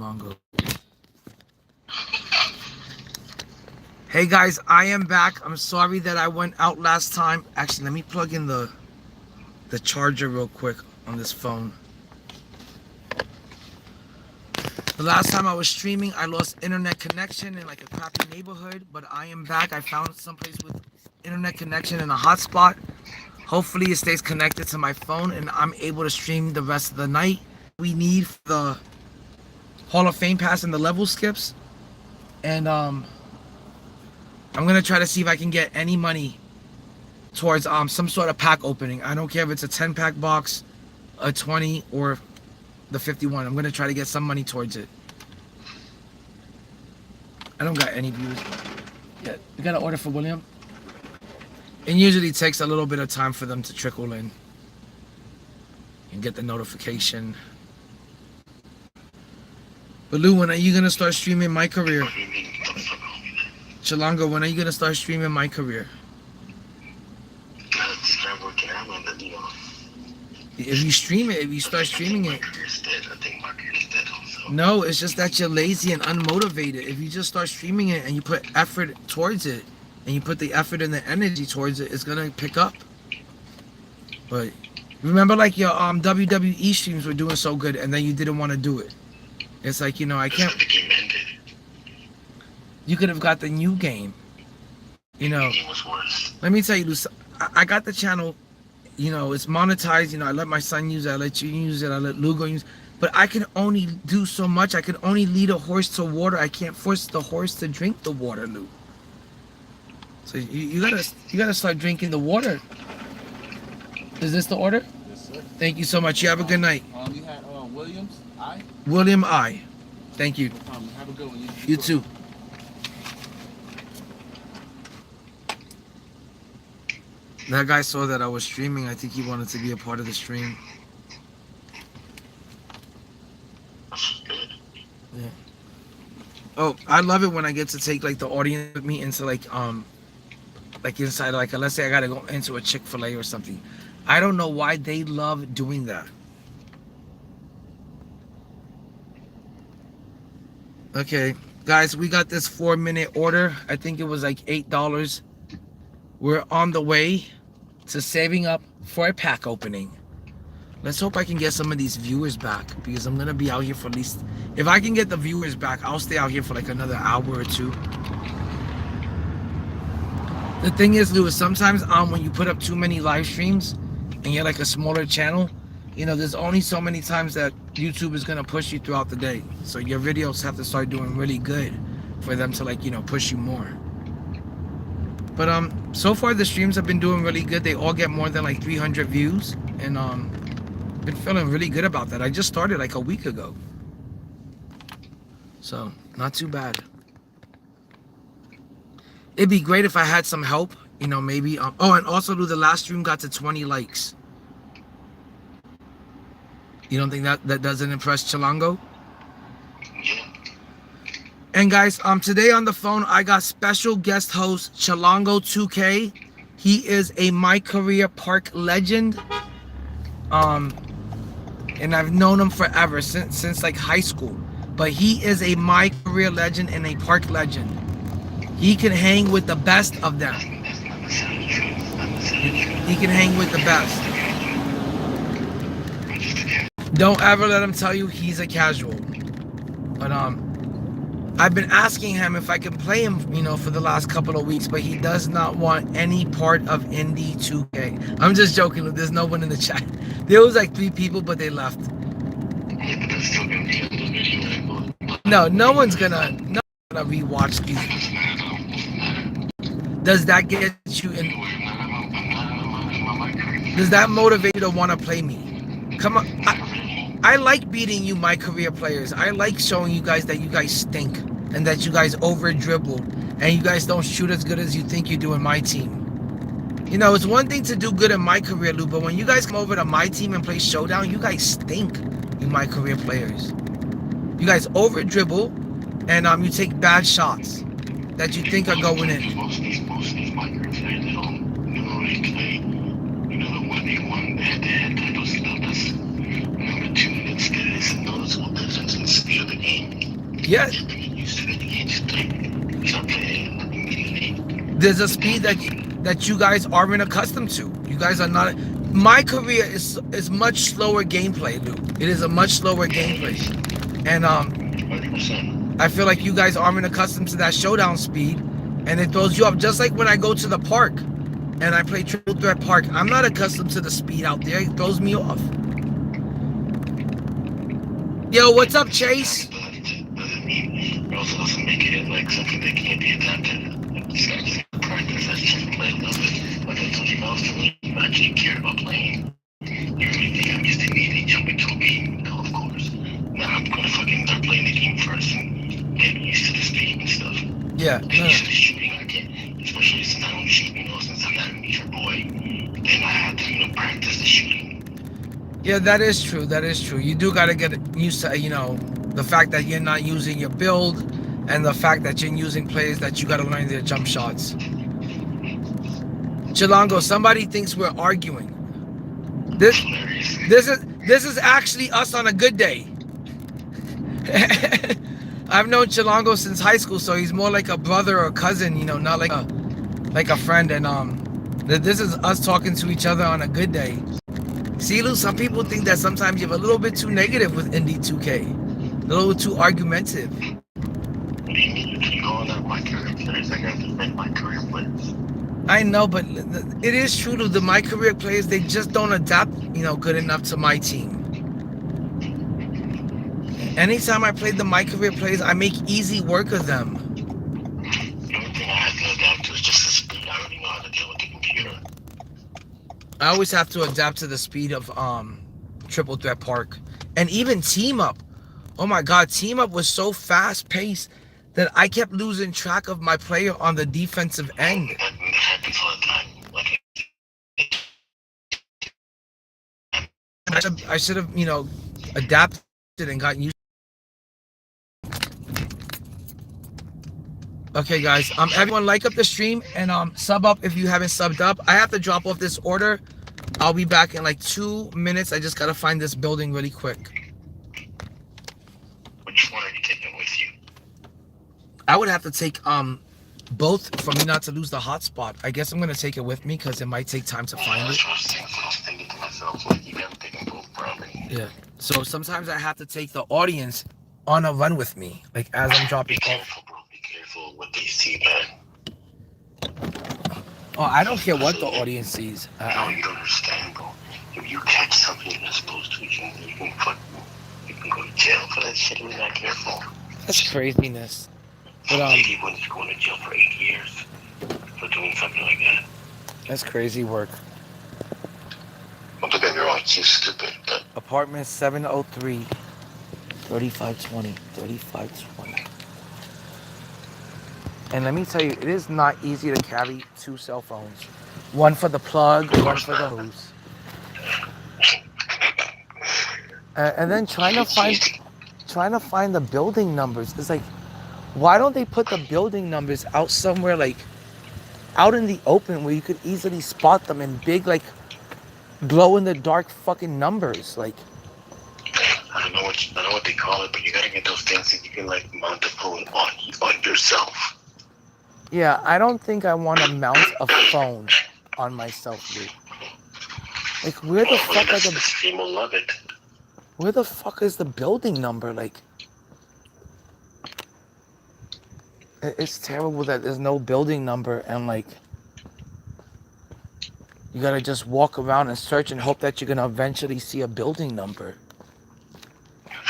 Chilongo. Hey guys, I am back. I'm sorry that I went out last time. Actually, let me plug in the charger real quick on this phone. The last time I was streaming, I lost internet connection in like a crappy neighborhood, but I am back. I found someplace with internet connection and a hotspot. Hopefully it stays connected to my phone and I'm able to stream the rest of the night. We need the Hall of Fame pass and the level skips. And I'm gonna try to see if I can get any money towards some sort of pack opening. I don't care if it's a 10-pack box, a 20, or the 51. I'm gonna try to get some money towards it. I don't got any views yet. You got an order for William? It usually takes a little bit of time for them to trickle in and get the notification. But Lou, when are you gonna start streaming my career? Chilongo, when are you gonna start streaming my career? Start working out on the, If you stream it, if you start streaming it. No, it's just that you're lazy and unmotivated. If you just start streaming it and you put effort towards it, and you put the effort and the energy towards it, it's gonna pick up. But remember, like your WWE streams were doing so good, and then you didn't want to do it. It's like, you know, I can't. The game ended. You could have got the new game. You know. The game was worse. Let me tell you, Luce, I got the channel. You know, it's monetized. You know, I let my son use it. I let you use it. I let Lugo use it. But I can only do so much. I can only lead a horse to water. I can't force the horse to drink the water, Lou. So you gotta start drinking the water. Is this the order? Yes, sir. Thank you so much. You have a good night. You had Williams, I. William I. Thank you. No problem. Have a good one. You too. That guy saw that I was streaming. I think he wanted to be a part of the stream. Yeah. Oh, I love it when I get to take like the audience with me into like inside, like let's say I gotta go into a Chick-fil-A or something. I don't know why they love doing that. Okay, guys, we got this 4-minute order. I think it was like $8. We're on the way to saving up for a pack opening. Let's hope I can get some of these viewers back, because I'm gonna be out here for at least, if I can get the viewers back, I'll stay out here for like another hour or two. The thing is, Lewis, sometimes when you put up too many live streams and you're like a smaller channel, you know, there's only so many times that YouTube is gonna push you throughout the day. So your videos have to start doing really good for them to, like, you know, push you more. But so far the streams have been doing really good. They all get more than like 300 views, and been feeling really good about that. I just started like a week ago, so not too bad. It'd be great if I had some help, you know, maybe oh, and also the last stream got to 20 likes. You don't think that doesn't impress Chilongo? Yeah. And guys, today on the phone I got special guest host INDIE2K. He is a My Career Park legend. And I've known him forever, since like high school. But he is a My Career legend and a park legend. He can hang with the best of them. That's not necessarily true. It's not necessarily true. He can hang with the best. I'm just a kid. Don't ever let him tell you he's a casual. But I've been asking him if I can play him, you know, for the last couple of weeks, but he does not want any part of INDIE2K. I'm just joking. There's no one in the chat. There was like 3 people, but they left. Yeah, but that's still gonna be a little video. No one's gonna rewatch these. Does that get you in? Does that motivate you to want to play me? Come on. I like beating you, My Career players. I like showing you guys that you guys stink and that you guys over dribble and you guys don't shoot as good as you think you do in my team. You know, it's one thing to do good in My Career, Lou, but when you guys come over to my team and play Showdown, you guys stink, you My Career players. You guys over dribble and you take bad shots that you think are going in. Most of these My Career players, they don't really play. You know, the 1v1 head-to-head type of stuff. That's number 2. it's a noticeable difference in the speed of the game. Yeah, If you get used to it, you can't just like start playing immediately. there's a speed that you guys aren't accustomed to. You guys are not. My career is much slower gameplay, Lou. It is a much slower gameplay, and 100%. I feel like you guys aren't accustomed to that showdown speed, and it throws you off. Just like when I go to the park, and I play Triple Threat Park, I'm not accustomed to the speed out there. It throws me off. Yo, what's up, Chase? Doesn't mean it also doesn't make it like something that can't be adapted. It's got to practice. That's just play a little bit. Like I told you, I was feeling you actually cared about playing. You really think I'm just immediately jumping to a game? No, of course. Now I'm gonna fucking start playing the game first and get used to the speed and stuff. Yeah. Get used to the shooting. I can't, especially since I don't shoot, since I'm not a major boy. Then I have to, practice the shooting. Yeah, that is true. That is true. You do gotta get used to, the fact that you're not using your build, and the fact that you're using players that you gotta learn their jump shots. Chilango, somebody thinks we're arguing. This is actually us on a good day. I've known Chilango since high school, so he's more like a brother or cousin, not like a friend. And this is us talking to each other on a good day. See, Lou, some people think that sometimes you're a little bit too negative with INDIE2K, a little too argumentative. What do you mean? You keep going at my career players. I got to defend my career players. I know, but it is true to the my career players. They just don't adapt, good enough to my team. Anytime I play the my career players, I make easy work of them. The only thing I have to adapt to is just the speed. I already know how to deal with the computer. I always have to adapt to the speed of Triple Threat Park, and even Team Up. Oh my God, Team Up was so fast paced that I kept losing track of my player on the defensive end. That happens all the time. I should have, adapted and gotten used. Okay, guys. Everyone like up the stream and sub up if you haven't subbed up. I have to drop off this order. I'll be back in like 2 minutes. I just gotta find this building really quick. Which one are you taking with you? I would have to take both for me not to lose the hotspot. I guess I'm gonna take it with me because it might take time to find it. I was thinking to myself, like, you gotta take them both probably. Yeah. So sometimes I have to take the audience on a run with me, like as I'm dropping Be off. careful, bro. Be careful with these T-men. Oh, I don't care what the audience sees. No, you don't understand, bro. If you catch something you're not supposed to, you can go to jail for that shit if you're not careful. That's craziness. Some But lady went to going to jail for 8 years for doing something like that. that's crazy work. Don't get me wrong, she's stupid, but Apartment 703, 3520, 3520. And let me tell you, it is not easy to carry 2 cell phones. One for the plug, one for the hose. And then trying to find the building numbers. It's like, why don't they put the building numbers out somewhere, like out in the open where you could easily spot them in big, like glow in the dark fucking numbers? Like, I don't know what they call it, but you gotta get those things that you can like mount the phone on yourself. yeah, I don't think I want to mount a phone on myself, dude. Like, where the fuck are The stream will love it. where the fuck is the building number? Like, it's terrible that there's no building number, and like, you gotta just walk around and search and hope that you're gonna eventually see a building number.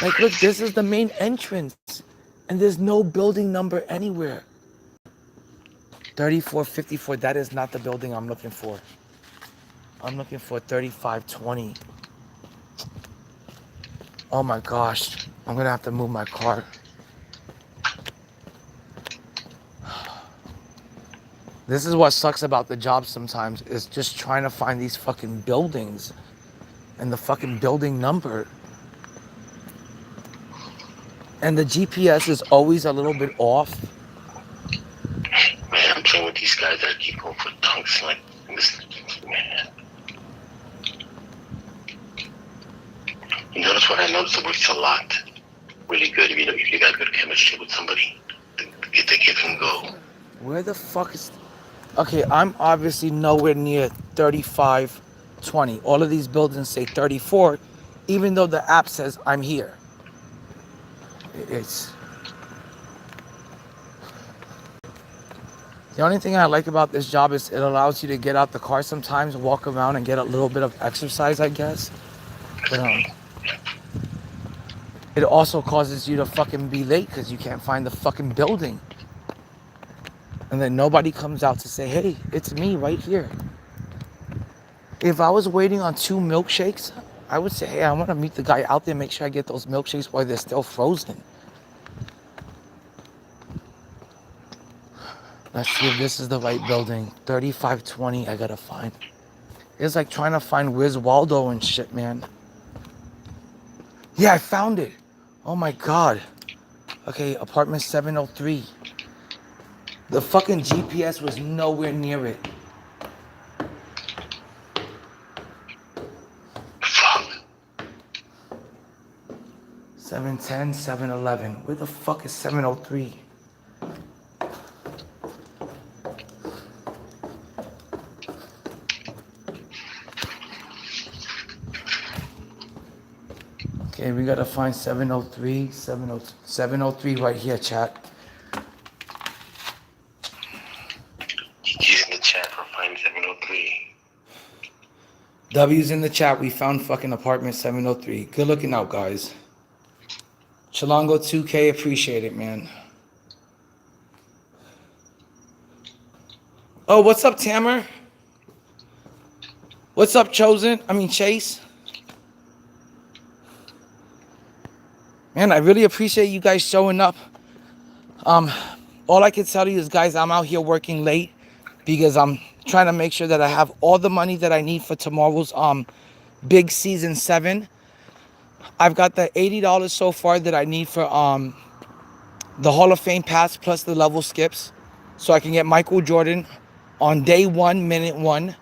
Like, look, this is the main entrance, and there's no building number anywhere. 3454, that is not the building I'm looking for. I'm looking for 3520. Oh my gosh, I'm gonna have to move my car. This is what sucks about the job sometimes, is just trying to find these fucking buildings and the fucking building number. And the GPS is always a little bit off. Man, I'm playing with these guys that keep going for dunks like this, man. You notice what I noticed? It works a lot. Really good. If you got good chemistry with somebody, the kid can go. Where the fuck is... Okay, I'm obviously nowhere near 3520. All of these buildings say 34, even though the app says I'm here. It's... The only thing I like about this job is it allows you to get out the car sometimes, walk around and get a little bit of exercise, I guess. But it also causes you to fucking be late because you can't find the fucking building. And then nobody comes out to say, hey, it's me right here. If I was waiting on 2 milkshakes, I would say, hey, I want to meet the guy out there, make sure I get those milkshakes while they're still frozen. Let's see if this is the right building. 3520, I gotta find. It's like trying to find Where's Waldo and shit, man. Yeah, I found it. Oh my God. Okay, apartment 703. The fucking GPS was nowhere near it. Fuck. 710, 711. Where the fuck is 703? Okay, we gotta find 703, 703 right here, chat. He's in the chat for find 703. W's in the chat. We found fucking apartment 703. Good looking out, guys. INDIE2K, appreciate it, man. Oh, what's up, Tamer? What's up, Chase? Man, I really appreciate you guys showing up. All I can tell you is, guys, I'm out here working late because I'm trying to make sure that I have all the money that I need for tomorrow's big season 7. I've got the $80 so far that I need for the Hall of Fame pass plus the level skips, so I can get Michael Jordan on day 1, minute 1.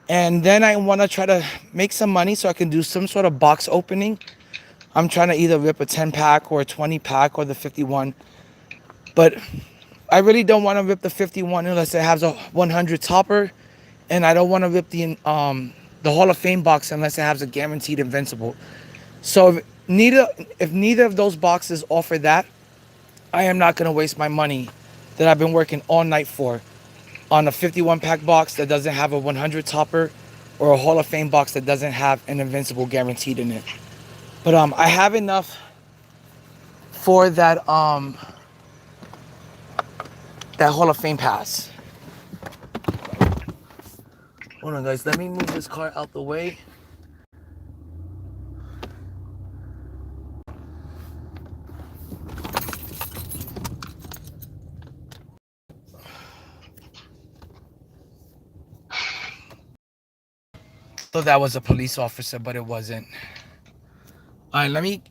And then I want to try to make some money so I can do some sort of box opening. I'm trying to either rip a 10-pack or a 20-pack or the 51. But I really don't want to rip the 51 unless it has a 100 topper. And I don't want to rip the Hall of Fame box unless it has a guaranteed invincible. So if neither of those boxes offer that, I am not going to waste my money that I've been working all night for on a 51-pack box that doesn't have a 100 topper or a Hall of Fame box that doesn't have an invincible guaranteed in it. But I have enough for that Hall of Fame pass. Hold on, guys. Let me move this car out the way. Thought that was a police officer, but it wasn't. All right, let me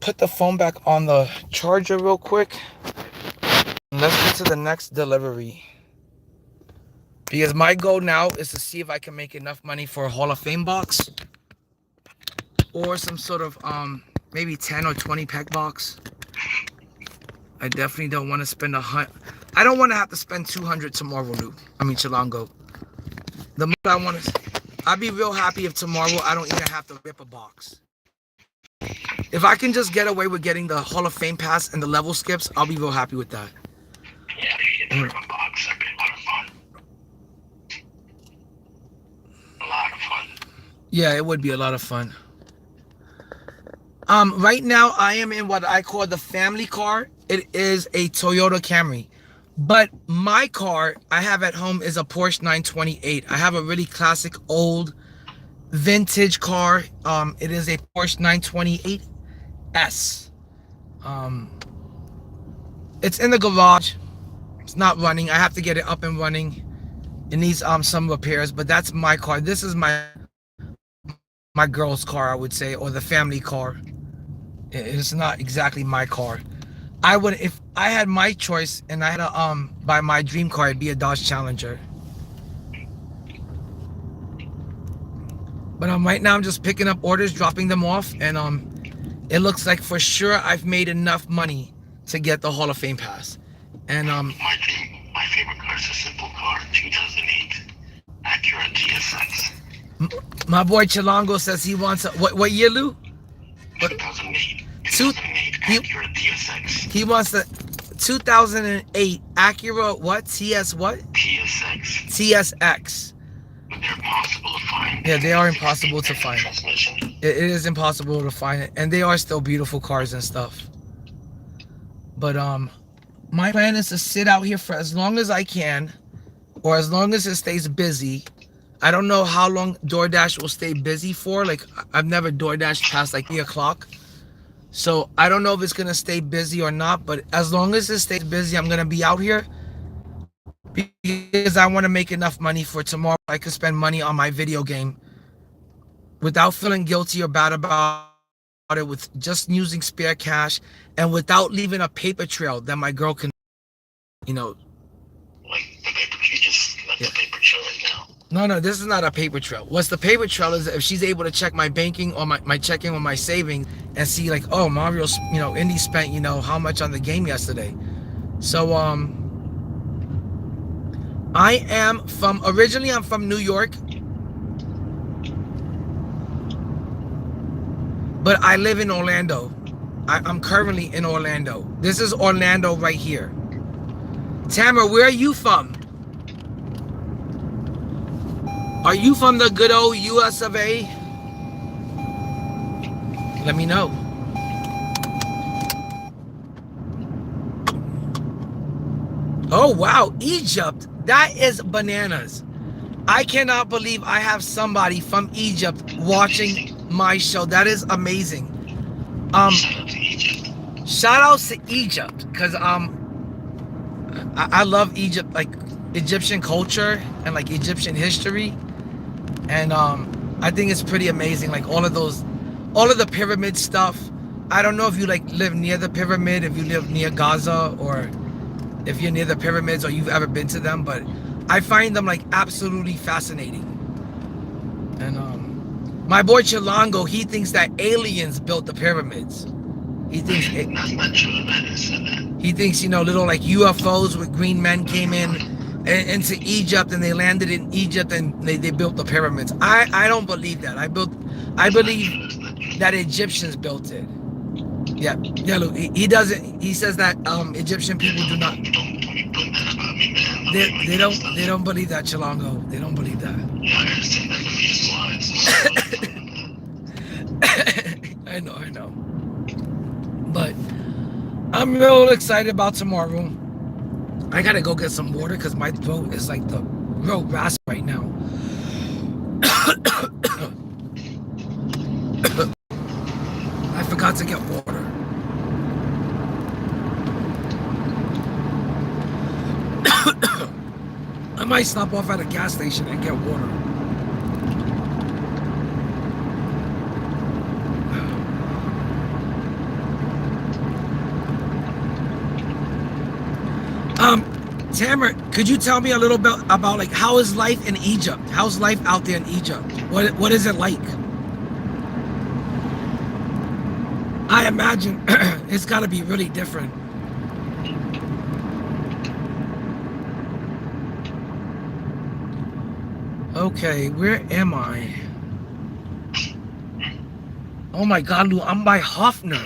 put the phone back on the charger real quick. Let's get to the next delivery. Because my goal now is to see if I can make enough money for a Hall of Fame box. Or some sort of maybe 10 or 20 pack box. I definitely don't want to spend I don't want to have to spend 200 tomorrow, Chilango. The most I want to... I'd be real happy if tomorrow I don't even have to rip a box. If I can just get away with getting the Hall of Fame pass and the level skips, I'll be real happy with that. Yeah, you get the ribbon box. That'd be a lot of fun. A lot of fun. Yeah, it would be a lot of fun. Right now I am in what I call the family car. It is a Toyota Camry. But my car I have at home is a Porsche 928. I have a really classic old vintage car. It is a Porsche 928S. It's in the garage. It's not running. I have to get it up and running. It needs some repairs, but that's my car. This is my girl's car, I would say, or the family car. It's not exactly my car. I would, if I had my choice and I had to buy my dream car, it'd be a Dodge Challenger. But right now I'm just picking up orders, dropping them off, and it looks like for sure I've made enough money to get the Hall of Fame pass. And my favorite car is a simple car, 2008 Acura TSX. My boy Chilango says he wants a, what year, Lou? 2008 Two, 2008 he, Acura TSX. he wants the 2008 Acura what? TS what? TSX. TSX. But they're impossible to find. Yeah, they are impossible to find. Transmission. It is impossible to find it, and they are still beautiful cars and stuff. But my plan is to sit out here for as long as I can, or as long as it stays busy. I don't know how long DoorDash will stay busy for. Like, I've never DoorDashed past like 3 o'clock. So I don't know if it's gonna stay busy or not, but as long as it stays busy, I'm gonna be out here because I want to make enough money for tomorrow. I could spend money on my video game without feeling guilty or bad about it, with just using spare cash and without leaving a paper trail that my girl can, you know. Like the paper, you just left the paper trail right now. No, this is not a paper trail. What's the paper trail is if she's able to check my banking or my checking or my savings and see like, oh, Mario's, Indie spent, how much on the game yesterday. So, originally I'm from New York, but I live in Orlando. I'm currently in Orlando. This is Orlando right here. Tamara, where are you from? Are you from the good old US of A? Let me know. Oh, wow. Egypt. That is bananas. I cannot believe I have somebody from Egypt watching my show. That is amazing. Shout out to Egypt, because I love Egypt, like Egyptian culture and like Egyptian history. And I think it's pretty amazing, like all of the pyramid stuff. I don't know if you like live near the pyramid, if you live near Gaza, or if you're near the pyramids or you've ever been to them, but I find them like absolutely fascinating. And my boy Chilango, he thinks that aliens built the pyramids. He thinks that's not true. He thinks, little like UFOs with green men came into Egypt and they landed in Egypt and they built the pyramids. I don't believe that. I believe that Egyptians built it. Yeah, look, he doesn't. He says that Egyptian people do not. They don't believe that, Chilango. They don't believe that. Yeah, I understand that I know. But I'm real excited about tomorrow. I gotta go get some water because my throat is like the real rasp right now. I forgot to get water. I might stop off at a gas station and get water. Tamara, could you tell me a little bit about like how is life in Egypt? How's life out there in Egypt? What is it like? I imagine it's got to be really different. Okay, where am I? Oh my God, Lou, I'm by Hofner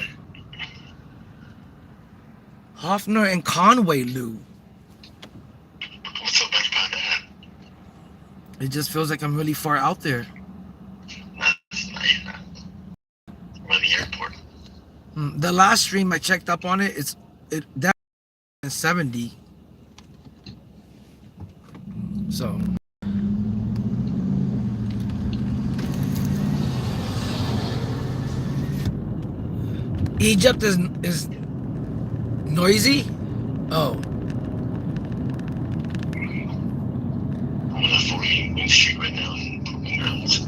and Conway, Lou. What's so bad about that? It just feels like I'm really far out there. That's not even. We're at the airport. The last stream I checked up on it, that 70. So. Egypt is noisy? Oh. I'm on a 40 Main Street right now in Brooklyn Grounds.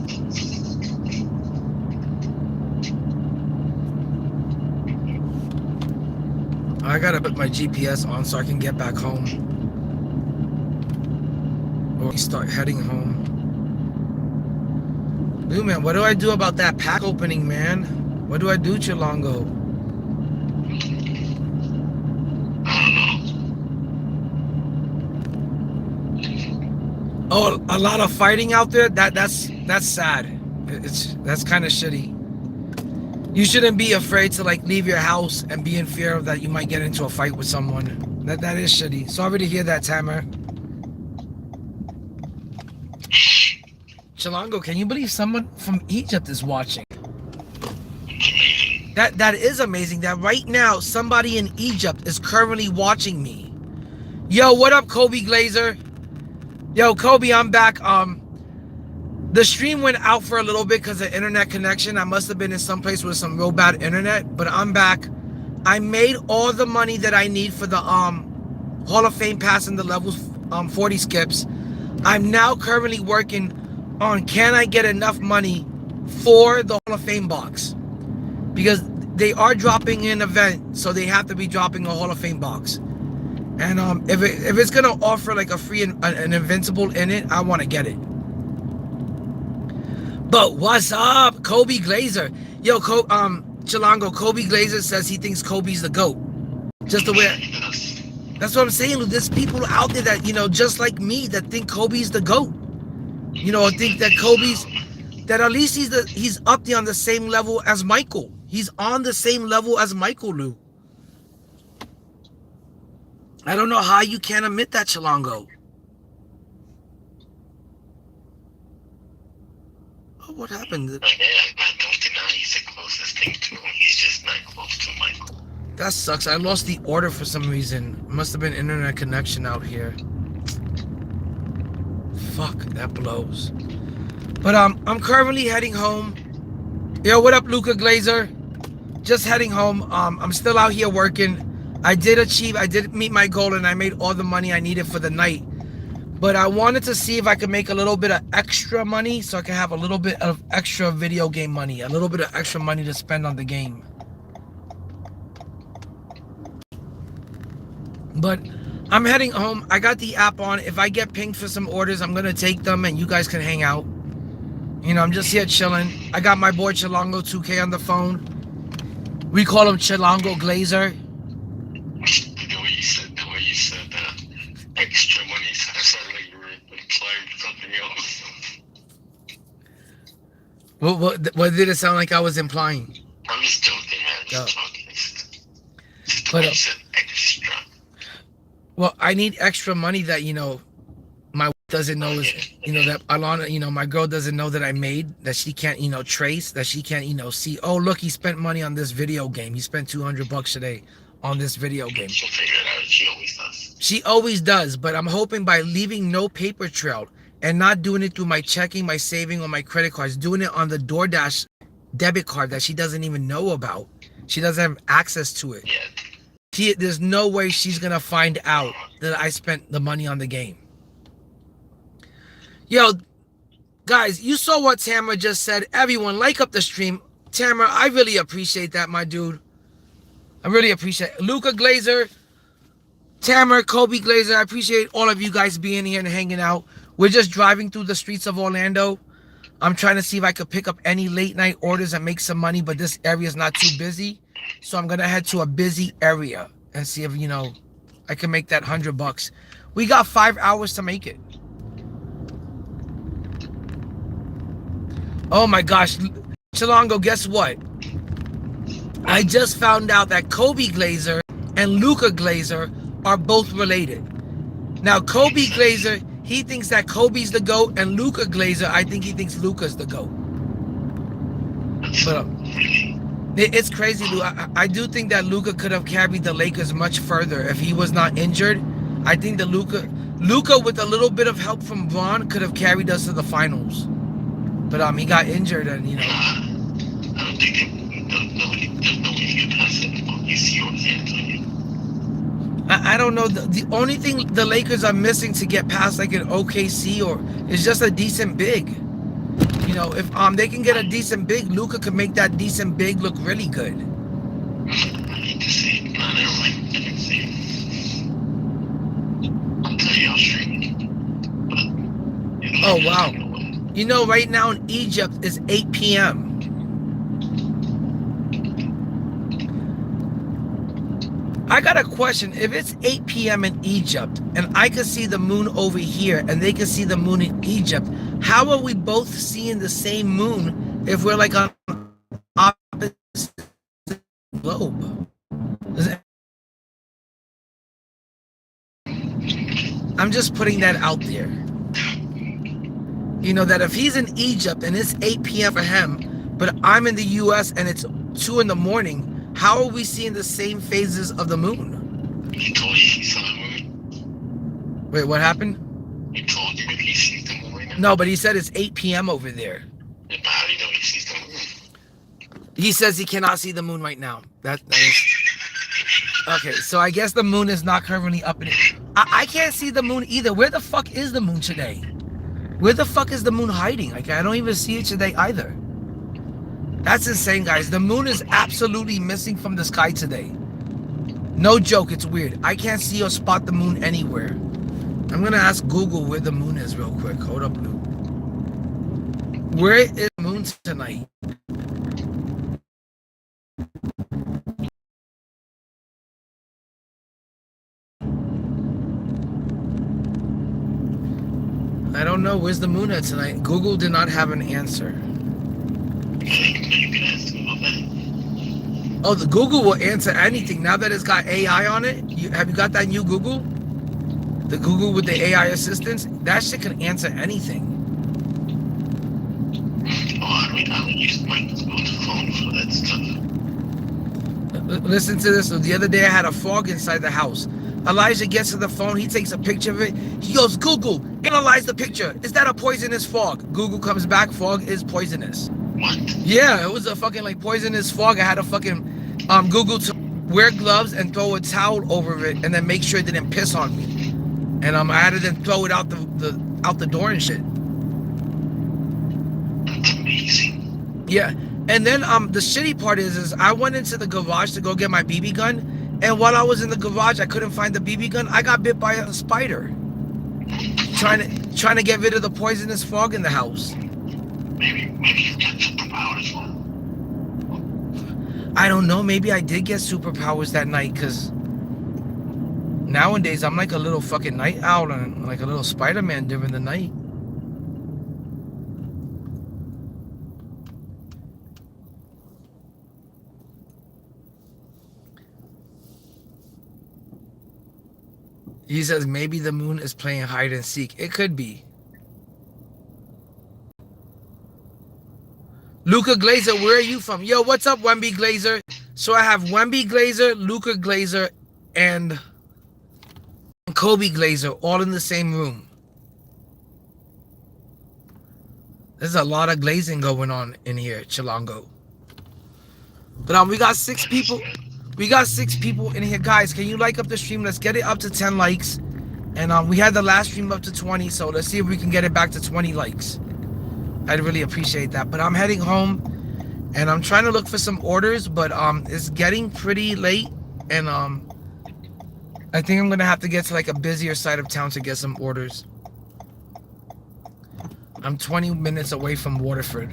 I gotta put my GPS on so I can get back home. Or start heading home. Dude, man, what do I do about that pack opening, man? What do I do, Chilongo? I don't know. Oh, a lot of fighting out there. That's sad. That's kind of shitty. You shouldn't be afraid to like leave your house and be in fear of that you might get into a fight with someone. That is shitty. Sorry to hear that, Tamer. Chilongo, can you believe someone from Egypt is watching? It's amazing. That is amazing. That right now somebody in Egypt is currently watching me. Yo, what up, Kobe Glazer? Yo, Kobe, I'm back. The stream went out for a little bit because of internet connection. I must have been in some place with some real bad internet, but I'm back. I made all the money that I need for the Hall of Fame pass and the levels 40 skips. I'm now currently working on can I get enough money for the Hall of Fame box, because they are dropping an event, so they have to be dropping a Hall of Fame box. And if it's gonna offer like a free an invincible in it, I want to get it. But what's up, Kobe Glazer? Yo, Chilongo, Kobe Glazer says he thinks Kobe's the GOAT. Just the way. That's what I'm saying. There's people out there that, you know, just like me, that think Kobe's the GOAT. You know, think that that at least he's up there on the same level as Michael. He's on the same level as Michael, Lou. I don't know how you can't admit that, Chilongo. Oh, what happened? Yeah, I don't deny he's the closest thing to him. He's just not close to Michael. That sucks. I lost the order for some reason. Must have been internet connection out here. Fuck, that blows. But I'm currently heading home. Yo, what up, Luca Glazer? Just heading home. I'm still out here working. I did meet my goal, and I made all the money I needed for the night. But I wanted to see if I could make a little bit of extra money so I can have a little bit of extra video game money, a little bit of extra money to spend on the game. But I'm heading home. I got the app on. If I get pinged for some orders, I'm going to take them and you guys can hang out. You know, I'm just here chilling. I got my boy INDIE2K on the phone. We call him Chilongo Glazer. The way you said that extra money, I sounded like you were implying something else. What did it sound like I was implying? I'm just joking, man. Just joking. Just the But, way you said extra. Well, I need extra money that, you know, my doesn't know is, you know, that Alana, you know, my girl doesn't know that I made, that she can't, you know, trace, that she can't, you know, see, oh, look, he spent money on this video game. He spent $200 today on this video game. She'll figure it out. She always does. She always does, but I'm hoping by leaving no paper trail and not doing it through my checking, my saving, or my credit cards, doing it on the DoorDash debit card that she doesn't even know about. She doesn't have access to it. Yeah. There's no way she's gonna find out that I spent the money on the game. Yo, guys, you saw what Tamara just said. Everyone, like up the stream. Tamara, I really appreciate that, my dude. I really appreciate it. Luca Glazer, Tamara, Kobe Glazer, I appreciate all of you guys being here and hanging out. We're just driving through the streets of Orlando. I'm trying to see if I could pick up any late night orders and make some money, but this area is not too busy. So I'm gonna head to a busy area and see if, you know, I can make that $100. We got 5 hours to make it. Oh my gosh, Chilongo, guess what? I just found out that Kobe Glazer and Luca Glazer are both related. Now, Kobe Glazer, he thinks that Kobe's the GOAT, and Luca Glazer, I think he thinks Luca's the GOAT. But it's crazy, Lou. I do think that Luca could have carried the Lakers much further if he was not injured. I think that Luca, with a little bit of help from Braun, could have carried us to the finals. But he got injured, and you know. I don't think there's no way you can pass it. You see what I'm saying? I don't know. The only thing the Lakers are missing to get past like an OKC or is just a decent big. You know, if they can get a decent big, Luka could make that decent big look really good. I need to see it. No, never mind. I didn't see it. I'll tell you I'll stream it. But Oh wow. You know, right now in Egypt it's 8 p.m. I got a question. If it's 8 p.m. in Egypt and I can see the moon over here and they can see the moon in Egypt, how are we both seeing the same moon if we're like on opposite globe? I'm just putting that out there. You know, that if he's in Egypt and it's 8 p.m. for him, but I'm in the U.S. and it's 2 in the morning, how are we seeing the same phases of the moon? He told you he saw the moon? Wait, what happened? He told you he sees the moon right now? No, but he said it's 8 p.m. over there. Yeah, but how do you know he sees the moon? He says he cannot see the moon right now. That is... Okay, so I guess the moon is not currently up in it. I can't see the moon either. Where the fuck is the moon today? Where the fuck is the moon hiding? Like, I don't even see it today either. That's insane, guys. The moon is absolutely missing from the sky today. No joke, it's weird. I can't see or spot the moon anywhere. I'm gonna ask Google where the moon is real quick. Hold up, Lou. Where is the moon tonight? I don't know. Where's the moon at tonight? Google did not have an answer. You can ask him about that. Oh, the Google will answer anything. Now that it's got AI on it, have you got that new Google? The Google with the AI assistance? That shit can answer anything. Oh, I don't use my phone for that stuff. Listen to this. So the other day I had a frog inside the house. Elijah gets to the phone. He takes a picture of it. He goes, Google, analyze the picture. Is that a poisonous frog? Google comes back. Frog is poisonous. What? Yeah, it was a fucking like poisonous frog. I had to fucking Google to wear gloves and throw a towel over it and then make sure it didn't piss on me. And I had to then throw it out the door and shit. That's amazing. Yeah. And then the shitty part is I went into the garage to go get my BB gun. And while I was in the garage, I couldn't find the BB gun. I got bit by a spider. Trying to get rid of the poisonous frog in the house. Maybe you got superpowers. I don't know. Maybe I did get superpowers that night because nowadays I'm like a little fucking night owl and like a little Spider-Man during the night. He says maybe the moon is playing hide and seek. It could be. Luca Glazer, where are you from? Yo, what's up, Wemby Glazer? So I have Wemby Glazer, Luca Glazer, and Kobe Glazer all in the same room. There's a lot of glazing going on in here, Chilango. But we got 6 people. We got 6 people in here. Guys, can you like up the stream? Let's get it up to 10 likes. And we had the last stream up to 20, so let's see if we can get it back to 20 likes. I'd really appreciate that. But I'm heading home, and I'm trying to look for some orders, but it's getting pretty late, and I think I'm gonna have to get to like a busier side of town to get some orders. I'm 20 minutes away from Waterford.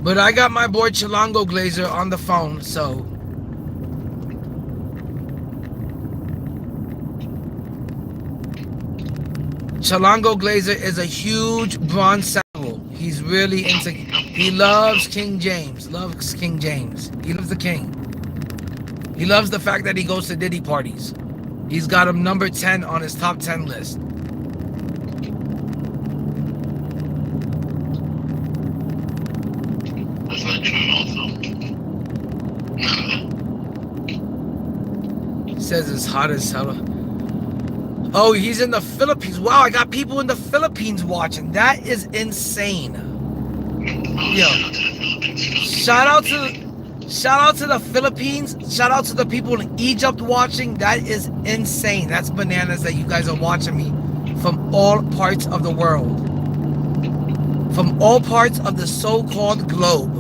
But I got my boy Chilango Glazer on the phone, so Chilango Glazer is a huge Bronze Saddle. He's really into, he loves King James, loves King James. He loves the king. He loves the fact that he goes to Diddy parties. He's got him number 10 on his top 10 list. That's not true also. Says it's hot as hell. Oh, he's in the Philippines. Wow, I got people in the Philippines watching. That is insane. Yo, shout out to the Philippines. Shout out to the people in Egypt watching. That is insane. That's bananas that you guys are watching me from all parts of the world. From all parts of the so-called globe.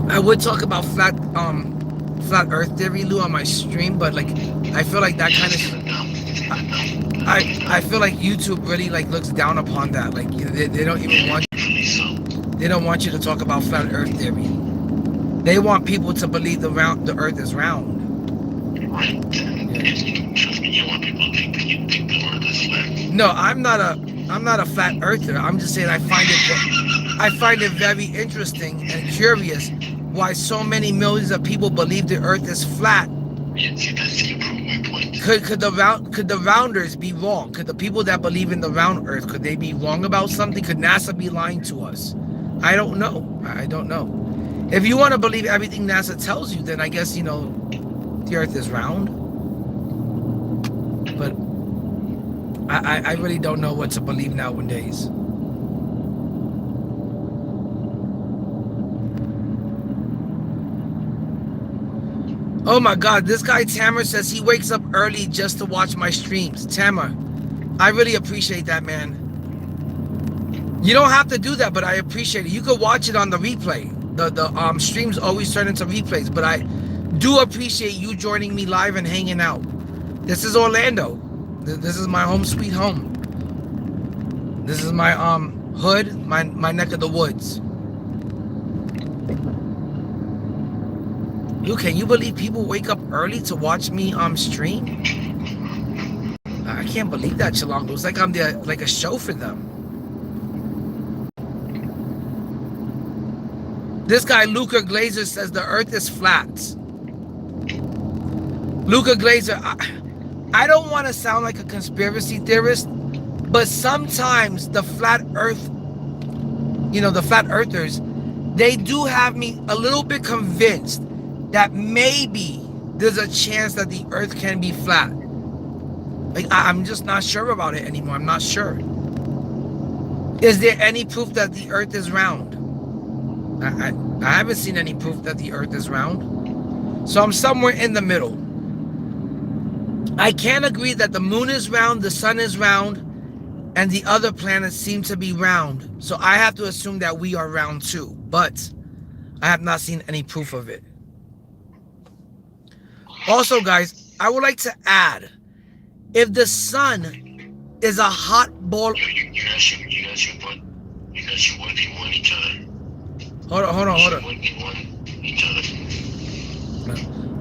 I would talk about flat flat Earth theory, Lou, on my stream, but like I feel like that kind of. I feel like YouTube really like looks down upon that. Like they don't even want. They don't want you to talk about flat Earth theory. They want people to believe the Earth is round. Right. Trust me, you want people to think the Earth is flat. No, I'm not a flat earther. I'm just saying I find it very interesting and curious why so many millions of people believe the Earth is flat. Yeah, see, that's the improvement point. Could the rounders be wrong? Could the people that believe in the round Earth, could they be wrong about something? Could NASA be lying to us? I don't know. I don't know. If you want to believe everything NASA tells you, then I guess, the Earth is round. But I really don't know what to believe nowadays. Oh my God, this guy Tamer says he wakes up early just to watch my streams. Tamer, I really appreciate that, man. You don't have to do that, but I appreciate it. You could watch it on the replay. The streams always turn into replays, but I do appreciate you joining me live and hanging out. This is Orlando. This is my home sweet home. This is my hood, my neck of the woods. Dude, can you believe people wake up early to watch me stream? I can't believe that, Chilongo. It's like I'm like a show for them. This guy, Luca Glazer, says the Earth is flat. Luca Glazer, I don't want to sound like a conspiracy theorist, but sometimes the flat Earth, the flat Earthers, they do have me a little bit convinced that maybe there's a chance that the Earth can be flat. Like, I'm just not sure about it anymore. I'm not sure. Is there any proof that the Earth is round? I haven't seen any proof that the Earth is round. So I'm somewhere in the middle. I can't agree that the moon is round, the sun is round, and the other planets seem to be round. So I have to assume that we are round too. But I have not seen any proof of it. Also, guys, I would like to add, if the sun is a hot ball... You guys should work on each other. Hold on. Each other.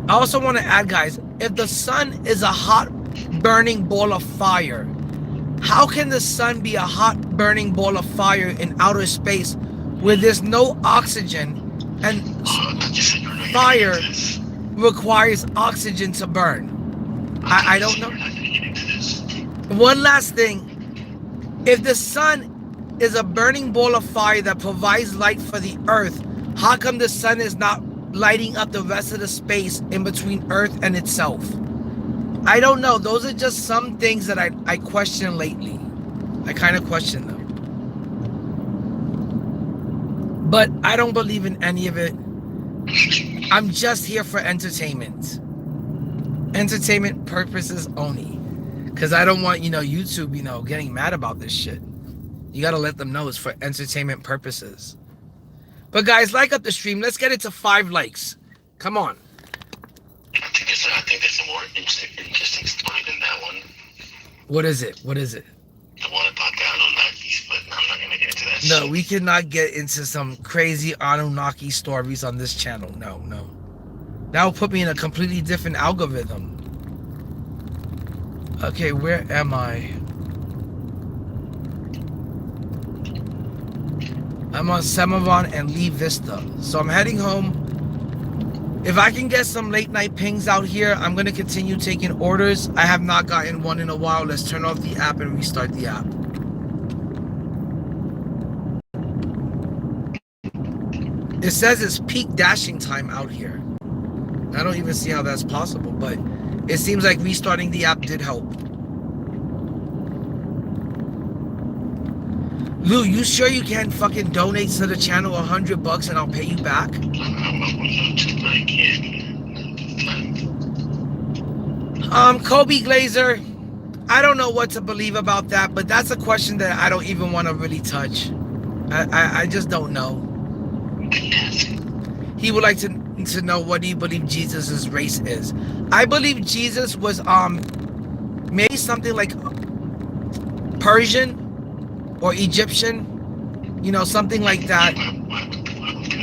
I also want to add, guys, if the sun is a hot burning ball of fire, how can the sun be a hot burning ball of fire in outer space where there's no oxygen and fire requires oxygen to burn? I don't know. One last thing. If the sun is a burning ball of fire that provides light for the Earth, how come the sun is not lighting up the rest of the space in between Earth and itself? I don't know. Those are just some things that I question lately. I kind of question them. But I don't believe in any of it. I'm just here for entertainment. Entertainment purposes only. Because I don't want, YouTube, getting mad about this shit. You got to let them know it's for entertainment purposes. But guys, like up the stream. Let's get it to 5 likes. Come on. I think there's a more interesting story than that one. What is it? The one about the Anunnakis, but I'm not going to get into that. No, we cannot get into some crazy Anunnaki stories on this channel. No. That will put me in a completely different algorithm. Okay, where am I? I'm on Cimarron and Lee Vista. So I'm heading home. If I can get some late night pings out here, I'm going to continue taking orders. I have not gotten one in a while. Let's turn off the app and restart the app. It says it's peak dashing time out here. I don't even see how that's possible, but it seems like restarting the app did help. Lou, you sure you can fucking donate to the channel $100 and I'll pay you back? Kobe Glazer, I don't know what to believe about that, but that's a question that I don't even want to really touch. I just don't know. He would like to to know, what do you believe Jesus's race is? I believe Jesus was maybe something like Persian or Egyptian, something like that. Why would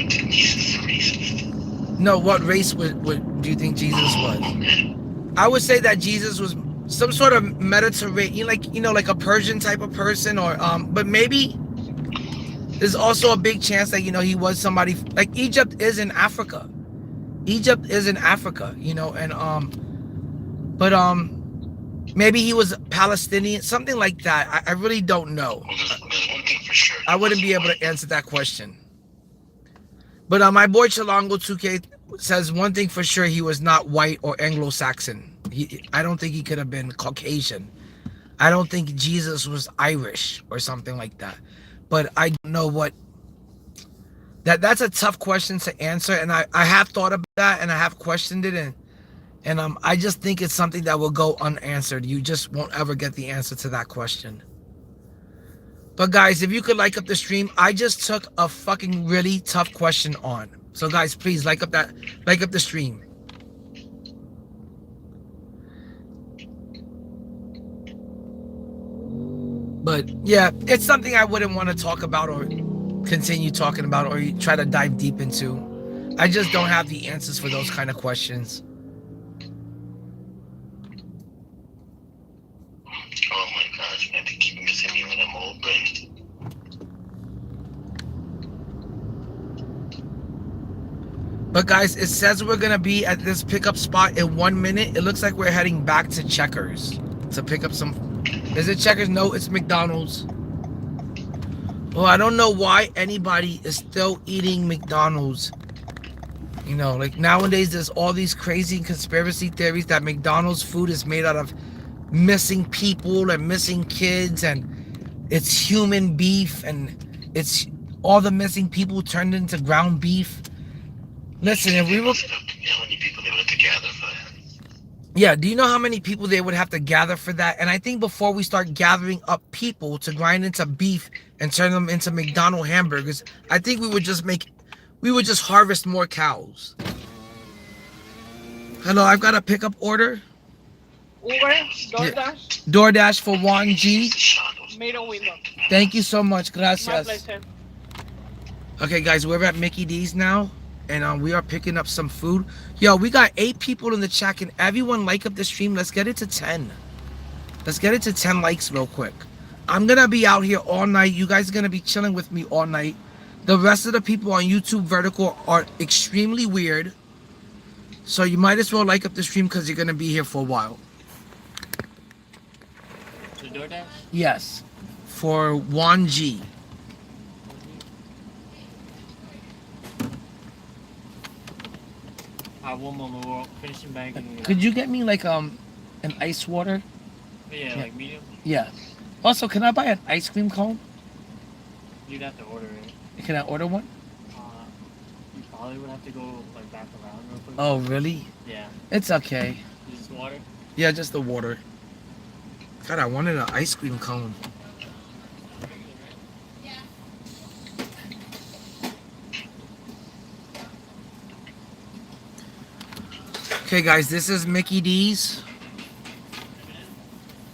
Jesus a racist? No, what race would do you think Jesus was? Okay. I would say that Jesus was some sort of Mediterranean, like a Persian type of person, or but maybe there's also a big chance that he was somebody like Egypt is in Africa. Egypt is in Africa, and but maybe he was Palestinian, something like that. I really don't know. Well, there's one thing for sure. I wouldn't be able to answer that question. But my boy INDIE2K says one thing for sure: he was not white or Anglo-Saxon. I don't think he could have been Caucasian. I don't think Jesus was Irish or something like that. But I don't know what. That's a tough question to answer, and I have thought about that, and I have questioned it, and I just think it's something that will go unanswered. You just won't ever get the answer to that question. But guys, if you could like up the stream, I just took a fucking really tough question on. So guys, please like up the stream. But yeah, it's something I wouldn't want to talk about or continue talking about or try to dive deep into. I just don't have the answers for those kind of questions. Oh my gosh, man, they keep missing me when I'm open. But guys, it says we're gonna be at this pickup spot in 1 minute. It looks like we're heading back to Checkers to pick up some. Is it Checkers? No, it's McDonald's. Well, I don't know why anybody is still eating McDonald's. Like nowadays there's all these crazy conspiracy theories that McDonald's food is made out of missing people and missing kids, and it's human beef, and it's all the missing people turned into ground beef. Listen, if we were... How many people they would have to gather for that? Yeah, do you know how many people they would have to gather for that? And I think before we start gathering up people to grind into beef and turn them into McDonald's hamburgers, I think we would just harvest more cows. Hello, I've got a pickup order. Uber, DoorDash, DoorDash for 1G. middle window. Thank you so much. My Gracias. pleasure. Okay, guys, we're at Mickey D's now, and we are picking up some food. Yo, we got 8 people in the chat. Can everyone like up the stream? Let's get it to 10. Let's get it to 10 likes real quick. I'm gonna be out here all night. You guys are gonna be chilling with me all night. The rest of the people on YouTube Vertical are extremely weird, so you might as well like up the stream because you're gonna be here for a while. The DoorDash? Yes, for 1G. One moment, we're finishing banking. Could you get me like an ice water? Yeah, like medium? Yeah. Also, can I buy an ice cream cone? You'd have to order it. Can I order one? You probably would have to go like back around real quick. Oh, really? Yeah. It's okay. Just water? Yeah, just the water. God, I wanted an ice cream cone. Okay, guys, this is Mickey D's.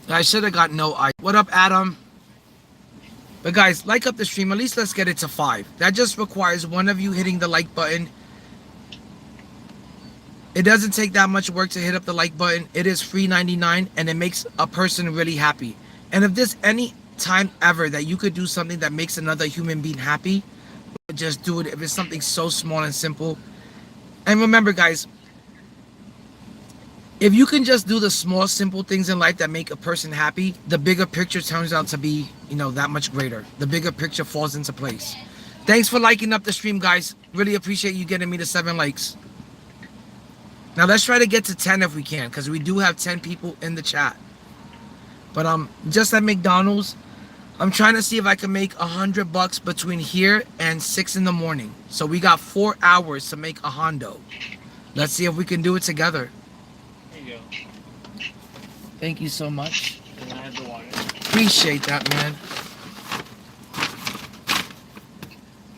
I should have got no ice. What up, Adam? But guys, like up the stream. At least let's get it to 5. That just requires one of you hitting the like button. It doesn't take that much work to hit up the like button. It is free 99, and it makes a person really happy. And if there's any time ever that you could do something that makes another human being happy, just do it. If it's something so small and simple. And remember, guys, if you can just do the small, simple things in life that make a person happy, the bigger picture turns out to be, that much greater. The bigger picture falls into place. Thanks for liking up the stream, guys. Really appreciate you getting me to 7 likes. Now let's try to get to 10 if we can, because we do have 10 people in the chat. But just at McDonald's, I'm trying to see if I can make $100 between here and 6 in the morning. So we got 4 hours to make a hondo. Let's see if we can do it together. Thank you so much. And I have the water. Appreciate that, man.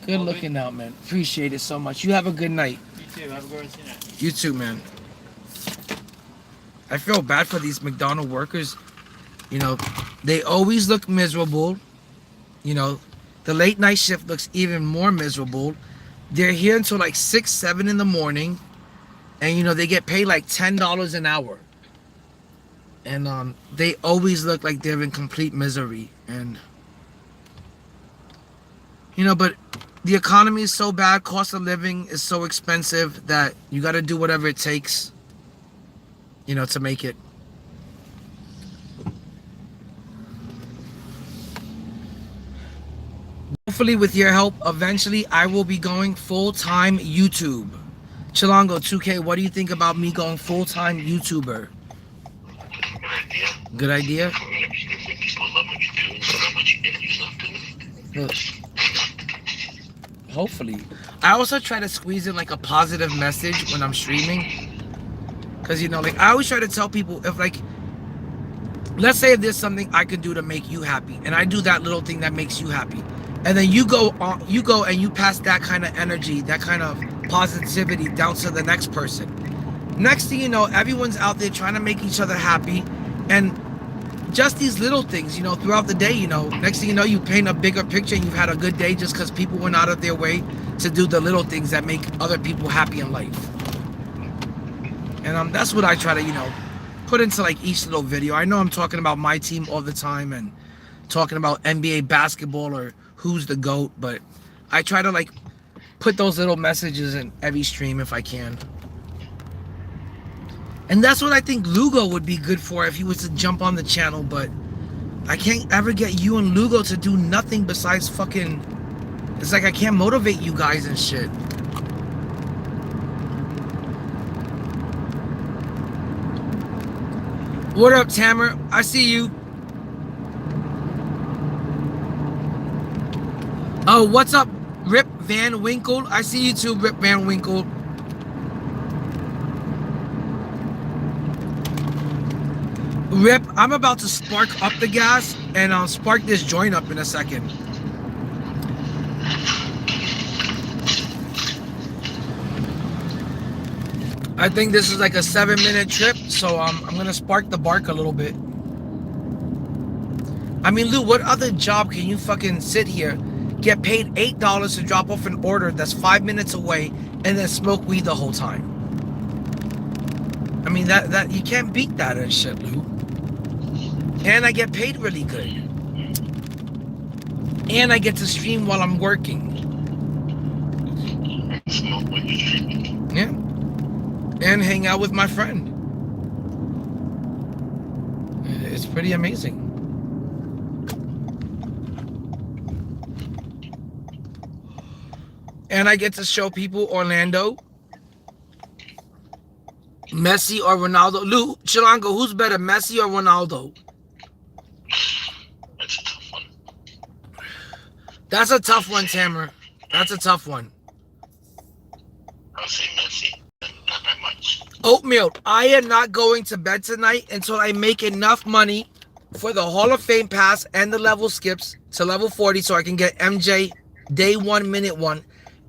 Good looking out, man. Appreciate it so much. You have a good night. You too. you. Have a good rest of your night. You too, man. I feel bad for these McDonald's workers. You know, they always look miserable. You know, the late night shift looks even more miserable. They're here until like 6, 7 in the morning. And, you know, they get paid like $10 an hour. And they always look like they're in complete misery. And, you know, but the economy is so bad. Cost of living is so expensive that you got to do whatever it takes, you know, to make it. Hopefully with your help, eventually I will be going full-time YouTube. Chilongo2K, what do you think about me going full-time YouTuber? Good idea. Good idea? If people love what you do, so how much interviews love doing. Hopefully. I also try to squeeze in like a positive message when I'm streaming. Because, you know, like I always try to tell people if like, let's say if there's something I could do to make you happy. And I do that little thing that makes you happy. And then you go and you pass that kind of energy, that kind of positivity down to the next person. Next thing you know, everyone's out there trying to make each other happy. And just these little things, you know, throughout the day, you know, next thing you know, you paint a bigger picture and you've had a good day just because people went out of their way to do the little things that make other people happy in life. And that's what I try to, you know, put into like each little video. I know I'm talking about my team all the time and talking about NBA basketball or who's the GOAT, but I try to like put those little messages in every stream if I can. And that's what I think Lugo would be good for if he was to jump on the channel, but I can't ever get you and Lugo to do nothing besides fucking... It's like I can't motivate you guys and shit. What up, Tamer? I see you. Oh, what's up, Rip Van Winkle? I see you too, Rip Van Winkle. Rip, I'm about to spark up the gas and I'll spark this joint up in a second. I think this is like a 7-minute trip, so I'm gonna spark the bark a little bit. I mean, Lou, what other job can you fucking sit here, get paid $8 to drop off an order that's 5 minutes away, and then smoke weed the whole time? I mean, that you can't beat that and shit, Lou. And I get paid really good. And I get to stream while I'm working. Smoke when you're streaming. Yeah. And hang out with my friend. It's pretty amazing. And I get to show people Orlando, Messi or Ronaldo. Lou, Chilango, who's better, Messi or Ronaldo? That's a tough one. That's a tough one, Tamer. That's a tough one. I'll say Messi, not that much. Oatmeal, I am not going to bed tonight until I make enough money for the Hall of Fame pass and the level skips to level 40 so I can get MJ day 1, minute 1.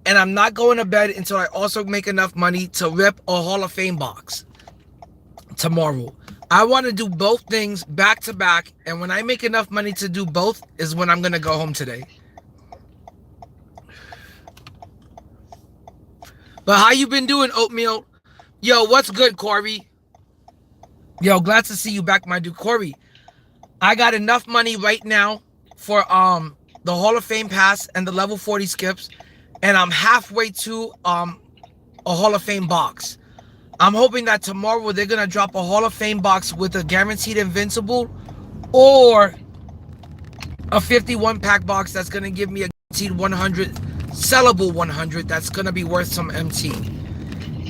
And I'm not going to bed until I also make enough money to rip a Hall of Fame box tomorrow. I want to do both things back to back. And when I make enough money to do both is when I'm going to go home today. But how you been doing, Oatmeal? Yo, what's good, Corey? Yo, glad to see you back, my dude. Corey, I got enough money right now for the Hall of Fame pass and the level 40 skips. And I'm halfway to a Hall of Fame box. I'm hoping that tomorrow they're going to drop a Hall of Fame box with a guaranteed invincible or a 51-pack box that's going to give me a guaranteed 100, sellable 100 that's going to be worth some MT.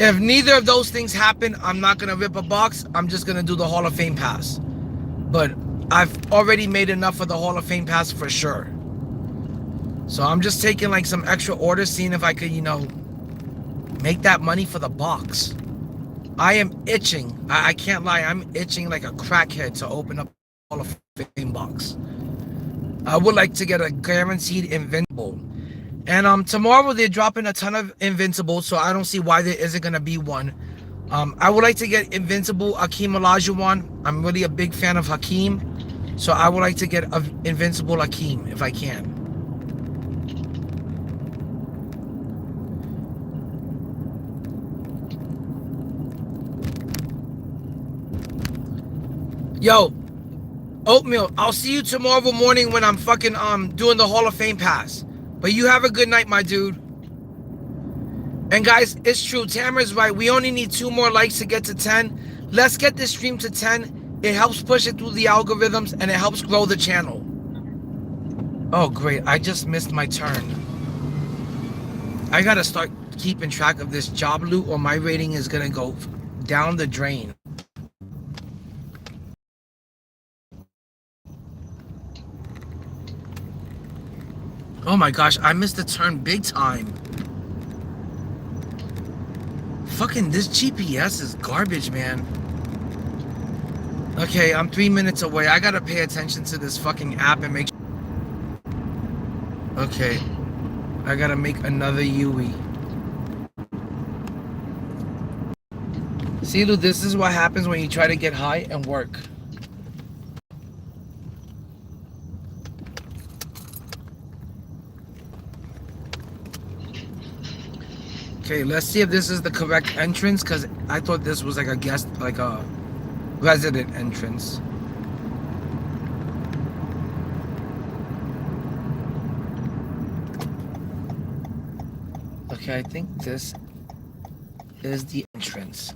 If neither of those things happen, I'm not going to rip a box. I'm just going to do the Hall of Fame pass. But I've already made enough for the Hall of Fame pass for sure. So I'm just taking like some extra orders, seeing if I could, you know, make that money for the box. I am itching. I can't lie. I'm itching like a crackhead to open up a Hall of Fame box. I would like to get a guaranteed invincible. And tomorrow they're dropping a ton of Invincible, so I don't see why there isn't gonna be one. I would like to get Invincible Hakeem Olajuwon. I'm really a big fan of Hakeem, so I would like to get Invincible Hakeem if I can. Yo, Oatmeal, I'll see you tomorrow morning when I'm fucking doing the Hall of Fame pass. But you have a good night, my dude. And guys, it's true. Tamara's right. We only need 2 more likes to get to 10. Let's get this stream to 10. It helps push it through the algorithms and it helps grow the channel. Oh, great. I just missed my turn. I gotta start keeping track of this job loot or my rating is gonna go down the drain. Oh my gosh, I missed the turn big time. Fucking this GPS is garbage, man. Okay, I'm 3 minutes away. I gotta pay attention to this fucking app and make sure. Okay, I gotta make another UE. See, Lou, this is what happens when you try to get high and work. Okay, let's see if this is the correct entrance, because I thought this was like a guest, like a resident entrance. Okay, I think this is the entrance.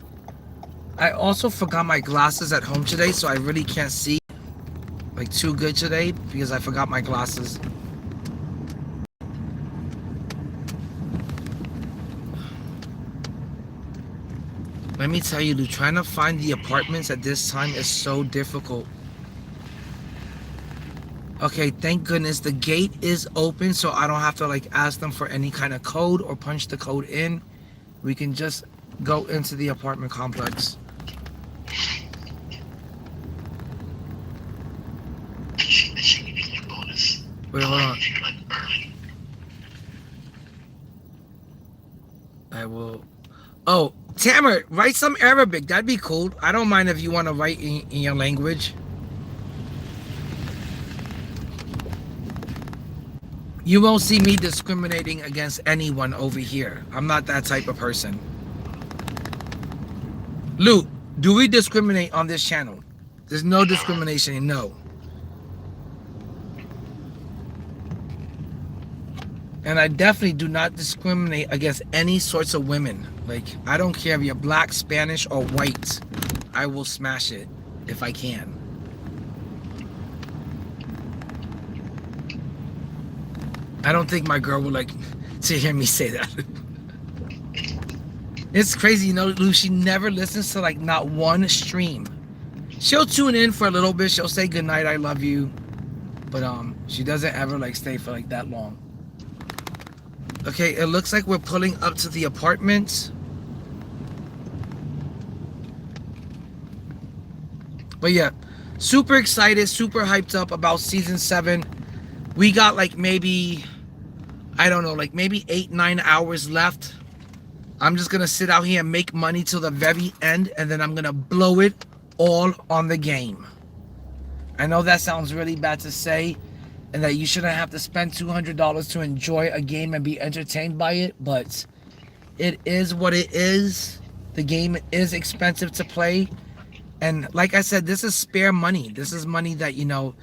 I also forgot my glasses at home today, so I really can't see like too good today because I forgot my glasses. Let me tell you, dude, trying to find the apartments at this time is so difficult. Okay, thank goodness the gate is open, so I don't have to like ask them for any kind of code or punch the code in. We can just go into the apartment complex. Wait, hold on. I will. Oh, Tamer, write some Arabic. That'd be cool. I don't mind if you want to write in your language. You won't see me discriminating against anyone over here. I'm not that type of person. Lou, do we discriminate on this channel? There's no discrimination, no. And I definitely do not discriminate against any sorts of women. Like, I don't care if you're black, Spanish, or white. I will smash it if I can. I don't think my girl would like to hear me say that. It's crazy, you know, Lou, she never listens to like not one stream. She'll tune in for a little bit. She'll say goodnight, I love you. But she doesn't ever like stay for like that long. Okay, it looks like we're pulling up to the apartment. But yeah, super excited, super hyped up about season 7. We got like maybe, I don't know, like maybe 8-9 hours left. I'm just gonna sit out here and make money till the very end, and then I'm gonna blow it all on the game. I know that sounds really bad to say, and that you shouldn't have to spend $200 to enjoy a game and be entertained by it, but it is what it is. The game is expensive to play, and like I said, this is spare money. This is money that, you know,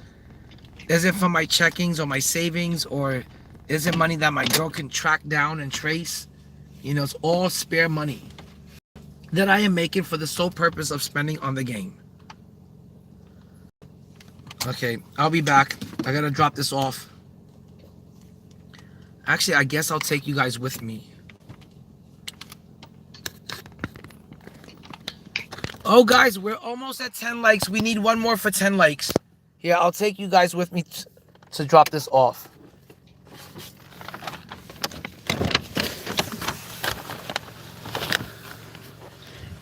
isn't from my checkings or my savings, or isn't money that my girl can track down and trace. You know, it's all spare money that I am making for the sole purpose of spending on the game. Okay, I'll be back. I gotta drop this off. Actually, I guess I'll take you guys with me. Oh, guys, we're almost at 10 likes. We need one more for 10 likes. Yeah, I'll take you guys with me to drop this off.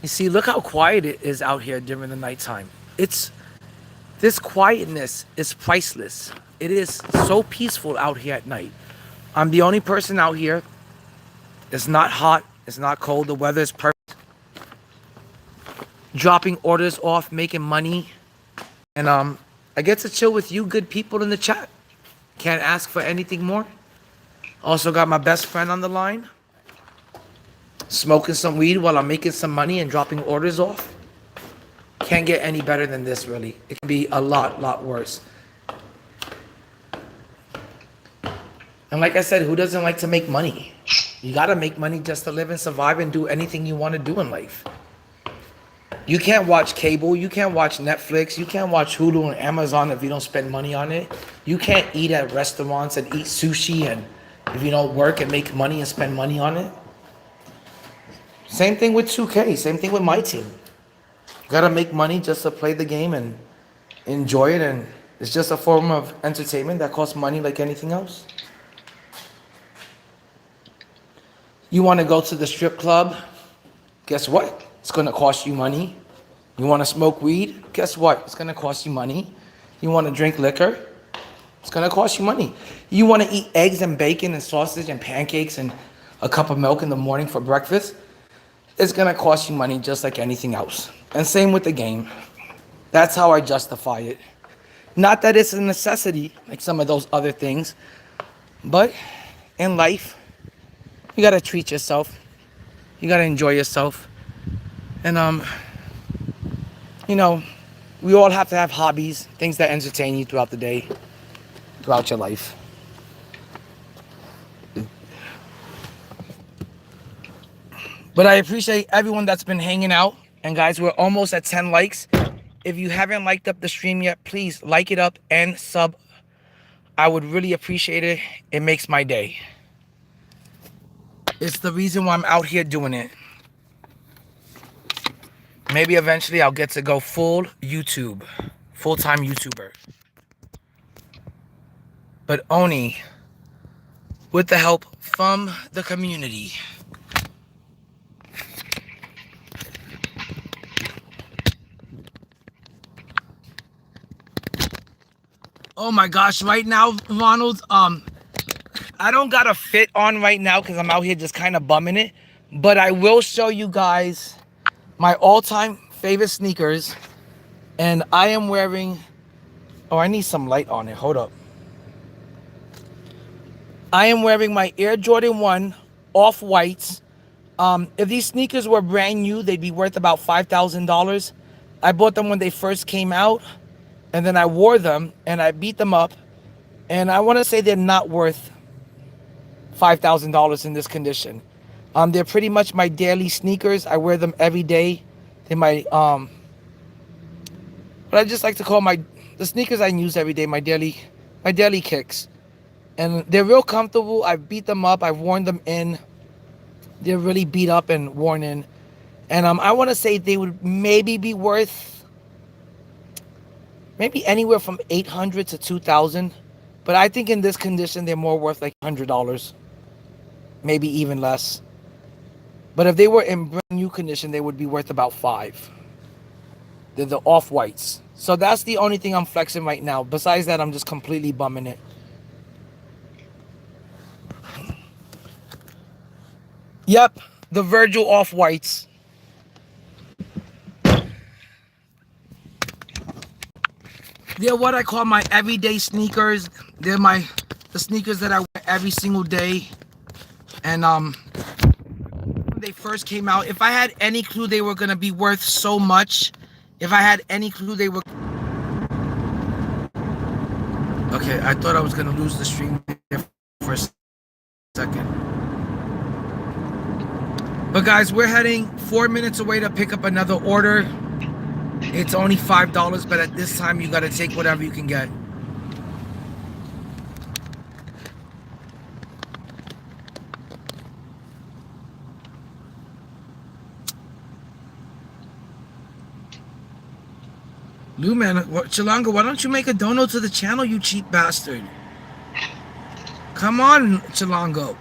You see, look how quiet it is out here during the nighttime. This quietness is priceless. It is so peaceful out here at night. I'm the only person out here. It's not hot. It's not cold. The weather is perfect. Dropping orders off, making money. And I get to chill with you good people in the chat. Can't ask for anything more. Also got my best friend on the line. Smoking some weed while I'm making some money and dropping orders off. Can't get any better than this, really. It can be a lot worse. And like I said, who doesn't like to make money? You gotta make money just to live and survive and do anything you want to do in life. You can't watch cable, you can't watch Netflix, you can't watch Hulu and Amazon if you don't spend money on it. You can't eat at restaurants and eat sushi and if you don't work and make money and spend money on it. Same thing with 2K, same thing with Myteam. You gotta make money just to play the game and enjoy it, and it's just a form of entertainment that costs money like anything else. You wanna go to the strip club? Guess what? It's gonna cost you money. You wanna smoke weed? Guess what? It's gonna cost you money. You wanna drink liquor? It's gonna cost you money. You wanna eat eggs and bacon and sausage and pancakes and a cup of milk in the morning for breakfast? It's gonna cost you money just like anything else. And same with the game. That's how I justify it. Not that it's a necessity like some of those other things, but in life, you gotta treat yourself. You gotta enjoy yourself. And you know, we all have to have hobbies, things that entertain you throughout the day, throughout your life. But I appreciate everyone that's been hanging out. And guys, we're almost at 10 likes. If you haven't liked up the stream yet, please like it up and sub. I would really appreciate it. It makes my day. It's the reason why I'm out here doing it. Maybe eventually I'll get to go full YouTube, full-time YouTuber. But only with the help from the community. Oh my gosh, right now, Ronald, I don't got a fit on right now because I'm out here just kind of bumming it. But I will show you guys my all-time favorite sneakers. And I am wearing... Oh, I need some light on it. Hold up. I am wearing my Air Jordan 1 off-whites. If these sneakers were brand new, they'd be worth about $5,000. I bought them when they first came out. And then I wore them and I beat them up. And I want to say they're not worth $5,000 in this condition. They're pretty much my daily sneakers. I wear them every day. They're my, what I just like to call the sneakers I use every day, my daily kicks. And they're real comfortable. I've beat them up. I've worn them in. They're really beat up and worn in. And I want to say they would maybe be worth maybe anywhere from $800 to $2,000. But I think in this condition, they're more worth like $100. Maybe even less. But if they were in brand new condition, they would be worth about $5,000. They're the off-whites. So that's the only thing I'm flexing right now. Besides that, I'm just completely bumming it. Yep, the Virgil off-whites. They're what I call my everyday sneakers. They're the sneakers that I wear every single day. And when they first came out, if I had any clue they were gonna be worth so much, if I had any clue they were... Okay, I thought I was gonna lose the stream for a second. But guys, we're heading 4 minutes away to pick up another order. It's only $5, but at this time, you gotta take whatever you can get. Lou, man, Chilanga, why don't you make a dono to the channel, you cheap bastard? Come on, Chilango.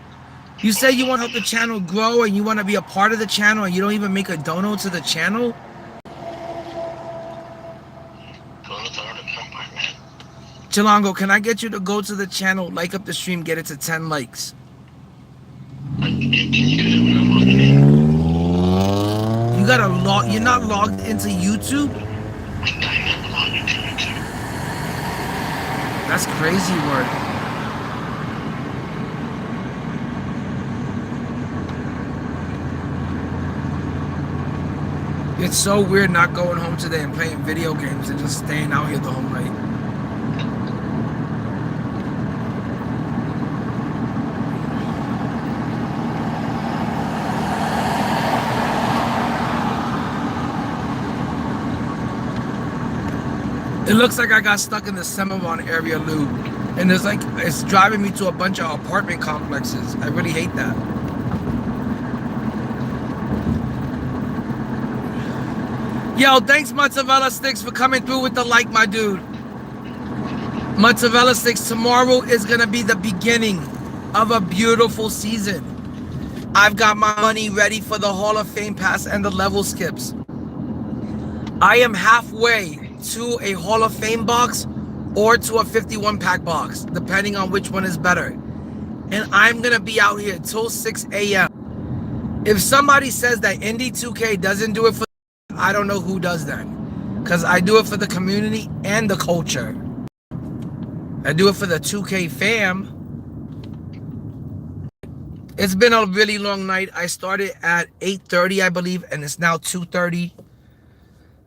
You say you want to help the channel grow and you want to be a part of the channel and you don't even make a dono to the channel? Chilango, can I get you to go to the channel, like up the stream, get it to 10 likes? Can you do that when I'm logging in? You gotta log. You're not logged into YouTube. I'm not logged into YouTube. That's crazy work. It's so weird not going home today and playing video games and just staying out here the whole night. It looks like I got stuck in the Semavon area loop, and it's driving me to a bunch of apartment complexes. I really hate that. Yo, thanks Mozzarella Sticks for coming through with the like, my dude. Mozzarella Sticks, tomorrow is gonna be the beginning of a beautiful season. I've got my money ready for the Hall of Fame pass and the level skips. I am halfway to a Hall of Fame box or to a 51 pack box, depending on which one is better. And I'm gonna be out here till 6 a.m. If somebody says that Indie2K doesn't do it for, I don't know who does then. Because I do it for the community and the culture. I do it for the 2K fam. It's been a really long night. I started at 8:30, I believe, and it's now 2:30.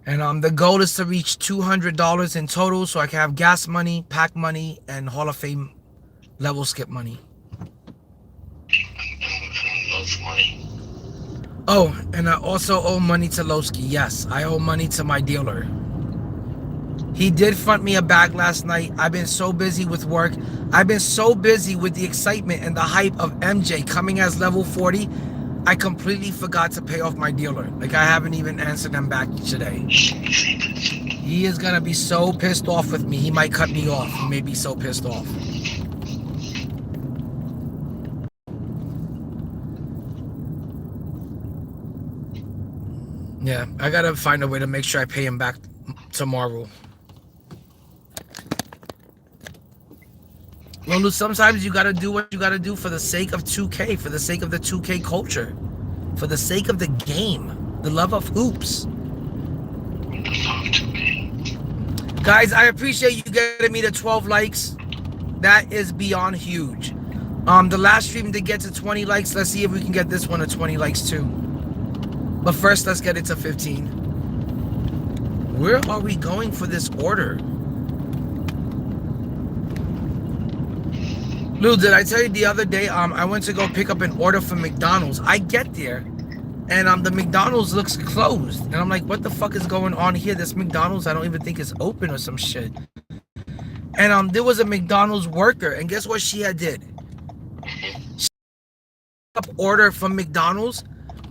And the goal is to reach $200 in total so I can have gas money, pack money, and Hall of Fame level skip money. Lots money. Oh, and I also owe money to Lowski. Yes, I owe money to my dealer. He did front me a bag last night. I've been so busy with work. I've been so busy with the excitement and the hype of MJ coming as level 40. I completely forgot to pay off my dealer. Like, I haven't even answered him back today. He is gonna be so pissed off with me. He might cut me off. He may be so pissed off. Yeah, I gotta find a way to make sure I pay him back tomorrow. Lulu, sometimes you gotta do what you gotta do for the sake of 2K, for the sake of the 2K culture, for the sake of the game, the love of hoops. Guys, I appreciate you getting me to 12 likes. That is beyond huge. The last stream did get to 20 likes. Let's see if we can get this one to 20 likes too. But first, let's get it to 15. Where are we going for this order? Lou, did I tell you the other day, I went to go pick up an order from McDonald's. I get there, and the McDonald's looks closed. And I'm like, what the fuck is going on here? This McDonald's, I don't even think is open or some shit. And there was a McDonald's worker, and guess what she had did? She picked up order from McDonald's,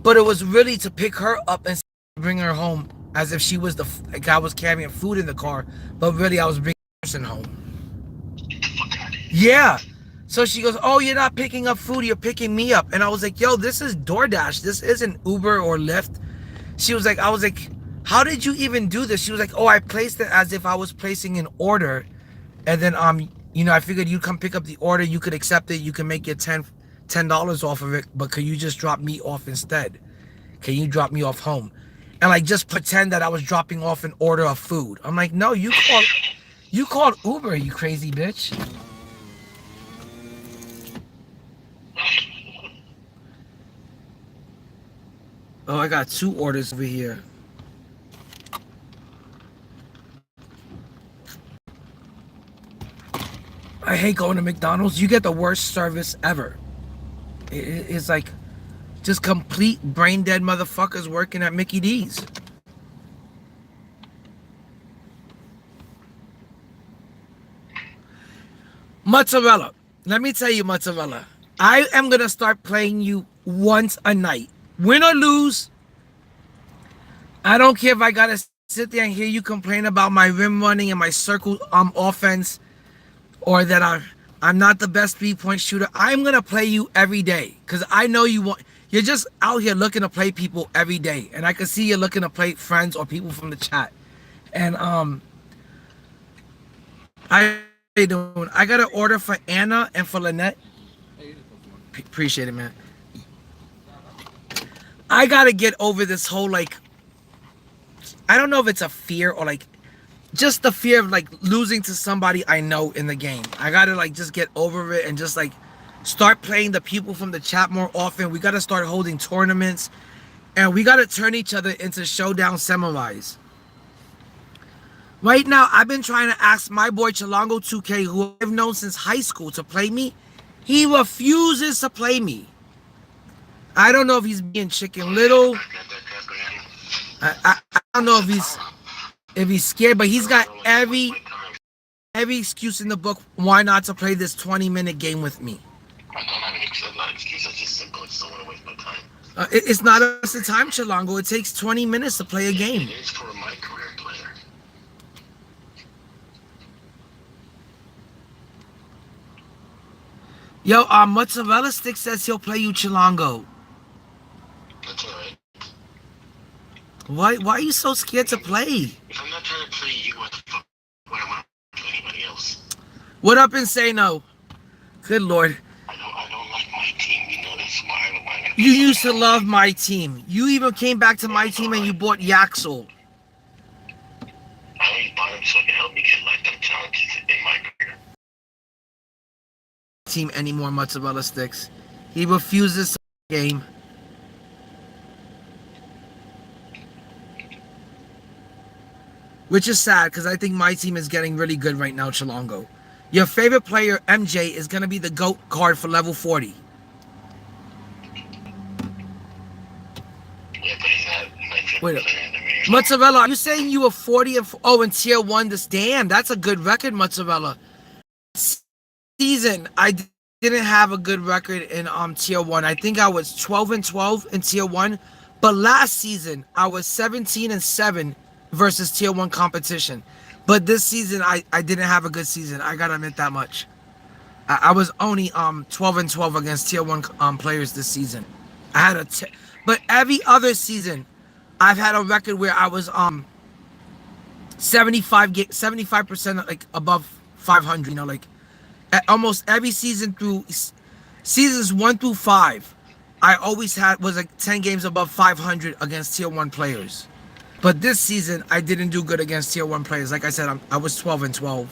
but it was really to pick her up and bring her home, as if she was like I was carrying food in the car, but really I was bringing the person home. Yeah. So she goes, oh, you're not picking up food, you're picking me up. And I was like, yo, this is DoorDash. This isn't Uber or Lyft. I was like, how did you even do this? She was like, oh, I placed it as if I was placing an order. And then, I figured you'd come pick up the order. You could accept it. You can make your $10 off of it. But could you just drop me off instead? Can you drop me off home? And like, just pretend that I was dropping off an order of food. I'm like, no, you called Uber, you crazy bitch. Oh, I got 2 orders over here. I hate going to McDonald's. You get the worst service ever. It's like just complete brain dead motherfuckers working at Mickey D's. Mozzarella. Let me tell you, Mozzarella. I am going to start playing you once a night. Win or lose, I don't care if I got to sit there and hear you complain about my rim running and my circle offense, or that I'm not the best 3-point shooter. I'm going to play you every day because I know you're just out here looking to play people every day. And I can see you're looking to play friends or people from the chat. And I How you doing? I got an order for Anna and for Lynette. Hey, you just go for it. Appreciate it, man. I gotta get over this whole like, I don't know if it's a fear or like just the fear of like losing to somebody I know in the game. I gotta like just get over it and just like start playing the people from the chat more often. We gotta start holding tournaments and we gotta turn each other into showdown samurais. Right now, I've been trying to ask my boy INDIE2K, who I've known since high school, to play me. He refuses to play me. I don't know if he's being chicken little. I don't know if he's scared, but he's got every excuse in the book why not to play this 20-minute game with me. I don't have an excuse. It's just simple. I just don't want to waste my time. It's not a waste of time, Chilango. It takes 20 minutes to play a game. It is for my career player. Yo, Mozzarella Stick says he'll play you, Chilango. That's alright. Why are you so scared to play? If I'm not trying to play you, what the fuck would I want to play anybody else? What up, Insano? Good lord. I don't like my team. You know this. Why am I gonna You used to love my team. You even came back to my team and you bought Yaxel. I only bought him so he can help me get lifetime challenges in my career. Team anymore, Mozzarella Sticks. He refuses to play the game. Which is sad because I think my team is getting really good right now, Chilango. Your favorite player, MJ, is going to be the GOAT card for level 40. Yeah, but he's not my favorite Wait up. player in the video. Mozzarella, are you saying you were 40 and in tier 1 this? Damn, that's a good record, Mozzarella. Season, I didn't have a good record in tier 1. I think I was 12-12 in tier 1. But last season, I was 17-7 versus tier 1 competition. But this season, I didn't have a good season. I gotta admit that much. I was only 12-12 against tier 1 players this season. I had but every other season, I've had a record where I was 75% like above 500. You know, like almost every season through seasons 1 through 5, I always was like 10 games above 500 against tier 1 players. But this season, I didn't do good against tier 1 players. Like I said, I was 12-12.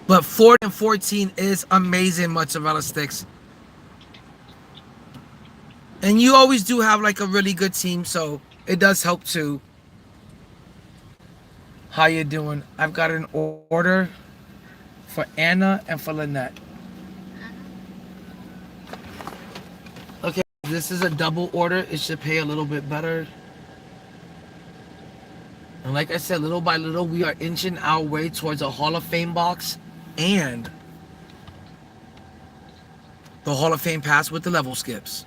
But 4-14 is amazing, Mozzarella Sticks. And you always do have like a really good team, so it does help too. How you doing? I've got an order for Anna and for Lynette. Okay, this is a double order. It should pay a little bit better. And like I said, little by little, we are inching our way towards a Hall of Fame box and the Hall of Fame pass with the level skips.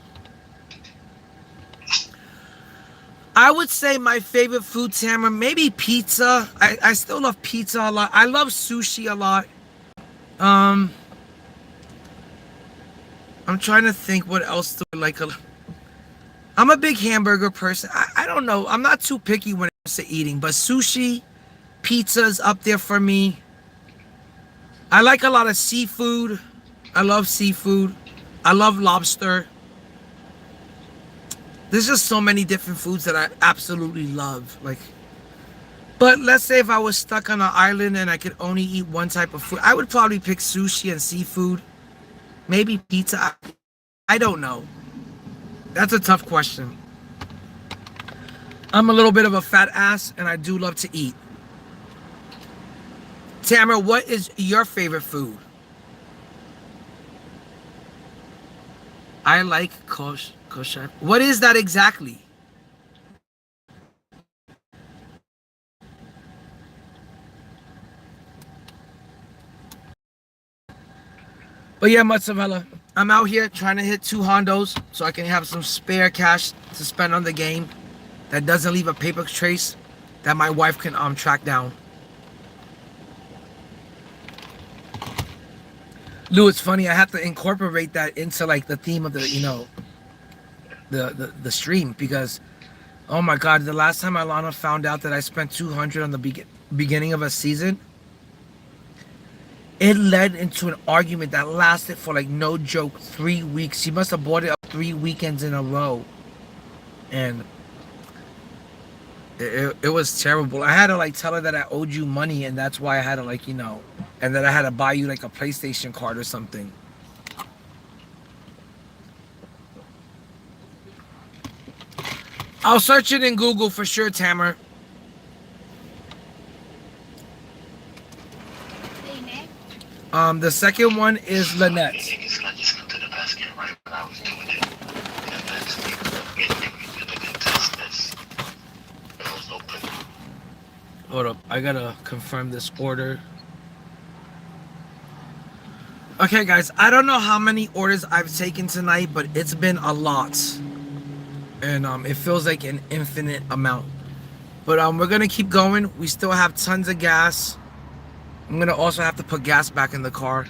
I would say my favorite food, Tamara, maybe pizza. I still love pizza a lot. I love sushi a lot. I'm trying to think what else to like. I'm a big hamburger person. I don't know. I'm not too picky when it comes to eating, but sushi, pizza's up there for me. I like a lot of seafood. I love seafood. I love lobster. There's just so many different foods that I absolutely love. Like, but let's say if I was stuck on an island and I could only eat one type of food, I would probably pick sushi and seafood. Maybe pizza. I don't know. That's a tough question. I'm a little bit of a fat ass and I do love to eat. Tamara, what is your favorite food? I like kosher. What is that exactly? But yeah, mozzarella. I'm out here trying to hit 2 hondos so I can have some spare cash to spend on the game that doesn't leave a paper trace that my wife can track down. Lou, it's funny. I have to incorporate that into like the theme of the, you know, the stream, because Oh my God, the last time Alana found out that I spent 200 on the beginning of a season, it led into an argument that lasted for like no joke 3 weeks. She must have bought it up 3 weekends in a row. And it was terrible. I had to like tell her that I owed you money and that's why I had to like, and that I had to buy you like a PlayStation card or something. I'll search it in Google for sure, Tamer. The second one is Lynette. I just got to the basket right when I was doing it. And that's the test this. It was open. Hold up, I gotta confirm this order. Okay, guys, I don't know how many orders I've taken tonight, but it's been a lot. And it feels like an infinite amount. But we're gonna keep going. We still have tons of gas. I'm gonna also have to put gas back in the car.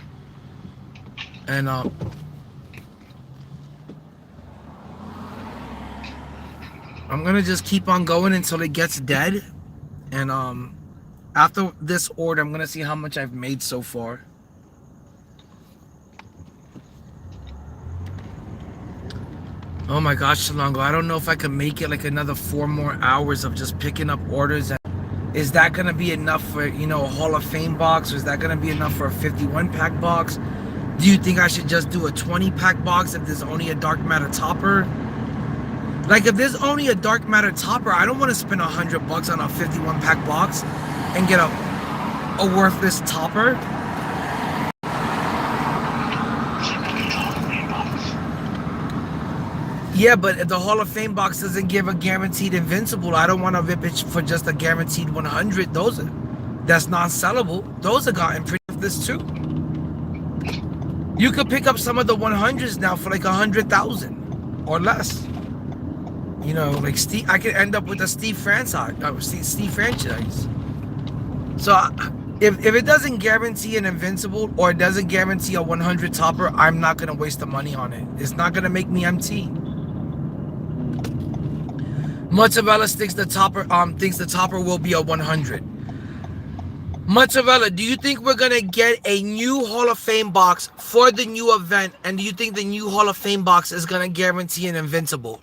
And I'm gonna just keep on going until it gets dead. And after this order, I'm gonna see how much I've made so far. Oh my gosh, Shalongo, I don't know if I can make it like another 4 more hours of just picking up orders. Is that gonna be enough for, a Hall of Fame box? Or is that gonna be enough for a 51 pack box? Do you think I should just do a 20 pack box if there's only a dark matter topper? Like if there's only a dark matter topper, I don't want to spend $100 on a 51 pack box and get a worthless topper. Yeah, but if the Hall of Fame box doesn't give a guaranteed invincible, I don't want to rip it for just a guaranteed 100. That's non-sellable. Those are gotten pretty this too. You could pick up some of the 100s now for like 100,000 or less. Like Steve, I could end up with a Steve franchise. So if it doesn't guarantee an invincible or it doesn't guarantee a 100 topper, I'm not gonna waste the money on it. It's not gonna make me MT. Mozzarella thinks the topper will be a 100. Mozzarella, do you think we're gonna get a new Hall of Fame box for the new event? And do you think the new Hall of Fame box is gonna guarantee an invincible?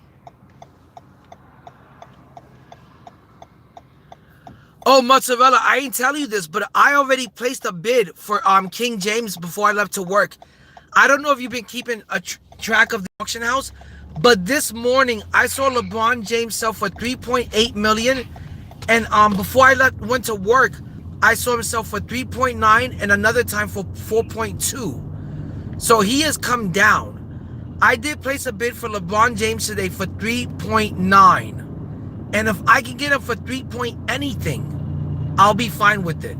Oh, Mozzarella, I ain't tell you this, but I already placed a bid for King James before I left to work. I don't know if you've been keeping a track of the auction house, but this morning I saw LeBron James sell for $3.8 million, and before I went to work, I saw him sell for 3.9 and another time for 4.2. So he has come down. I did place a bid for LeBron James today for 3.9. And if I can get him for 3 point anything, I'll be fine with it.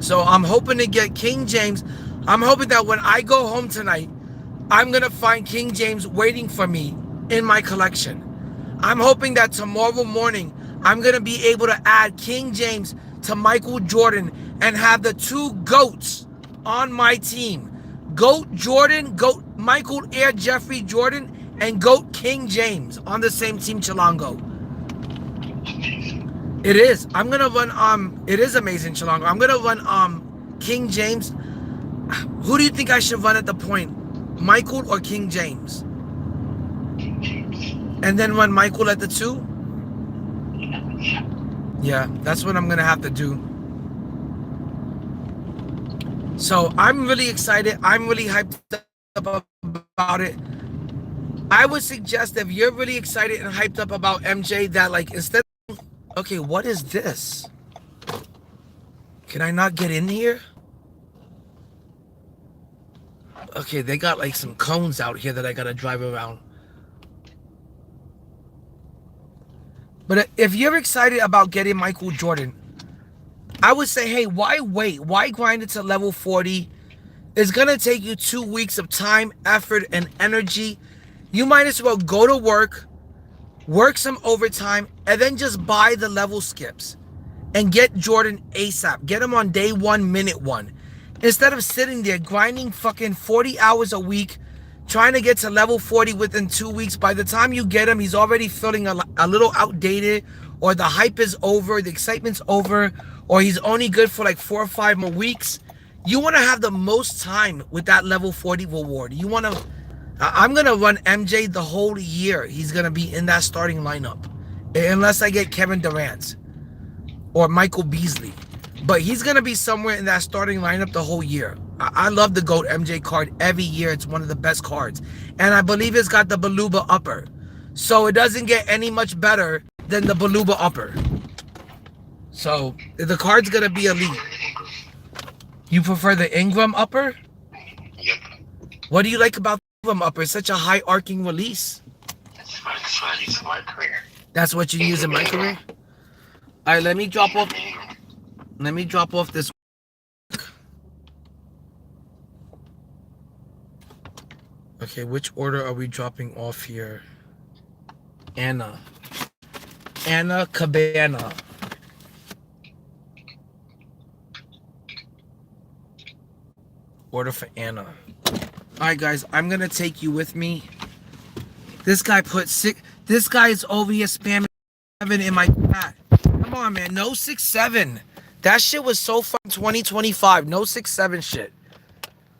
So I'm hoping to get King James. I'm hoping that when I go home tonight, I'm going to find King James waiting for me in my collection. I'm hoping that tomorrow morning, I'm going to be able to add King James to Michael Jordan and have the two GOATs on my team. GOAT Jordan, GOAT Michael Air Jeffrey Jordan, and GOAT King James on the same team, Chilango. It is. I'm gonna run it is amazing, Chilango. I'm gonna run King James. Who do you think I should run at the point? Michael or King James? And then run Michael at the 2? Yeah, that's what I'm gonna have to do. So I'm really excited. I'm really hyped up about it. I would suggest if you're really excited and hyped up about MJ that like instead of, okay, what is this? Can I not get in here? Okay, they got like some cones out here that I gotta drive around. But if you're excited about getting Michael Jordan, I would say, hey, why wait? Why grind it to level 40? It's gonna take you 2 weeks of time, effort, and energy. You might as well go to work some overtime, and then just buy the level skips and get Jordan ASAP. Get him on day 1, minute 1. Instead of sitting there grinding fucking 40 hours a week, trying to get to level 40 within 2 weeks. By the time you get him, he's already feeling a little outdated, or the hype is over, the excitement's over, or he's only good for like 4 or 5 more weeks. You want to have the most time with that level 40 reward. You want to... I'm going to run MJ the whole year. He's going to be in that starting lineup. Unless I get Kevin Durant or Michael Beasley. But he's going to be somewhere in that starting lineup the whole year. I love the GOAT MJ card every year. It's one of the best cards. And I believe it's got the Beluba upper. So it doesn't get any much better than the Beluba upper. So the card's going to be elite. You prefer the Ingram upper? Yep. What do you like about the Ingram upper? It's such a high arcing release. That's what I use in my career. That's what you use in my career? All right, let me drop off this. Okay, which order are we dropping off here? Anna Cabana. Order for Anna. Alright guys, I'm gonna take you with me. This guy put this guy is over here spamming 7 in my chat. Come on, man. No 6-7. That shit was so fun. 2025. No 6-7 shit.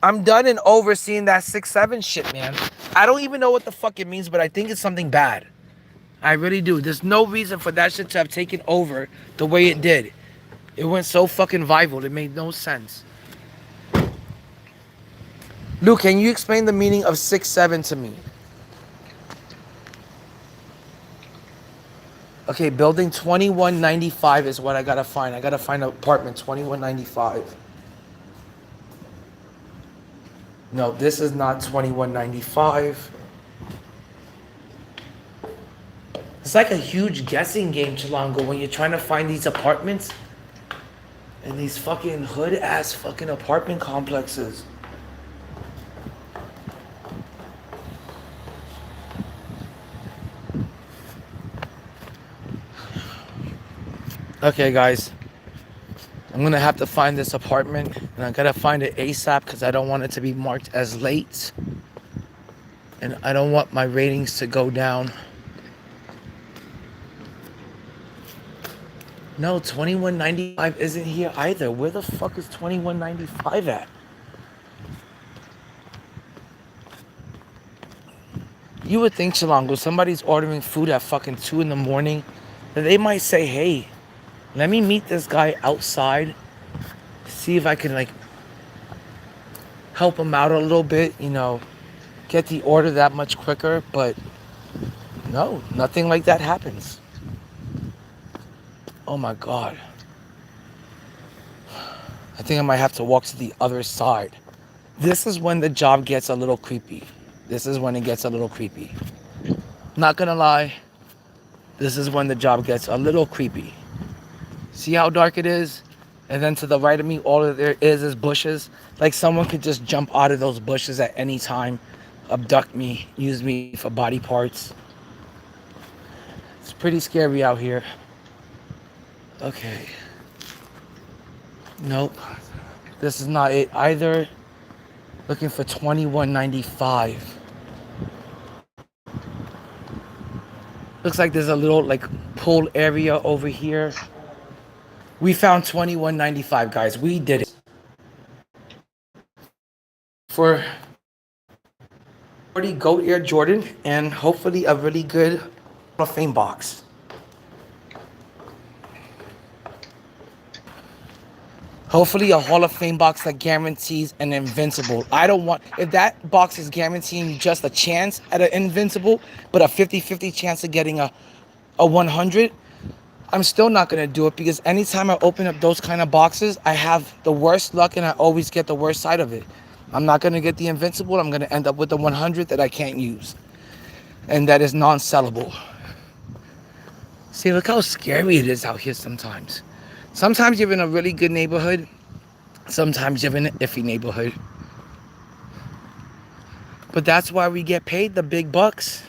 I'm done and over seeing that 6-7 shit, man. I don't even know what the fuck it means, but I think it's something bad. I really do. There's no reason for that shit to have taken over the way it did. It went so fucking viral. It made no sense. Luke, can you explain the meaning of 6-7 to me? Okay, building 2195 is what I gotta find. I gotta find apartment 2195. No, this is not 2195. It's like a huge guessing game, Chilango, when you're trying to find these apartments in these fucking hood-ass fucking apartment complexes. Okay, guys. I'm gonna have to find this apartment, and I gotta find it ASAP because I don't want it to be marked as late. And I don't want my ratings to go down. No, 2195 isn't here either. Where the fuck is 2195 at? You would think, Chilango, somebody's ordering food at fucking 2 in the morning, that they might say, hey, let me meet this guy outside, see if I can, like, help him out a little bit, you know, get the order that much quicker. But no, nothing like that happens. Oh my God. I think I might have to walk to the other side. This is when the job gets a little creepy. This is when it gets a little creepy. Not gonna lie, this is when the job gets a little creepy. See how dark it is? And then to the right of me, all that there is bushes. Like someone could just jump out of those bushes at any time, abduct me, use me for body parts. It's pretty scary out here. Okay. Nope. This is not it either. Looking for 2195. Looks like there's a little like pool area over here. We found 2195, guys. We did it. For 40 GOAT Air Jordan and hopefully a really good Hall of Fame box. Hopefully a Hall of Fame box that guarantees an invincible. I don't want, if that box is guaranteeing just a chance at an invincible, but a 50-50 chance of getting a 100, I'm still not going to do it, because anytime I open up those kind of boxes, I have the worst luck and I always get the worst side of it. I'm not going to get the invincible. I'm going to end up with the 100 that I can't use. And that is non-sellable. See, look how scary it is out here sometimes. Sometimes you're in a really good neighborhood. Sometimes you're in an iffy neighborhood. But that's why we get paid the big bucks.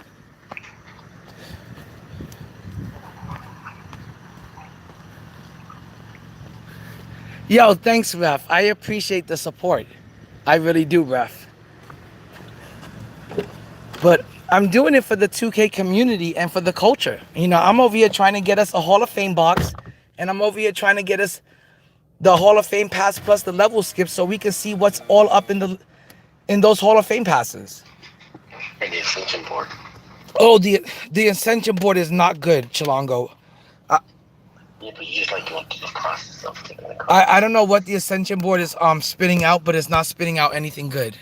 Yo, thanks, Ref. I appreciate the support. I really do, Ref. But I'm doing it for the 2K community and for the culture. You know, I'm over here trying to get us a Hall of Fame box, and I'm over here trying to get us the Hall of Fame pass plus the level skip so we can see what's all up in those Hall of Fame passes. And the Ascension board. Oh, the Ascension board is not good, Chilongo. Yeah, but you just like want to just cross yourself. I don't know what the Ascension board is spitting out, but it's not spitting out anything good.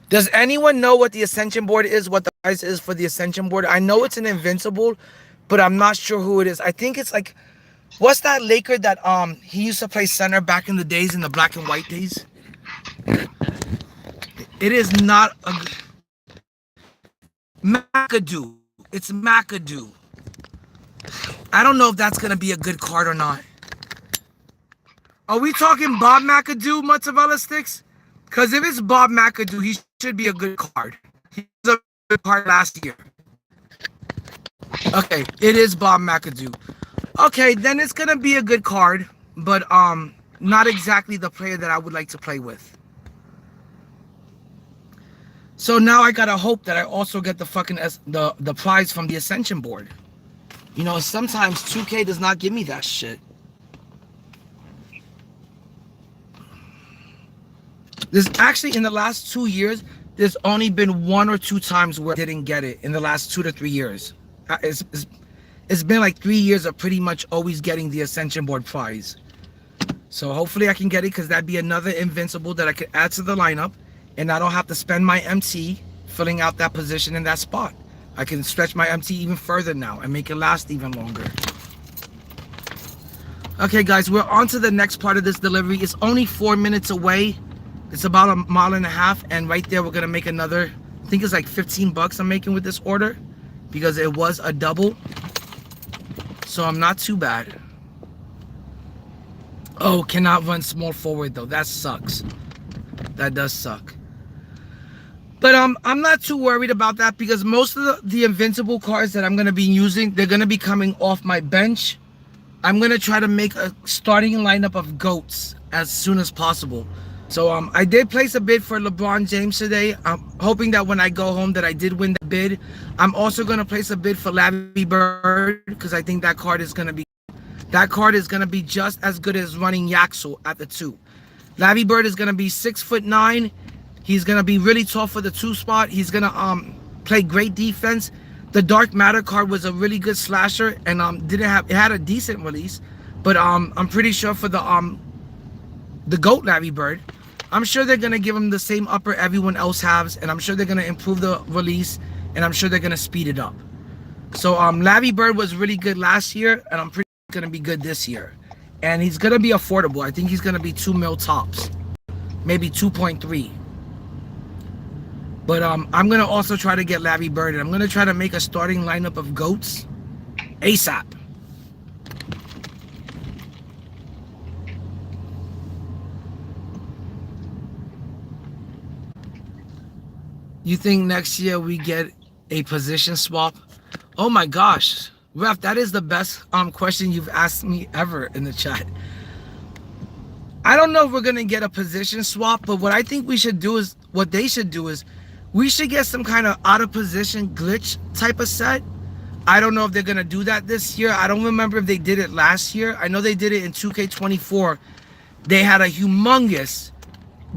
Does anyone know what the Ascension board is, what the price is for the Ascension board? I know it's an Invincible, but I'm not sure who it is. I think it's like, what's that Laker that he used to play center back in the days, in the black and white days? It is not a McAdoo. It's McAdoo. I don't know if that's gonna be a good card or not. Are we talking Bob McAdoo, Mozzarella Sticks? Because if it's Bob McAdoo, he should be a good card. He was a good card last year. Okay, it is Bob McAdoo. Okay, then it's gonna be a good card, but not exactly the player that I would like to play with. So now I gotta hope that I also get the fucking the prize from the Ascension board. You know, sometimes 2K does not give me that shit. There's actually, in the last 2 years, there's only been 1 or 2 times where I didn't get it in the last 2 to 3 years. It's been like 3 years of pretty much always getting the Ascension board prize. So hopefully I can get it, because that'd be another Invincible that I could add to the lineup, and I don't have to spend my MT filling out that position in that spot. I can stretch my MT even further now and make it last even longer. Okay guys, we're on to the next part of this delivery. It's only 4 minutes away. It's about 1.5 miles, and right there we're gonna make another, I think it's like 15 bucks I'm making with this order, because it was a double. So I'm not too bad. Oh, cannot run small forward though. That sucks. That does suck. But I'm not too worried about that, because most of the Invincible cards that I'm going to be using, they're going to be coming off my bench. I'm going to try to make a starting lineup of GOATs as soon as possible. So I did place a bid for LeBron James today. I'm hoping that when I go home that I did win the bid. I'm also going to place a bid for Larry Bird, because I think that card is going to be just as good as running Yaxel at the 2. Larry Bird is going to be 6'9". He's going to be really tough for the 2 spot. He's going to play great defense. The Dark Matter card was a really good slasher, and it had a decent release. But I'm pretty sure for the GOAT Larry Bird, I'm sure they're going to give him the same upper everyone else has, and I'm sure they're going to improve the release, and I'm sure they're going to speed it up. So Larry Bird was really good last year, and I'm pretty sure going to be good this year. And he's going to be affordable. I think he's going to be 2 mil tops, maybe 2.3. But I'm going to also try to get Larry Bird, and I'm going to try to make a starting lineup of GOATs ASAP. You think next year we get a position swap? Oh my gosh. Ref, that is the best question you've asked me ever in the chat. I don't know if we're going to get a position swap, but what I think we should do is, what they should do is, we should get some kind of out of position glitch type of set. I don't know if they're going to do that this year. I don't remember if they did it last year. I know they did it in 2K24. They had a humongous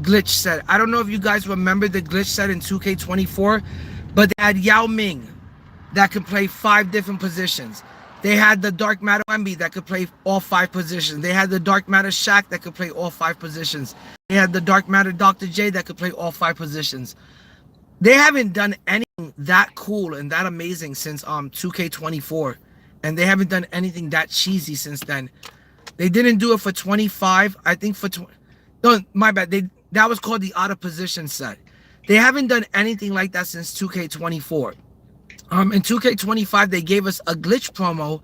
glitch set. I don't know if you guys remember the glitch set in 2K24, but they had Yao Ming that could play 5 different positions. They had the Dark Matter Wemby that could play all 5 positions. They had the Dark Matter Shaq that could play all 5 positions. They had the Dark Matter Dr. J that could play all 5 positions. They haven't done anything that cool and that amazing since 2K24, and they haven't done anything that cheesy since then. They didn't do it for 25. I think for no, my bad. That was called the out of position set. They haven't done anything like that since 2K24. In 2K25, they gave us a glitch promo,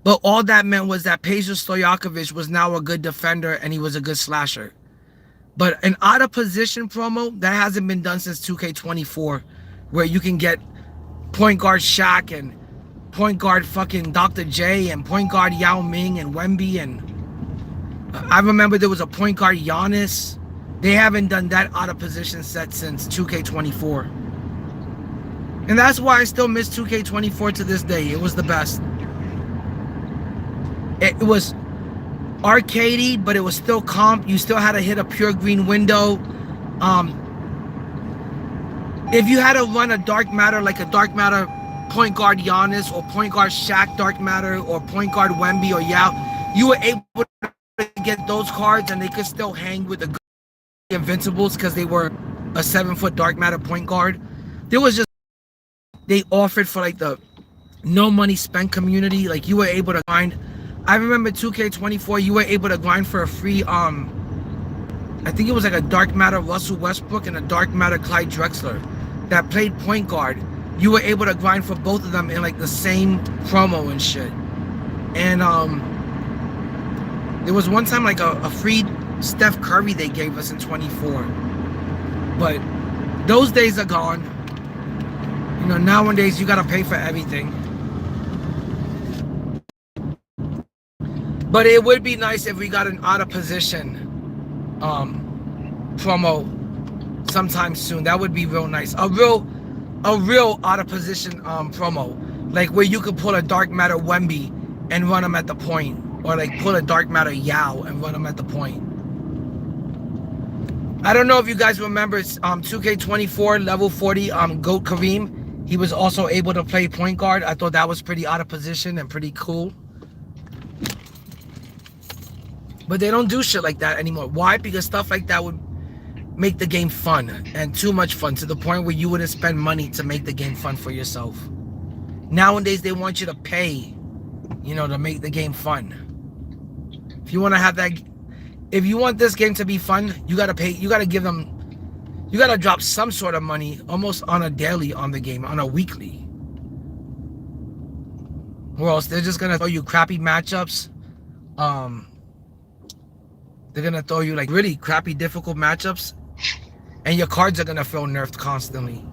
but all that meant was that Peja Stojakovic was now a good defender and he was a good slasher. But an out of position promo, that hasn't been done since 2K24, where you can get point guard Shaq and point guard fucking Dr. J and point guard Yao Ming and Wemby, and I remember there was a point guard Giannis They haven't done that out of position set since 2K24. And that's why I still miss 2K24 to this day. It was the best. It was arcadey, but it was still comp. You still had to hit a pure green window. If you had to run a dark matter, like a dark matter point guard Giannis or point guard Shaq dark matter or point guard Wemby or Yao, you were able to get those cards and they could still hang with the Invincibles because they were a 7-foot dark matter point guard. There was just, they offered for like the no money spent community. Like you were able to grind. I remember 2K24, you were able to grind for a free, I think it was like a dark matter Russell Westbrook and a dark matter Clyde Drexler that played point guard. You were able to grind for both of them in like the same promo and shit. And there was one time like a free Steph Curry they gave us in 24. But those days are gone. You know, nowadays you gotta pay for everything. But it would be nice if we got an out of position promo sometime soon. That would be real nice. A real out of position promo, like where you could pull a dark matter Wemby and run him at the point, or like pull a dark matter Yao and run him at the point. I don't know if you guys remember 2K24 level 40 Goat Kareem. He was also able to play point guard. I thought that was pretty out of position and pretty cool. But they don't do shit like that anymore. Why? Because stuff like that would make the game fun, and too much fun, to the point where you wouldn't spend money to make the game fun for yourself. Nowadays, they want you to pay, you know, to make the game fun. If you want to have that, if you want this game to be fun, you got to pay, you got to give them, you got to drop some sort of money almost on a daily on the game, on a weekly. Or else they're just going to throw you crappy matchups. They're going to throw you like really crappy, difficult matchups. And your cards are going to feel nerfed constantly.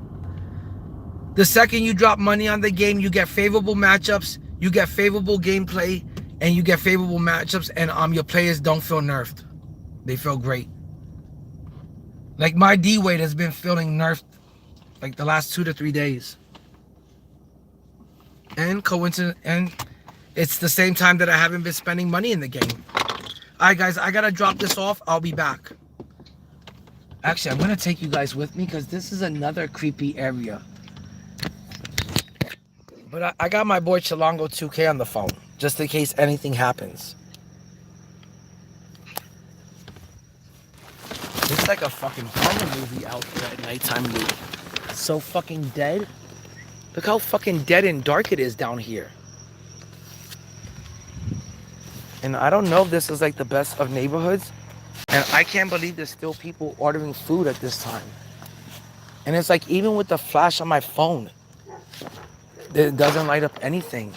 The second you drop money on the game, you get favorable matchups, you get favorable gameplay, and you get favorable matchups, and your players don't feel nerfed. They feel great. Like my D-Wade has been feeling nerfed like the last 2 to 3 days. And coincidence, and it's the same time that I haven't been spending money in the game. Alright guys, I gotta drop this off. I'll be back. Actually, I'm gonna take you guys with me because this is another creepy area. But I got my boy Chilongo2K on the phone, just in case anything happens. It's like a fucking horror movie out here at nighttime, dude. It's so fucking dead. Look how fucking dead and dark it is down here. And I don't know if this is like the best of neighborhoods. And I can't believe there's still people ordering food at this time. And it's like, even with the flash on my phone, it doesn't light up anything.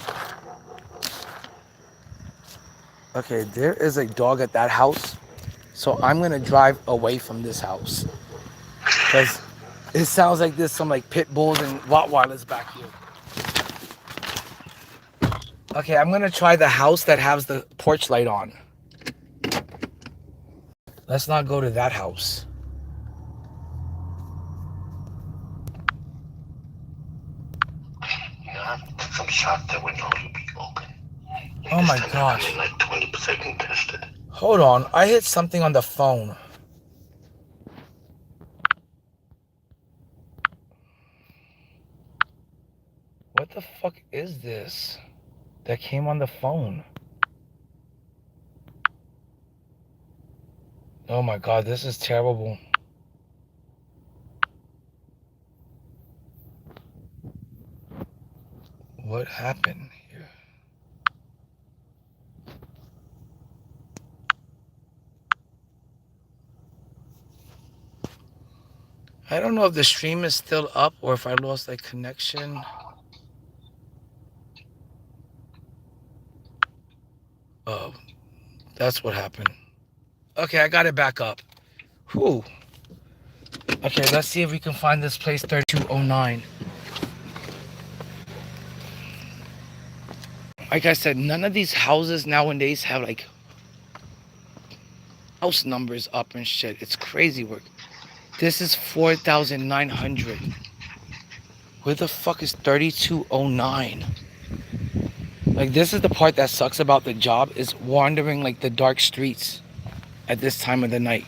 Okay, there is a dog at that house. So I'm gonna drive away from this house. Because it sounds like there's some like pit bulls and Rottweilers back here. Okay, I'm gonna try the house that has the porch light on. Let's not go to that house. You know, I took some shots that window will be open. Oh my gosh. Like 20% contested. Hold on, I hit something on the phone. What the fuck is this that came on the phone? Oh my god, this is terrible. What happened here? I don't know if the stream is still up or if I lost like connection. Oh, that's what happened. Okay, I got it back up. Whew. Okay, let's see if we can find this place 3209. Like I said, none of these houses nowadays have like house numbers up and shit. It's crazy work. This is 4,900. Where the fuck is 3209? Like, this is the part that sucks about the job, is wandering like the dark streets at this time of the night.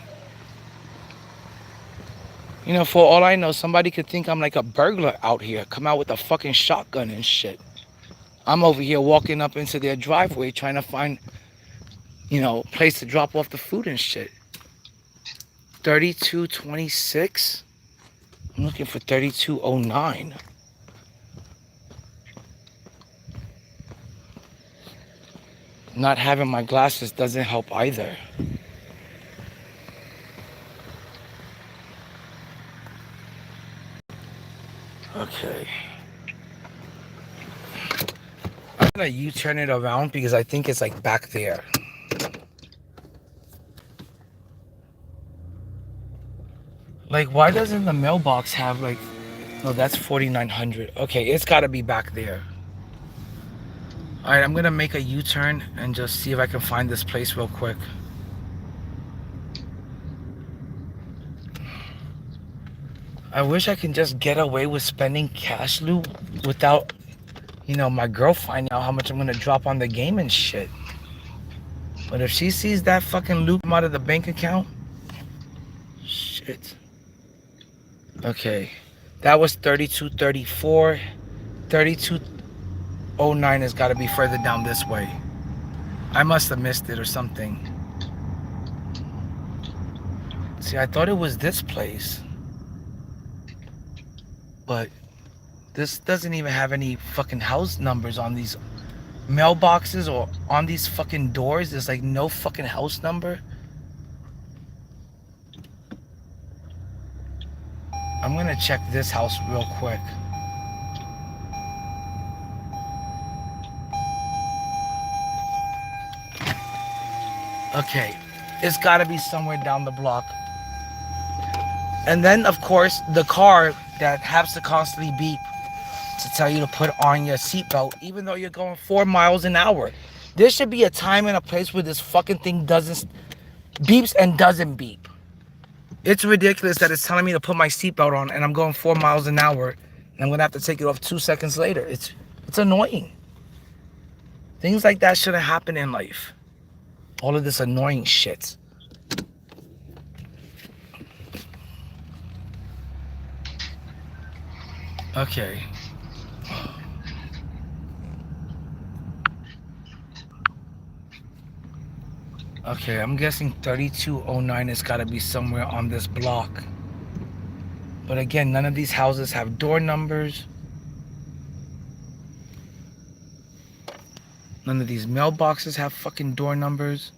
You know, for all I know, somebody could think I'm like a burglar out here, come out with a fucking shotgun and shit. I'm over here walking up into their driveway trying to find, you know, a place to drop off the food and shit. 3226? I'm looking for 3209. Not having my glasses doesn't help either. Okay. I'm gonna U-turn it around because I think it's like back there. Like, why doesn't the mailbox have like... No, that's 4,900. Okay, it's gotta be back there. Alright, I'm gonna make a U-turn and just see if I can find this place real quick. I wish I can just get away with spending cash loot without, you know, my girl finding out how much I'm gonna drop on the game and shit. But if she sees that fucking loot come out of the bank account, shit. Okay, that was 3234. 3209 has got to be further down this way. I must have missed it or something. See, I thought it was this place, but this doesn't even have any fucking house numbers on these mailboxes or on these fucking doors. There's like no fucking house number. I'm gonna check this house real quick. Okay, it's gotta be somewhere down the block. And then, of course, the car that has to constantly beep to tell you to put on your seatbelt, even though you're going 4 miles an hour. There should be a time and a place where this fucking thing doesn't beeps and doesn't beep. It's ridiculous that it's telling me to put my seatbelt on and I'm going 4 miles an hour and I'm gonna have to take it off 2 seconds later. It's annoying. Things like that shouldn't happen in life. All of this annoying shit. Okay. Okay, I'm guessing 3209 has got to be somewhere on this block. But again, none of these houses have door numbers. None of these mailboxes have fucking door numbers.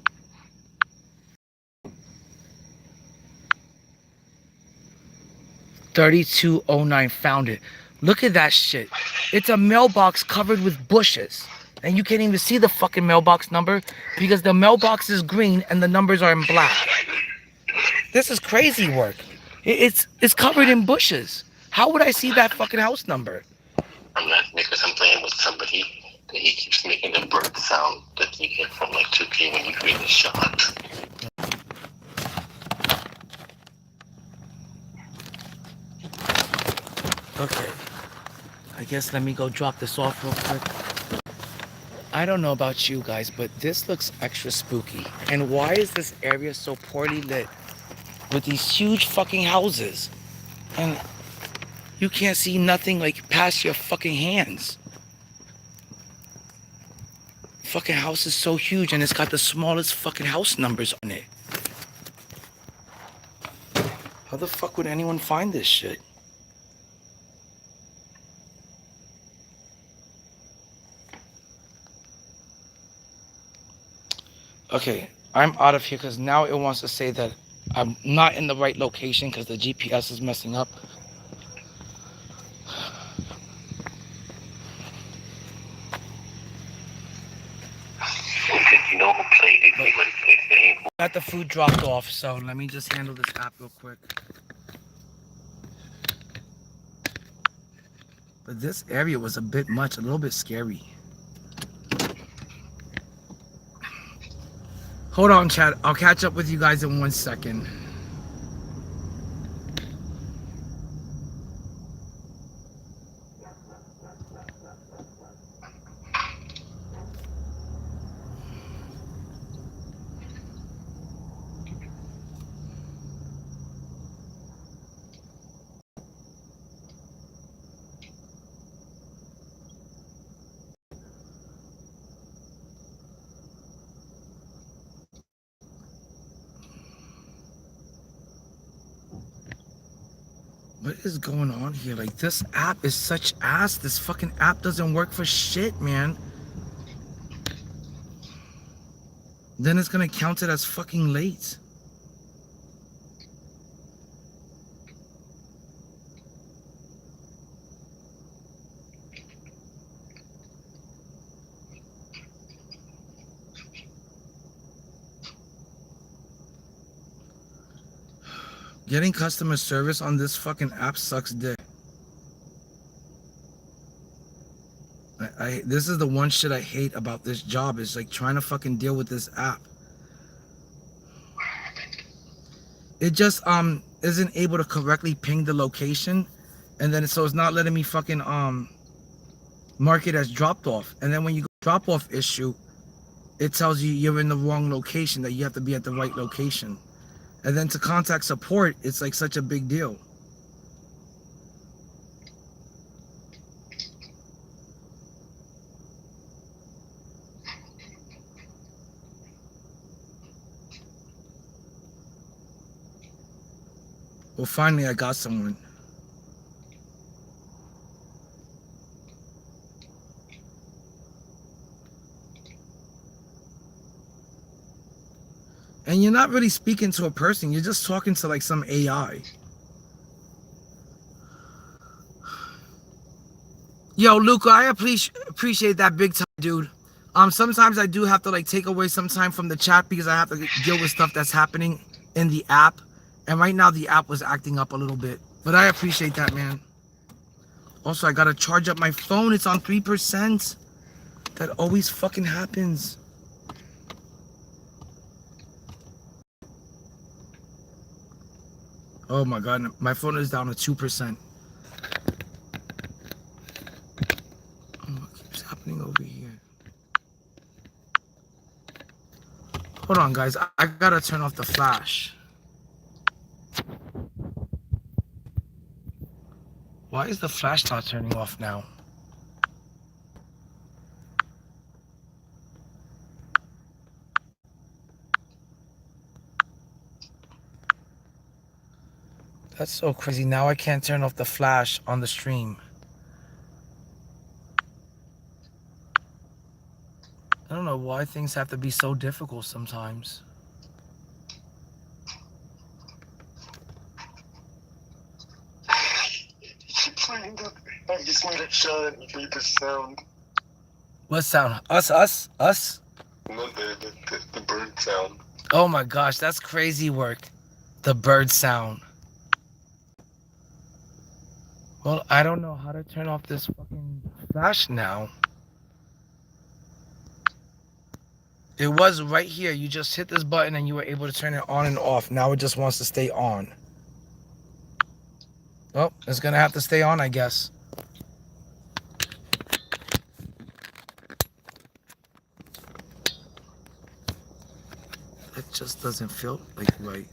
$32.09, found it. Look at that shit. It's a mailbox covered with bushes. And you can't even see the fucking mailbox number because the mailbox is green and the numbers are in black. This is crazy work. It's covered in bushes. How would I see that fucking house number? I'm not because I'm playing with somebody that he keeps making the bird sound that you get from like 2K when you create a shot. Okay. I guess let me go drop this off real quick. I don't know about you guys, but this looks extra spooky. And why is this area so poorly lit with these huge fucking houses? And you can't see nothing like past your fucking hands. Fucking house is so huge and it's got the smallest fucking house numbers on it. How the fuck would anyone find this shit? Okay, I'm out of here because now it wants to say that I'm not in the right location because the GPS is messing up. You know who played it? Anybody played the game? Got the food dropped off, so let me just handle this app real quick. But this area was a bit much, a little bit scary. Hold on, chat. I'll catch up with you guys in 1 second. What is going on here? Like, this app is such ass. This fucking app doesn't work for shit, man. Then it's gonna count it as fucking late. Getting customer service on this fucking app sucks dick. This is the one shit I hate about this job, is like trying to fucking deal with this app. It just isn't able to correctly ping the location, and then so it's not letting me fucking mark it as dropped off. And then when you go drop off issue, it tells you you're in the wrong location, that you have to be at the right location. And then to contact support, it's like such a big deal. Well, finally I got someone. And you're not really speaking to a person, you're just talking to like some AI. Yo, Luca, I appreciate that big time, dude. Sometimes I do have to like take away some time from the chat because I have to deal with stuff that's happening in the app. And right now the app was acting up a little bit. But I appreciate that, man. Also, I gotta charge up my phone. It's on 3%. That always fucking happens. Oh my god, my phone is down to 2%. Oh, what keeps happening over here? Hold on, guys. I gotta turn off the flash. Why is the flash not turning off now? That's so crazy. Now I can't turn off the flash on the stream. I don't know why things have to be so difficult sometimes. I just made it shine. You made the sound. What sound? Us? No, the bird sound. Oh my gosh, that's crazy work. The bird sound. Well, I don't know how to turn off this fucking flash now. It was right here. You just hit this button and you were able to turn it on and off. Now it just wants to stay on. Oh, it's gonna have to stay on, I guess. It just doesn't feel like right.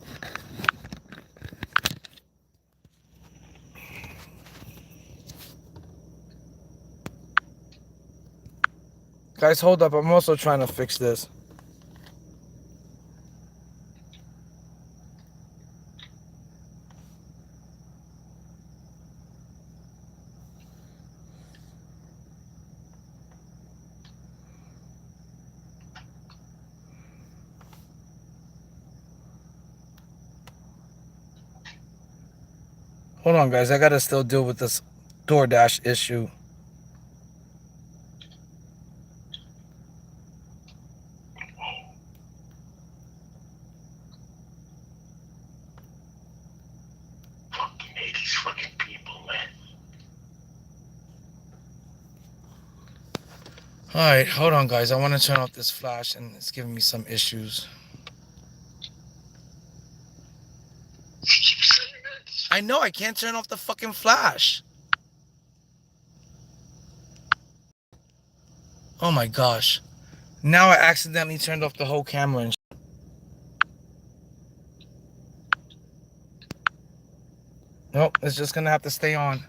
Guys, hold up. I'm also trying to fix this. Hold on, guys. I gotta still deal with this DoorDash issue. Fucking hate these fucking people, man. Alright, hold on, guys. I want to turn off this flash and it's giving me some issues. I know I can't turn off the fucking flash. Oh my gosh. Now I accidentally turned off the whole camera and nope, it's just gonna have to stay on.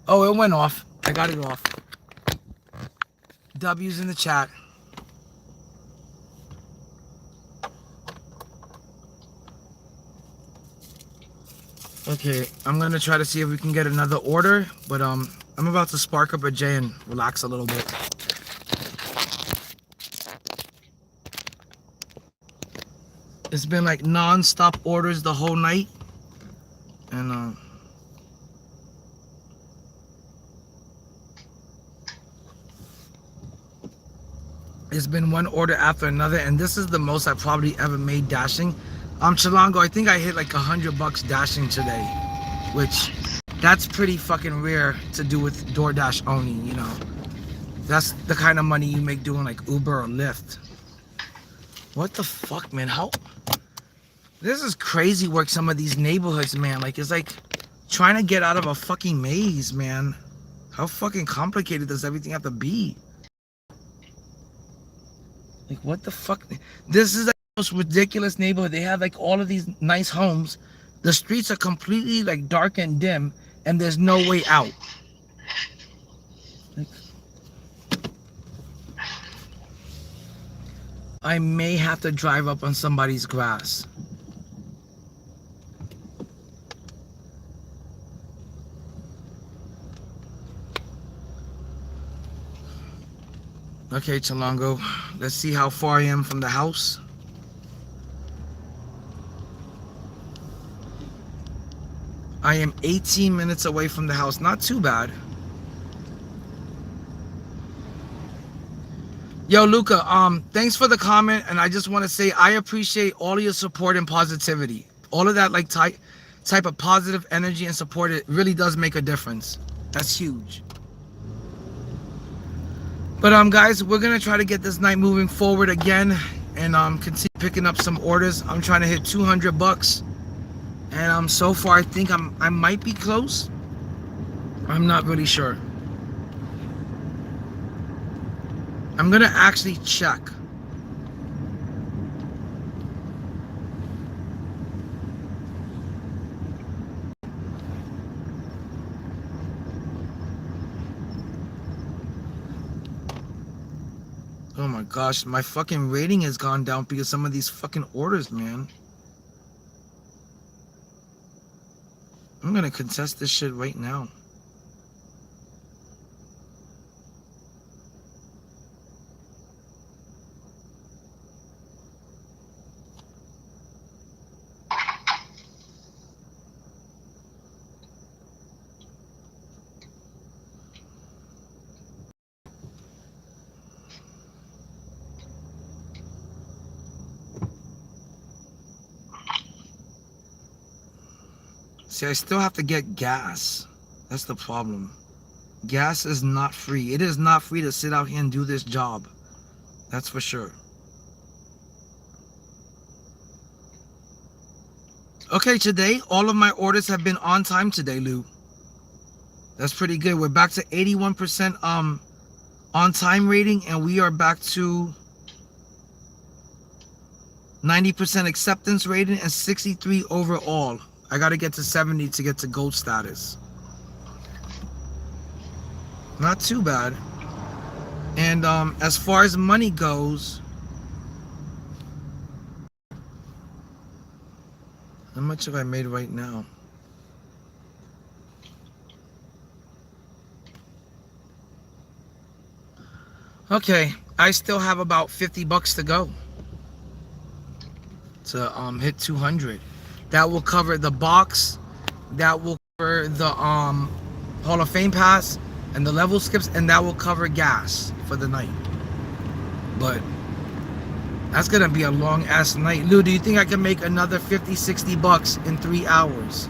Oh, it went off. I got it off. W's in the chat. Okay, I'm gonna try to see if we can get another order, but I'm about to spark up a J and relax a little bit. It's been like non-stop orders the whole night, and it's been one order after another, and this is the most I probably ever made dashing. Chilango, I think I hit like $100 dashing today, which that's pretty fucking rare to do with DoorDash only, you know. That's the kind of money you make doing like Uber or Lyft. What the fuck, man? How? This is crazy work, some of these neighborhoods, man. Like, it's like trying to get out of a fucking maze, man. How fucking complicated does everything have to be? Like, what the fuck? This is like the most ridiculous neighborhood. They have like all of these nice homes. The streets are completely like dark and dim, and there's no way out. Like, I may have to drive up on somebody's grass. Okay, Chilango, let's see how far I am from the house. I am 18 minutes away from the house. Not too bad. Yo, Luca, thanks for the comment, and I just want to say I appreciate all of your support and positivity. All of that like type of positive energy and support, it really does make a difference. That's huge. But guys, we're gonna try to get this night moving forward again, and continue picking up some orders. I'm trying to hit $200, and so far I think I might be close. I'm not really sure. I'm gonna actually check. Oh my gosh, my fucking rating has gone down because some of these fucking orders, man. I'm gonna contest this shit right now. See, I still have to get gas. That's the problem. Gas is not free. It is not free to sit out here and do this job. That's for sure. Okay, today, all of my orders have been on time today, Lou. That's pretty good. We're back to 81% on time rating, and we are back to 90% acceptance rating and 63 overall. I gotta get to 70 to get to gold status. Not too bad. And as far as money goes, how much have I made right now? Okay, I still have about $50 to go to hit 200. That will cover the box, that will cover the Hall of Fame pass and the level skips, and that will cover gas for the night. But that's gonna be a long ass night. Lou, do you think I can make another $50-$60 in 3 hours?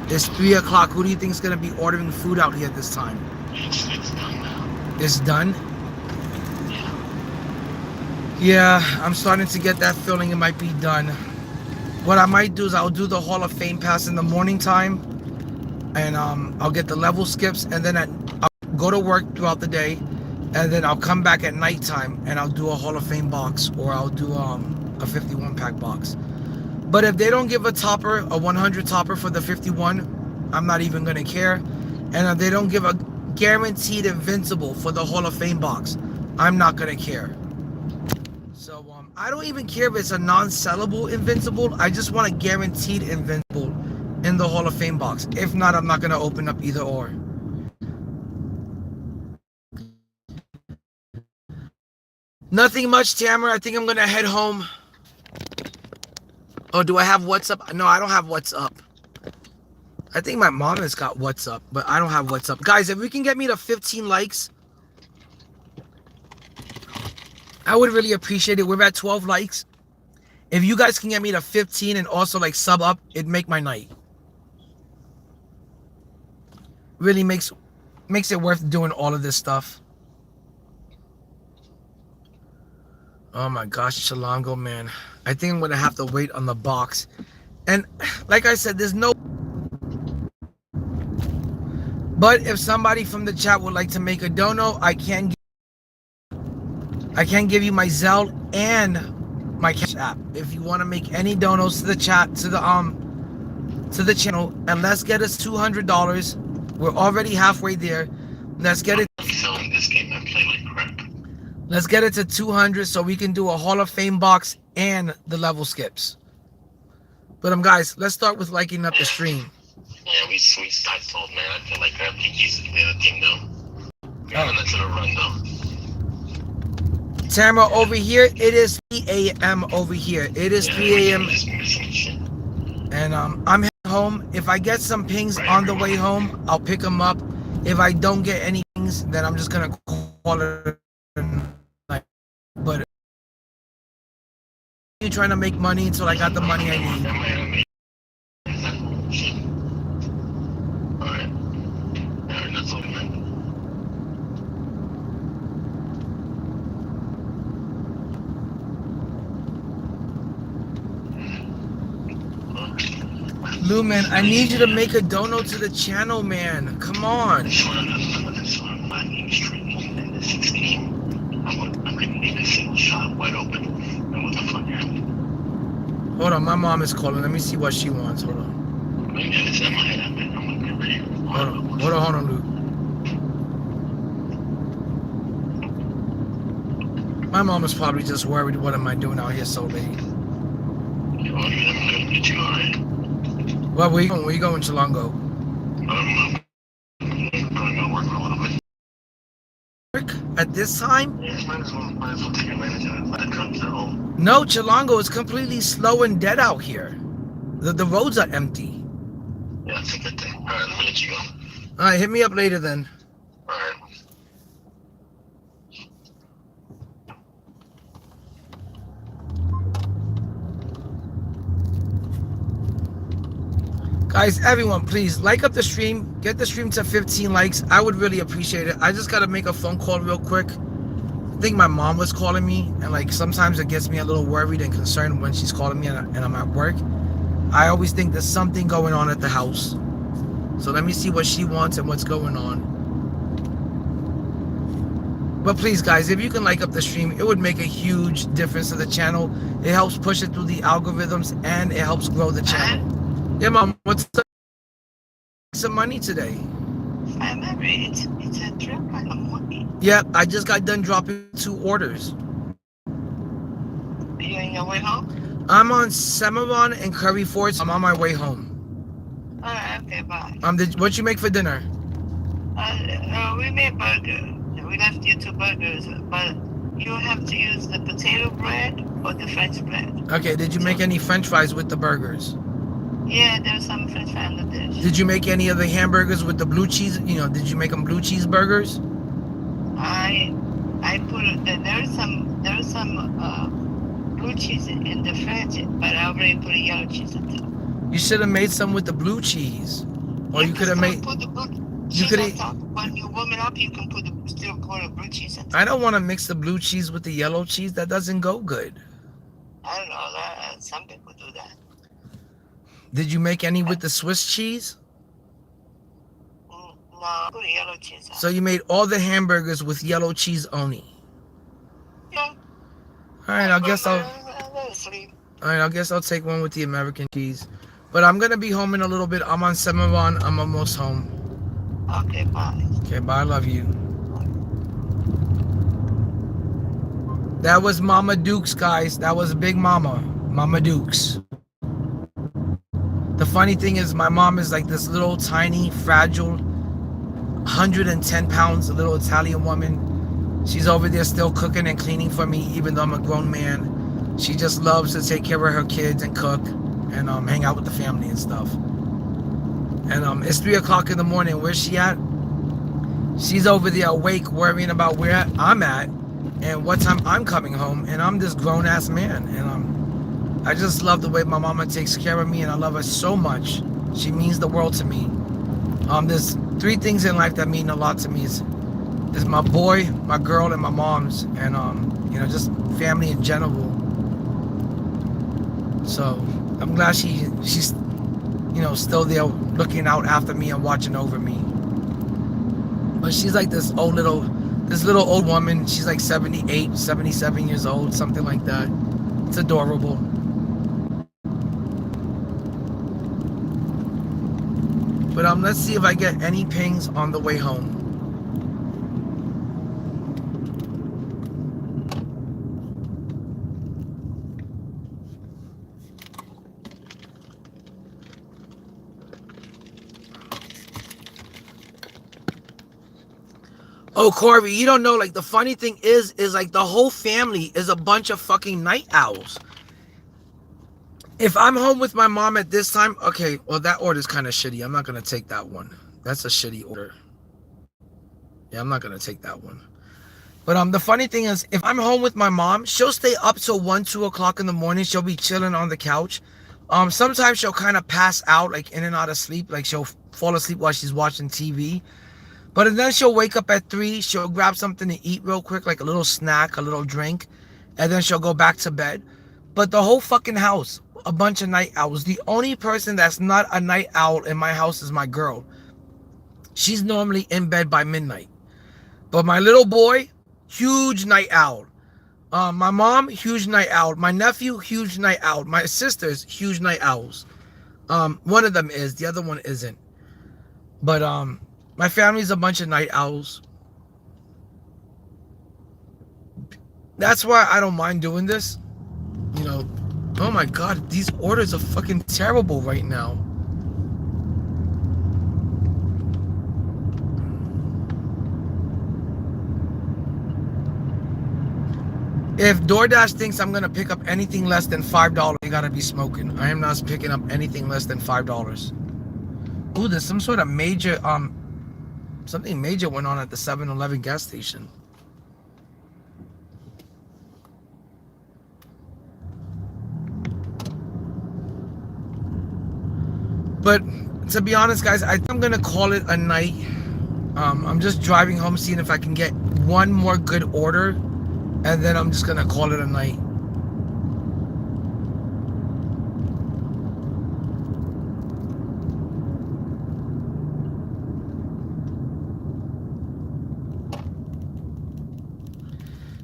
It's 3 o'clock. Who do you think is gonna be ordering food out here at this time? It's done now. It's done? Yeah, I'm starting to get that feeling it might be done. what I might do is I'll do the Hall of Fame pass in the morning time, and I'll get the level skips, and then I'll go to work throughout the day, and then I'll come back at nighttime and I'll do a Hall of Fame box, or I'll do a 51 pack box. But if they don't give a topper, a 100 topper for the 51, I'm not even gonna care. And if they don't give a guaranteed invincible for the Hall of Fame box, I'm not gonna care. So I don't even care if it's a non-sellable invincible. I just want a guaranteed invincible in the Hall of Fame box. If not, I'm not gonna open up either or. Nothing much, Tamara. I think I'm gonna head home. Oh, do I have WhatsApp? No, I don't have WhatsApp. I think my mom has got WhatsApp, but I don't have WhatsApp. Guys, if we can get me to 15 likes, I would really appreciate it. We're at 12 likes. If you guys can get me to 15 and also like sub up, it'd make my night. Really makes it worth doing all of this stuff. Oh my gosh, Chilango, man. I think I'm gonna have to wait on the box. And like I said, there's no... But if somebody from the chat would like to make a dono, I can give you my Zelle and my Cash App. If you want to make any donos to the chat, to the channel, and let's get us $200. We're already halfway there. Let's get it. I'm selling this game and play like crap. Let's get it to 200 so we can do a Hall of Fame box and the level skips. But guys, let's start with liking up the stream. Yeah, we sold, man. I feel like I think he's the other team though. Yeah, that's a run though. Tamara, over here, it is 3 a.m. over here. It is 3 a.m. And I'm heading home. If I get some pings on the way home, I'll pick them up. If I don't get any pings, then I'm just gonna call it a night. But you're trying to make money until I got the money I need. Alright. That's all, man. Lou, man, I need you to make a dono to the channel, man. Come on. This one, my name is streaming in the 16. I couldn't make a single shot wide open. And what the fuck happened? Hold on, my mom is calling. Let me see what she wants. Hold on. Maybe it's in my head. I'm gonna get ready. Hold on, Lou. My mom is probably just worried. What am I doing out here so late? I'm gonna get you alright. Well, where you going? Where you going, Chilango? I'm probably gonna work for a little bit. Work at this time? Yeah, might as well take advantage of it when it comes to home. No, Chilango is completely slow and dead out here. The roads are empty. Yeah, that's a good thing. Alright, let me let you go. Alright, hit me up later then. Alright. Guys, everyone, please like up the stream. Get the stream to 15 likes. I would really appreciate it. I just gotta make a phone call real quick. I think my mom was calling me, and like sometimes it gets me a little worried and concerned when she's calling me and I'm at work. I always think there's something going on at the house. So let me see what she wants and what's going on. But please, guys, if you can like up the stream, it would make a huge difference to the channel. It helps push it through the algorithms and it helps grow the channel. Yeah, Mom, what's up? Some money today. I'm married. It's a drop on money. Yeah, I just got done dropping 2 orders. Are you on your way home? I'm on Cimarron and Curry Ford, so I'm on my way home. Alright, okay, bye. What you make for dinner? We made burger. We left you 2 burgers, but you have to use the potato bread or the French bread. Okay, did you make any French fries with the burgers? Yeah, there's some French fry in the dish. Did you make any of the hamburgers with the blue cheese? You know, did you make them blue cheese burgers? I put there's some blue cheese in the French, but I already put a yellow cheese in top. You should have made some with the blue cheese, or you could have made. Put the blue You cheese could. on top. When you warm it up, you can still put the blue cheese on top. I don't want to mix the blue cheese with the yellow cheese. That doesn't go good. I don't know. Some people do that. Did you make any with the Swiss cheese? No, put yellow cheese on. So you made all the hamburgers with yellow cheese only. Yeah. All right, I guess I'll. I go to sleep. All right, I guess I'll take one with the American cheese. But I'm gonna be home in a little bit. I'm on 7-1. I'm almost home. Okay, bye. Okay, bye. I love you. That was Mama Dukes, guys. That was Big Mama. Mama Dukes. The funny thing is, my mom is like this little tiny, fragile, 110 pounds, little Italian woman. She's over there still cooking and cleaning for me, even though I'm a grown man. She just loves to take care of her kids and cook and hang out with the family and stuff. And it's 3 o'clock in the morning. Where's she at? She's over there awake, worrying about where I'm at and what time I'm coming home. And I'm this grown-ass man. And I just love the way my mama takes care of me, and I love her so much. She means the world to me. There's 3 things in life that mean a lot to me. Is my boy, my girl, and my mom's, and just family in general. So I'm glad she's still there looking out after me and watching over me. But she's like this little old woman. She's like 78, 77 years old, something like that. It's adorable. But let's see if I get any pings on the way home. Oh, Corey, you don't know, like, the funny thing is like the whole family is a bunch of fucking night owls. If I'm home with my mom at this time, okay, well, that order's kind of shitty. I'm not going to take that one. That's a shitty order. Yeah, I'm not going to take that one. But the funny thing is, if I'm home with my mom, she'll stay up till 1, 2 o'clock in the morning. She'll be chilling on the couch. Sometimes she'll kind of pass out, like, in and out of sleep. Like, she'll fall asleep while she's watching TV. But then she'll wake up at 3. She'll grab something to eat real quick, like a little snack, a little drink. And then she'll go back to bed. But the whole fucking house, a bunch of night owls. The only person that's not a night owl in my house is my girl. She's normally in bed by midnight. But my little boy, huge night owl. My mom, huge night owl. My nephew, huge night owl. My sisters, huge night owls. One of them is. The other one isn't. But my family's a bunch of night owls. That's why I don't mind doing this. Oh my God, these orders are fucking terrible right now. If DoorDash thinks I'm gonna pick up anything less than $5, you gotta be smoking. I am not picking up anything less than $5. Ooh, there's some sort of major, something major went on at the 7-Eleven gas station. But to be honest, guys, I think I'm gonna call it a night. I'm just driving home, seeing if I can get one more good order, and then I'm just gonna call it a night.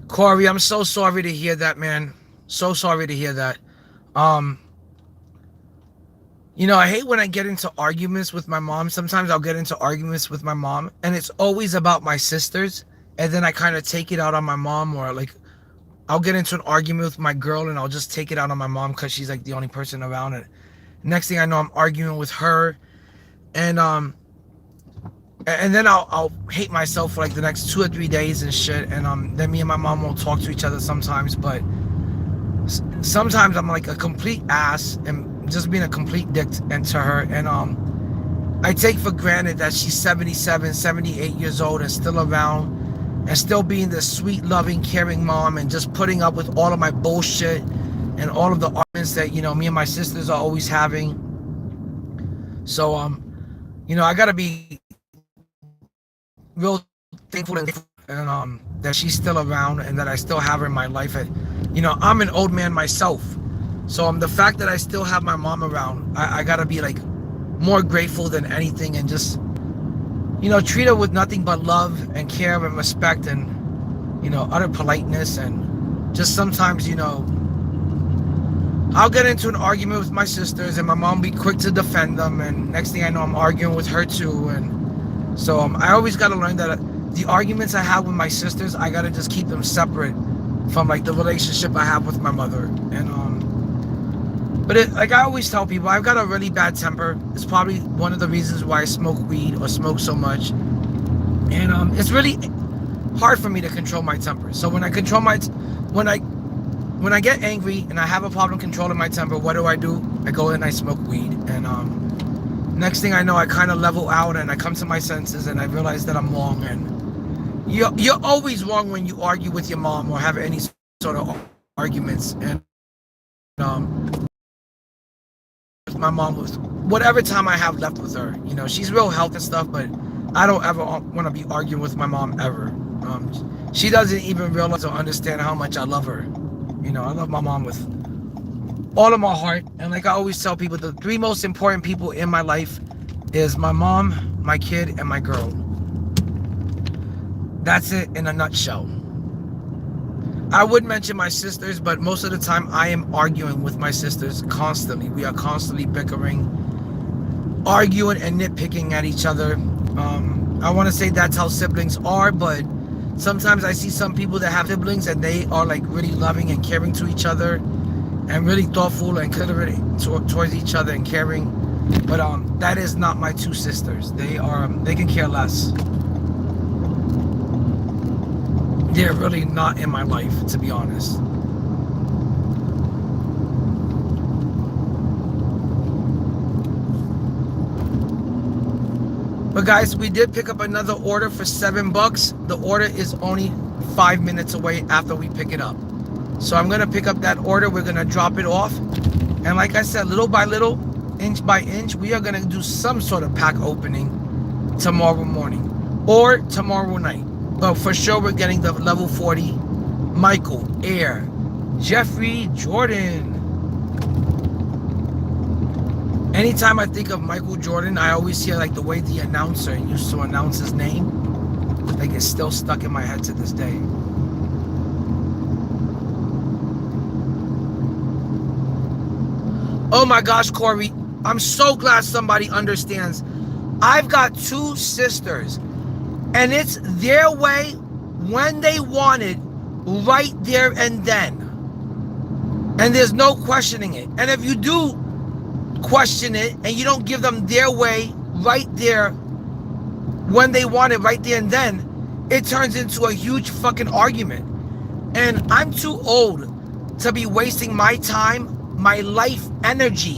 Corey, I'm so sorry to hear that, man. So sorry to hear that. I hate when I get into arguments with my mom. Sometimes I'll get into arguments with my mom, and it's always about my sisters. And then I kind of take it out on my mom, or like I'll get into an argument with my girl, and I'll just take it out on my mom because she's like the only person around it. Next thing I know, I'm arguing with her, and then I'll hate myself for like the next 2 or 3 days and shit. And then me and my mom won't talk to each other sometimes. But sometimes I'm like a complete ass and just being a complete dick to her. And I take for granted that she's 77, 78 years old and still around and still being this sweet, loving, caring mom and just putting up with all of my bullshit and all of the arguments that, me and my sisters are always having. So, I gotta be real thankful and that she's still around and that I still have her in my life. I'm an old man myself. So the fact that I still have my mom around, I gotta be like more grateful than anything, and just, you know, treat her with nothing but love and care and respect, and, you know, utter politeness. And just sometimes, you know, I'll get into an argument with my sisters and my mom be quick to defend them, and next thing I know I'm arguing with her too. And so I always got to learn that the arguments I have with my sisters, I got to just keep them separate from like the relationship I have with my mother. And but like I always tell people, I've got a really bad temper. It's probably one of the reasons why I smoke weed or smoke so much. And it's really hard for me to control my temper. So when I control when I get angry and I have a problem controlling my temper, what do? I go and I smoke weed. And next thing I know, I kind of level out and I come to my senses and I realize that I'm wrong. And you're always wrong when you argue with your mom or have any sort of arguments. And with my mom, was whatever time I have left with her, you know, she's real healthy and stuff, but I don't ever want to be arguing with my mom ever. She doesn't even realize or understand how much I love her. You know, I love my mom with all of my heart. And like I always tell people, the three most important people in my life is my mom, my kid, and my girl. That's it in a nutshell. I would mention my sisters, but most of the time I am arguing with my sisters constantly. We are constantly bickering, arguing and nitpicking at each other. I want to say that's how siblings are, but sometimes I see some people that have siblings and they are like really loving and caring to each other and really thoughtful and considerate towards each other and caring. But that is not my two sisters. They can care less. They're really not in my life, to be honest. But guys, we did pick up another order for $7. The order is only 5 minutes away after we pick it up. So I'm gonna pick up that order. We're gonna drop it off. And like I said, little by little, inch by inch, we are gonna do some sort of pack opening tomorrow morning or tomorrow night. But for sure, we're getting the level 40 Michael, Air, Jeffrey, Jordan. Anytime I think of Michael Jordan, I always hear like the way the announcer used to announce his name. Like it's still stuck in my head to this day. Oh my gosh, Corey, I'm so glad somebody understands. I've got two sisters, and it's their way when they want it, right there and then. And there's no questioning it. And if you do question it and you don't give them their way right there when they want it right there and then, it turns into a huge fucking argument. And I'm too old to be wasting my time, my life energy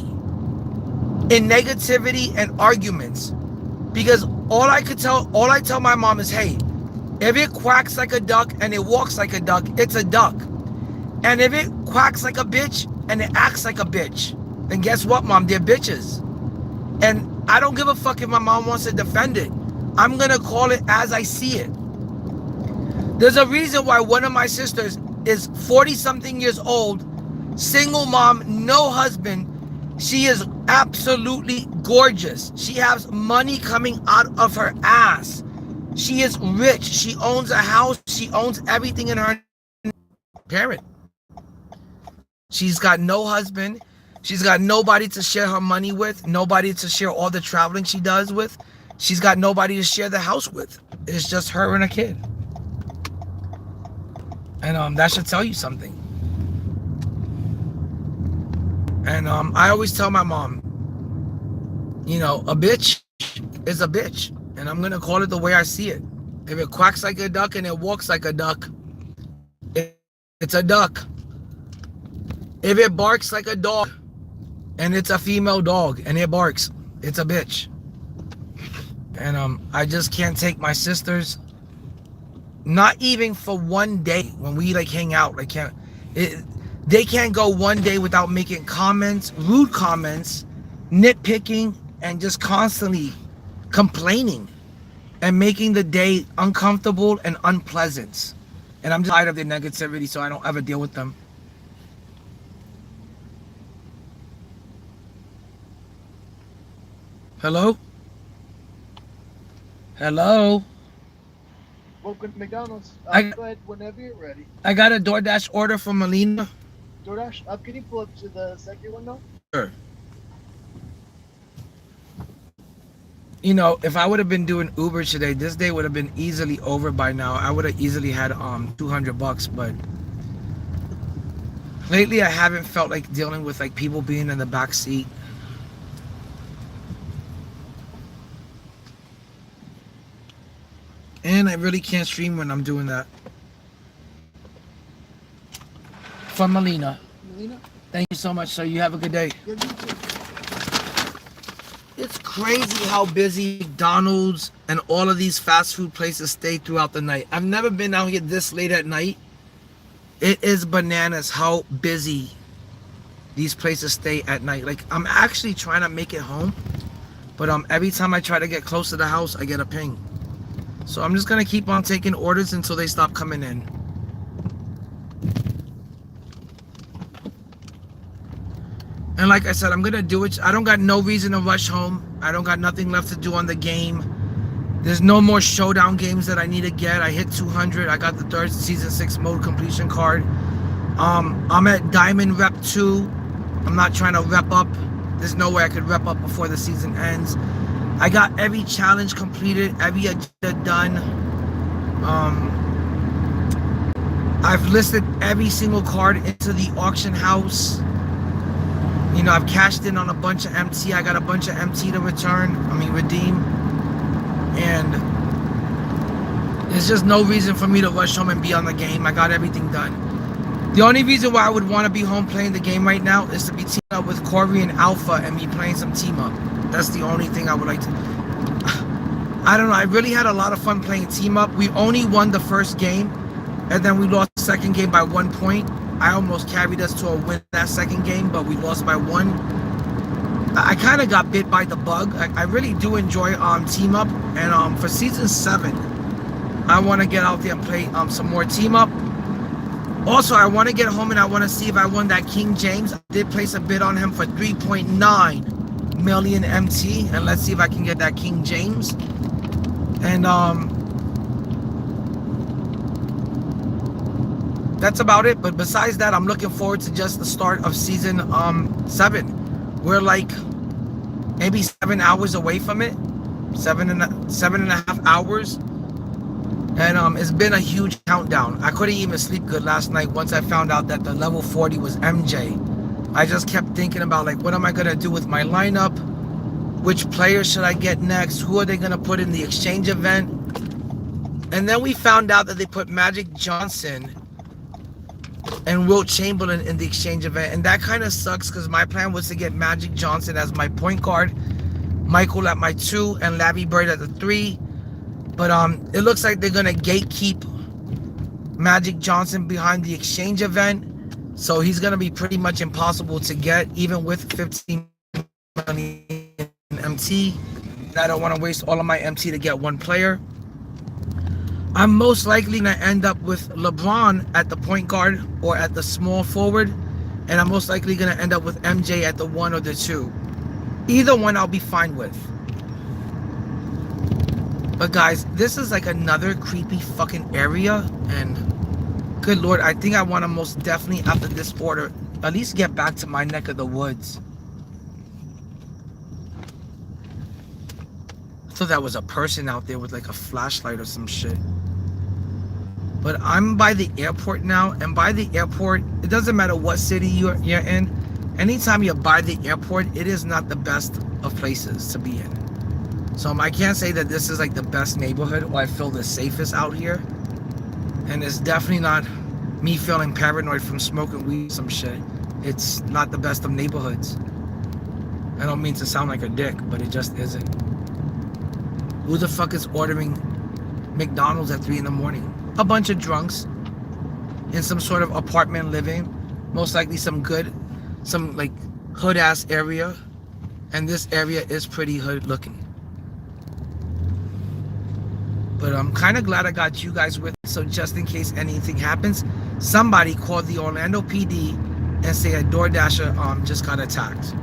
in negativity and arguments, because all I tell my mom is, hey, if it quacks like a duck and it walks like a duck, it's a duck. And if it quacks like a bitch and it acts like a bitch, then guess what, mom? They're bitches. And I don't give a fuck if my mom wants to defend it. I'm gonna call it as I see it. There's a reason why one of my sisters is 40-something years old, single mom, no husband. She is absolutely gorgeous. She has money coming out of her ass. She is rich. She owns a house. She owns everything in her parent. She's got no husband. She's got nobody to share her money with, nobody to share all the traveling she does with. She's got nobody to share the house with. It's just her and a kid. And that should tell you something. And I always tell my mom, you know, a bitch is a bitch. And I'm going to call it the way I see it. If it quacks like a duck and it walks like a duck, it's a duck. If it barks like a dog and it's a female dog and it barks, it's a bitch. And I just can't take my sisters, not even for one day when we like hang out. Like they can't go one day without making comments, rude comments, nitpicking, and just constantly complaining and making the day uncomfortable and unpleasant. And I'm just tired of their negativity, so I don't ever deal with them. Hello? Hello? Welcome to McDonald's. I- Go ahead whenever you're ready. I got a DoorDash order from Melina. DoorDash, can you pull up to the second window? Sure. You know, if I would have been doing Uber today, this day would have been easily over by now. I would have easily had $200, but lately I haven't felt like dealing with like people being in the back seat. And I really can't stream when I'm doing that. From Melina. Melina? Thank you so much, sir. You have a good day. Yeah, you too. It's crazy how busy McDonald's and all of these fast food places stay throughout the night. I've never been out here this late at night. It is bananas how busy these places stay at night. Like, I'm actually trying to make it home, but every time I try to get close to the house, I get a ping. So I'm just gonna keep on taking orders until they stop coming in. And like I said, I'm gonna do it. I don't got no reason to rush home. I don't got nothing left to do on the game. There's no more showdown games that I need to get. I hit 200. I got the third season 6 mode completion card. I'm at Diamond Rep 2. I'm not trying to rep up. There's no way I could rep up before the season ends. I got every challenge completed, every agenda done. I've listed every single card into the auction house. You know, I've cashed in on a bunch of MT. I got a bunch of MT to redeem. And there's just no reason for me to rush home and be on the game. I got everything done. The only reason why I would want to be home playing the game right now is to be teamed up with Corey and Alpha and me playing some team up. That's the only thing I would like to. I don't know. I really had a lot of fun playing team up. We only won the first game, and then we lost the second game by 1 point. I almost carried us to a win that second game, but we lost by 1. I kind of got bit by the bug. I really do enjoy team up, and for season 7, I want to get out there and play some more team up. Also, I want to get home and I want to see if I won that King James. I did place a bid on him for 3.9 million MT, and let's see if I can get that King James. And that's about it. But besides that, I'm looking forward to just the start of season 7. We're like maybe 7 hours away from it, 7.5 hours. And it's been a huge countdown. I couldn't even sleep good last night once I found out that the level 40 was MJ. I just kept thinking about, like, what am I gonna do with my lineup? Which players should I get next? Who are they gonna put in the exchange event? And then we found out that they put Magic Johnson and Wilt Chamberlain in the exchange event, and that kind of sucks because my plan was to get Magic Johnson as my point guard, Michael at my 2, and Larry Bird at the 3. But it looks like they're gonna gatekeep Magic Johnson behind the exchange event, so he's gonna be pretty much impossible to get, even with 15 million MT. I don't want to waste all of my MT to get one player. I'm most likely gonna end up with LeBron at the point guard or at the small forward, and I'm most likely gonna end up with MJ at the 1 or the 2. Either one I'll be fine with. But guys, this is like another creepy fucking area, and good lord, I think I want to most definitely, after this order, at least get back to my neck of the woods. I thought that was a person out there with like a flashlight or some shit. But I'm by the airport now, and by the airport, it doesn't matter what city you're in. Anytime you're by the airport, it is not the best of places to be in. So I can't say that this is like the best neighborhood or I feel the safest out here. And it's definitely not me feeling paranoid from smoking weed or some shit. It's not the best of neighborhoods. I don't mean to sound like a dick, but it just isn't. Who the fuck is ordering McDonald's at 3 in the morning? A bunch of drunks in some sort of apartment living. Most likely some like hood ass area. And this area is pretty hood looking. But I'm kind of glad I got you guys with me, so just in case anything happens, somebody call the Orlando PD and say a DoorDasher just got attacked.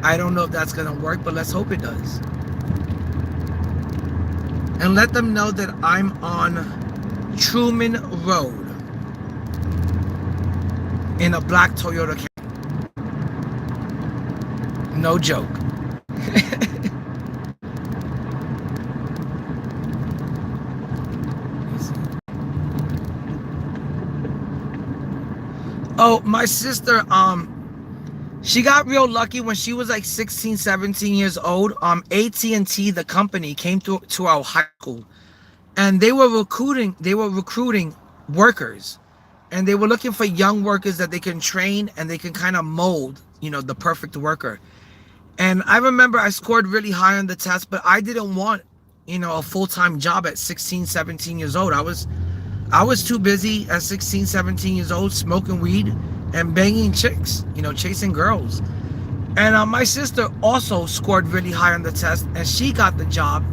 I don't know if that's gonna work, but let's hope it does. and let them know that I'm on Truman Road in a black Toyota Camry. No joke. Oh, my sister, she got real lucky when she was like 16, 17 years old. AT&T, the company, came to our high school, and they were recruiting workers, and they were looking for young workers that they can train and they can kind of mold, the perfect worker. And I remember I scored really high on the test, but I didn't want, a full-time job at 16, 17 years old. I was too busy at 16, 17 years old smoking weed and banging chicks, chasing girls. And my sister also scored really high on the test, and she got the job.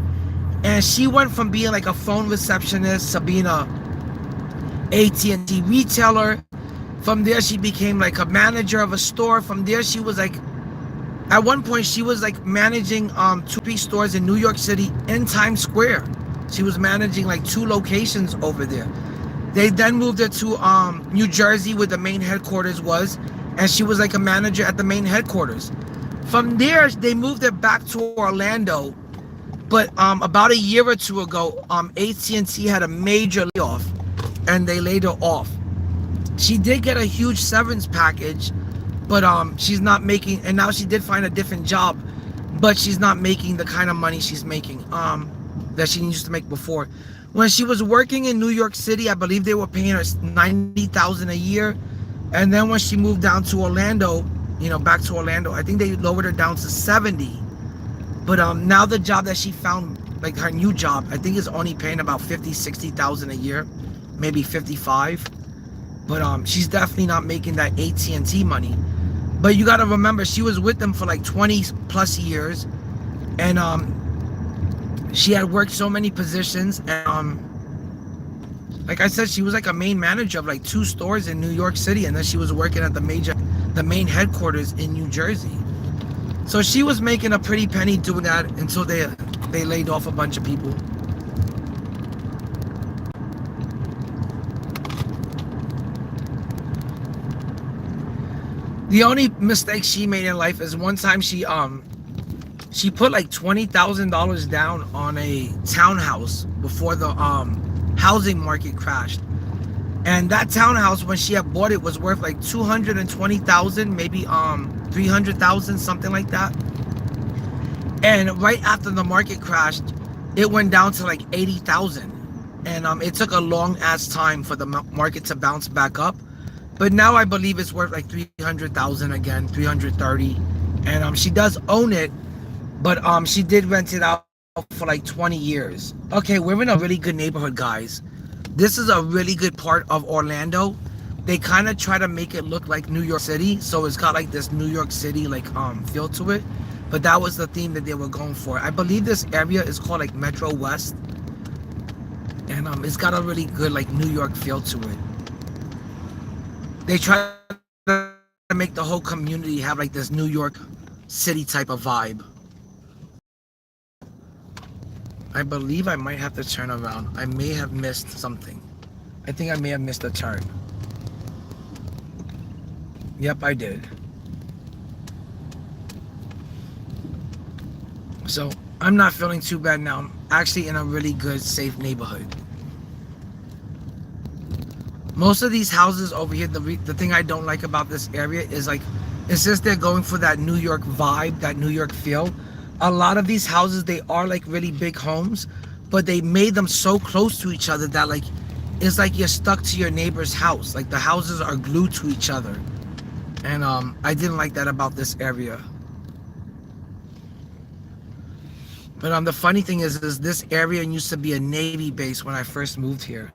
And she went from being like a phone receptionist to being a AT&T retailer. From there, she became like a manager of a store. From there, she was like, at one point, she was like managing 2-3 stores in New York City in Times Square. She was managing like 2 locations over there. They then moved her to New Jersey, where the main headquarters was, and she was like a manager at the main headquarters. From there, they moved her back to Orlando, but about a year or two ago, AT&T had a major layoff, and they laid her off. She did get a huge severance package, but she's not making, and now she did find a different job, but she's not making the kind of money she's making that she used to make before. When she was working in New York City, I believe they were paying her $90,000 a year. And then when she moved down to Orlando, back to Orlando, I think they lowered her down to 70. But now the job that she found, like her new job, I think is only paying about 50, 60,000 a year, maybe 55. But she's definitely not making that AT&T money. But you got to remember, she was with them for like 20 plus years, and she had worked so many positions, and like I said, she was like a main manager of like 2 stores in New York City, and then she was working at the main headquarters in New Jersey. So she was making a pretty penny doing that until they laid off a bunch of people. The only mistake she made in life is one time she put like $20,000 down on a townhouse before the housing market crashed. And that townhouse, when she had bought it, was worth like $220,000, maybe $300,000, something like that. And right after the market crashed, it went down to like $80,000. And it took a long ass time for the market to bounce back up. But now I believe it's worth like $300,000 again, $330,000. And she does own it, but she did rent it out for like 20 years. Okay, we're in a really good neighborhood, guys. This is a really good part of Orlando. They kind of try to make it look like New York City, so it's got like this New York City like feel to it. But that was the theme that they were going for. I believe this area is called like Metro West, and it's got a really good like New York feel to it. They try to make the whole community have like this New York City type of vibe. I believe I might have to turn around. I may have missed something. I think I may have missed a turn. Yep, I did. So I'm not feeling too bad now. I'm actually in a really good, safe neighborhood. Most of these houses over here, the thing I don't like about this area is like, it's just they're going for that New York vibe, that New York feel. A lot of these houses, they are like really big homes, but they made them so close to each other that like, it's like you're stuck to your neighbor's house. Like the houses are glued to each other. And I didn't like that about this area. But the funny thing is this area used to be a Navy base when I first moved here.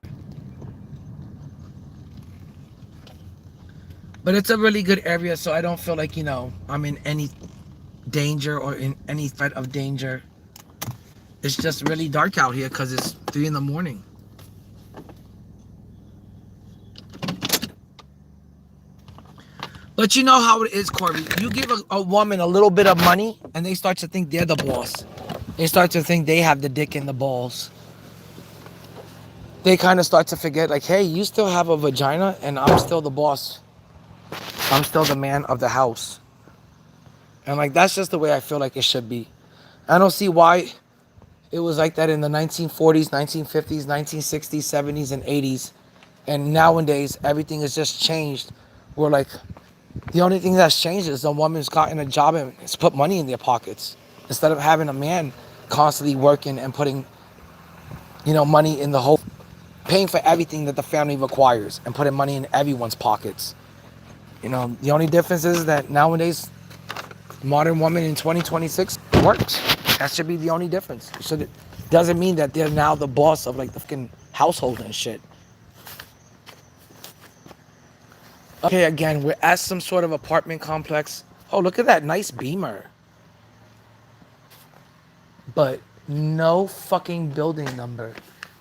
But it's a really good area, so I don't feel like, I'm in any danger or in any threat of danger. It's just really dark out here because it's 3 in the morning. But you know how it is, Corby. You give a woman a little bit of money and they start to think they're the boss. They start to think they have the dick and the balls. they kind of start to forget, like, hey, you still have a vagina and I'm still the boss. I'm still the man of the house. And like that's just the way I feel like it should be. I don't see why it was like that in the 1940s, 1950s, 1960s, 70s, and 80s. And nowadays, everything has just changed. Where like the only thing that's changed is the woman's gotten a job and has put money in their pockets instead of having a man constantly working and putting, money in the whole, paying for everything that the family requires and putting money in everyone's pockets. The only difference is that nowadays, modern woman in 2026 works. That should be the only difference. It doesn't mean that they're now the boss of like the fucking household and shit. Okay, again, we're at some sort of apartment complex. Oh, look at that nice Beamer. But no fucking building number.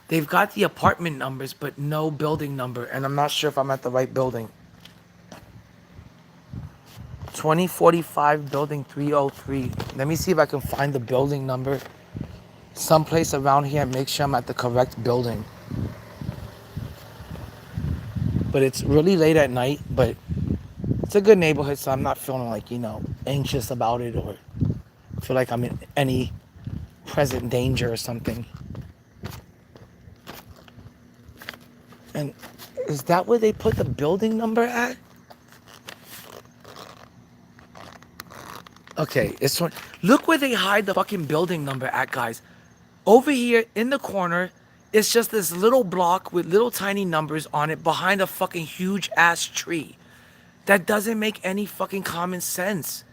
They've got the apartment numbers, but no building number. And I'm not sure if I'm at the right building. 2045 building 303. Let me see if I can find the building number someplace around here and make sure I'm at the correct building. But it's really late at night, but it's a good neighborhood, so I'm not feeling like, anxious about it or feel like I'm in any present danger or something. And is that where they put the building number at? Okay, it's one. Look where they hide the fucking building number at, guys. Over here in the corner, it's just this little block with little tiny numbers on it behind a fucking huge ass tree. That doesn't make any fucking common sense.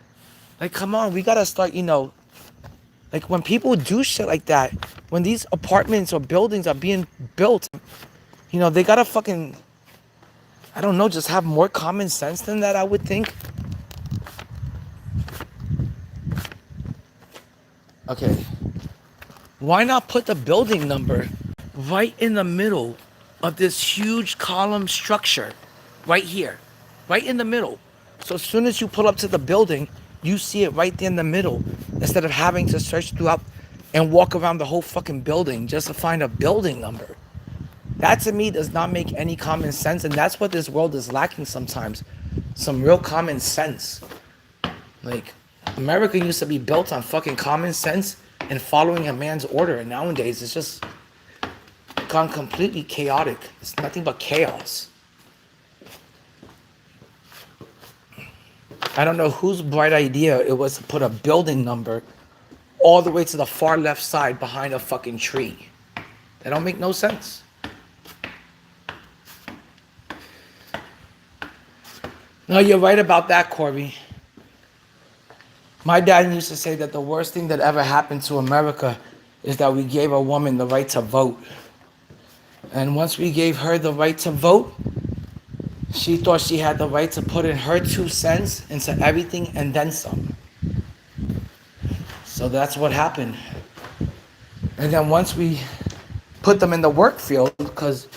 Like, come on, we gotta start, like when people do shit like that, when these apartments or buildings are being built, they gotta fucking, I don't know, just have more common sense than that, I would think. Okay. Why not put the building number right in the middle of this huge column structure? Right here. Right in the middle. So as soon as you pull up to the building, you see it right there in the middle. Instead of having to search throughout and walk around the whole fucking building just to find a building number. That to me does not make any common sense. And that's what this world is lacking sometimes. Some real common sense. Like, America used to be built on fucking common sense and following a man's order, and nowadays it's just gone completely chaotic. It's nothing but chaos. I don't know whose bright idea it was to put a building number all the way to the far left side behind a fucking tree. That don't make no sense. No, you're right about that, Corby. My dad used to say that the worst thing that ever happened to America is that we gave a woman the right to vote. And once we gave her the right to vote, she thought she had the right to put in her 2 cents into everything and then some. So that's what happened. And then once we put them in the work field, because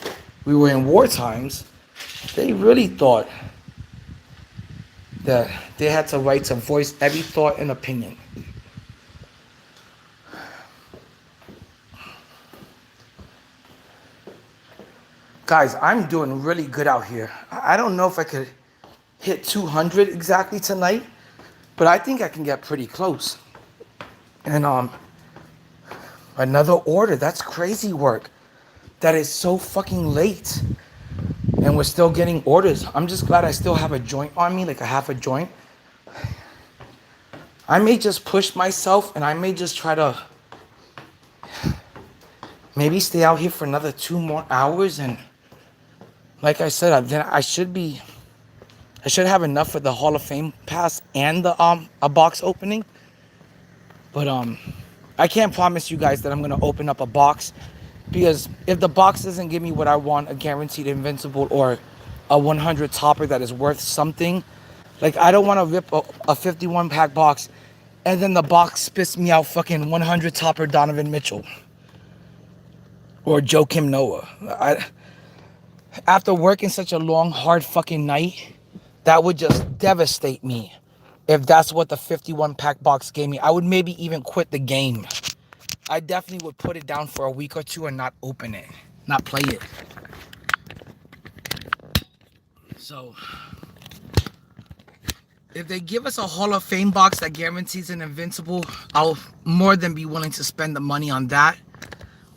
we were in war times, they really thought that they had the right to voice every thought and opinion. Guys, I'm doing really good out here. I don't know if I could hit 200 exactly tonight, but I think I can get pretty close. And another order. That's crazy work. That is so fucking late. And we're still getting orders. I'm just glad I still have a joint on me, like a half a joint. I may just push myself and I may just try to maybe stay out here for another 2 more hours. And like I said, then I should have enough for the Hall of Fame pass and the a box opening. But I can't promise you guys that I'm gonna open up a box. Because if the box doesn't give me what I want, a guaranteed invincible or a 100 topper that is worth something, like I don't want to rip a 51 pack box and then the box spits me out fucking 100 topper Donovan Mitchell or Joakim Noah. After working such a long, hard fucking night, that would just devastate me. If that's what the 51 pack box gave me, I would maybe even quit the game. I definitely would put it down for a week or two and not open it. not play it. So if they give us a Hall of Fame box that guarantees an invincible, I'll more than be willing to spend the money on that.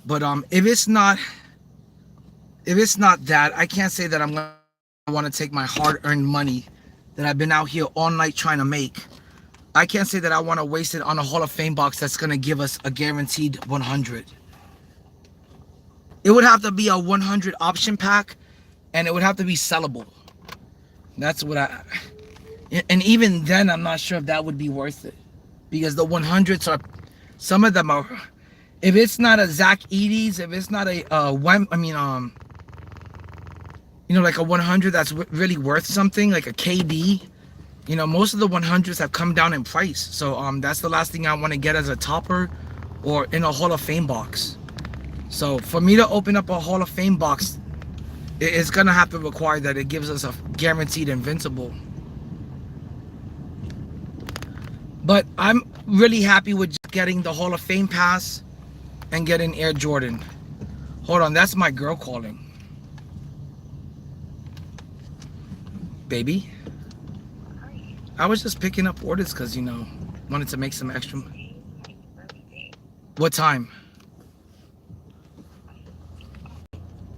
But if it's not that, I can't say that I'm gonna want to take my hard-earned money that I've been out here all night trying to make. I can't say that I want to waste it on a Hall of Fame box that's gonna give us a guaranteed 100. It would have to be a 100 option pack, and it would have to be sellable. That's what and even then, I'm not sure if that would be worth it, because the 100s are, some of them are. If it's not a Zach Eady's, if it's not a like a 100 that's really worth something, like a KD, most of the 100s have come down in price. So that's the last thing I want to get as a topper or in a Hall of Fame box. So for me to open up a Hall of Fame box, it's gonna have to require that it gives us a guaranteed invincible. But I'm really happy with just getting the Hall of Fame pass and getting Air Jordan. Hold on, that's my girl calling. Baby, I was just picking up orders because, wanted to make some extra. What time?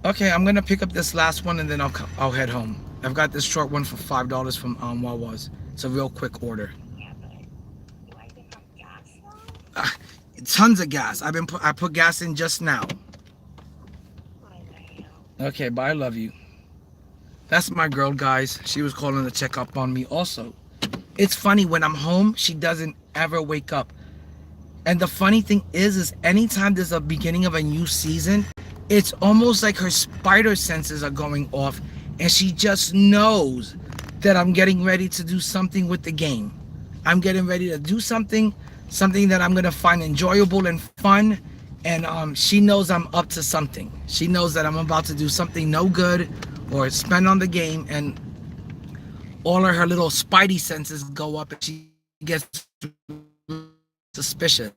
Okay, I'm gonna pick up this last one and then I'll head home. I've got this short one for $5 from Wawa's. It's a real quick order. Tons of gas. I put gas in just now. Okay, bye. I love you. That's my girl, guys. She was calling to check up on me also. It's funny, when I'm home, she doesn't ever wake up. And the funny thing is anytime there's a beginning of a new season, it's almost like her spider senses are going off, and she just knows that I'm getting ready to do something with the game. I'm getting ready to do something that I'm gonna find enjoyable and fun, and she knows I'm up to something. She knows that I'm about to do something no good or spend on the game, and all of her little spidey senses go up and she gets suspicious.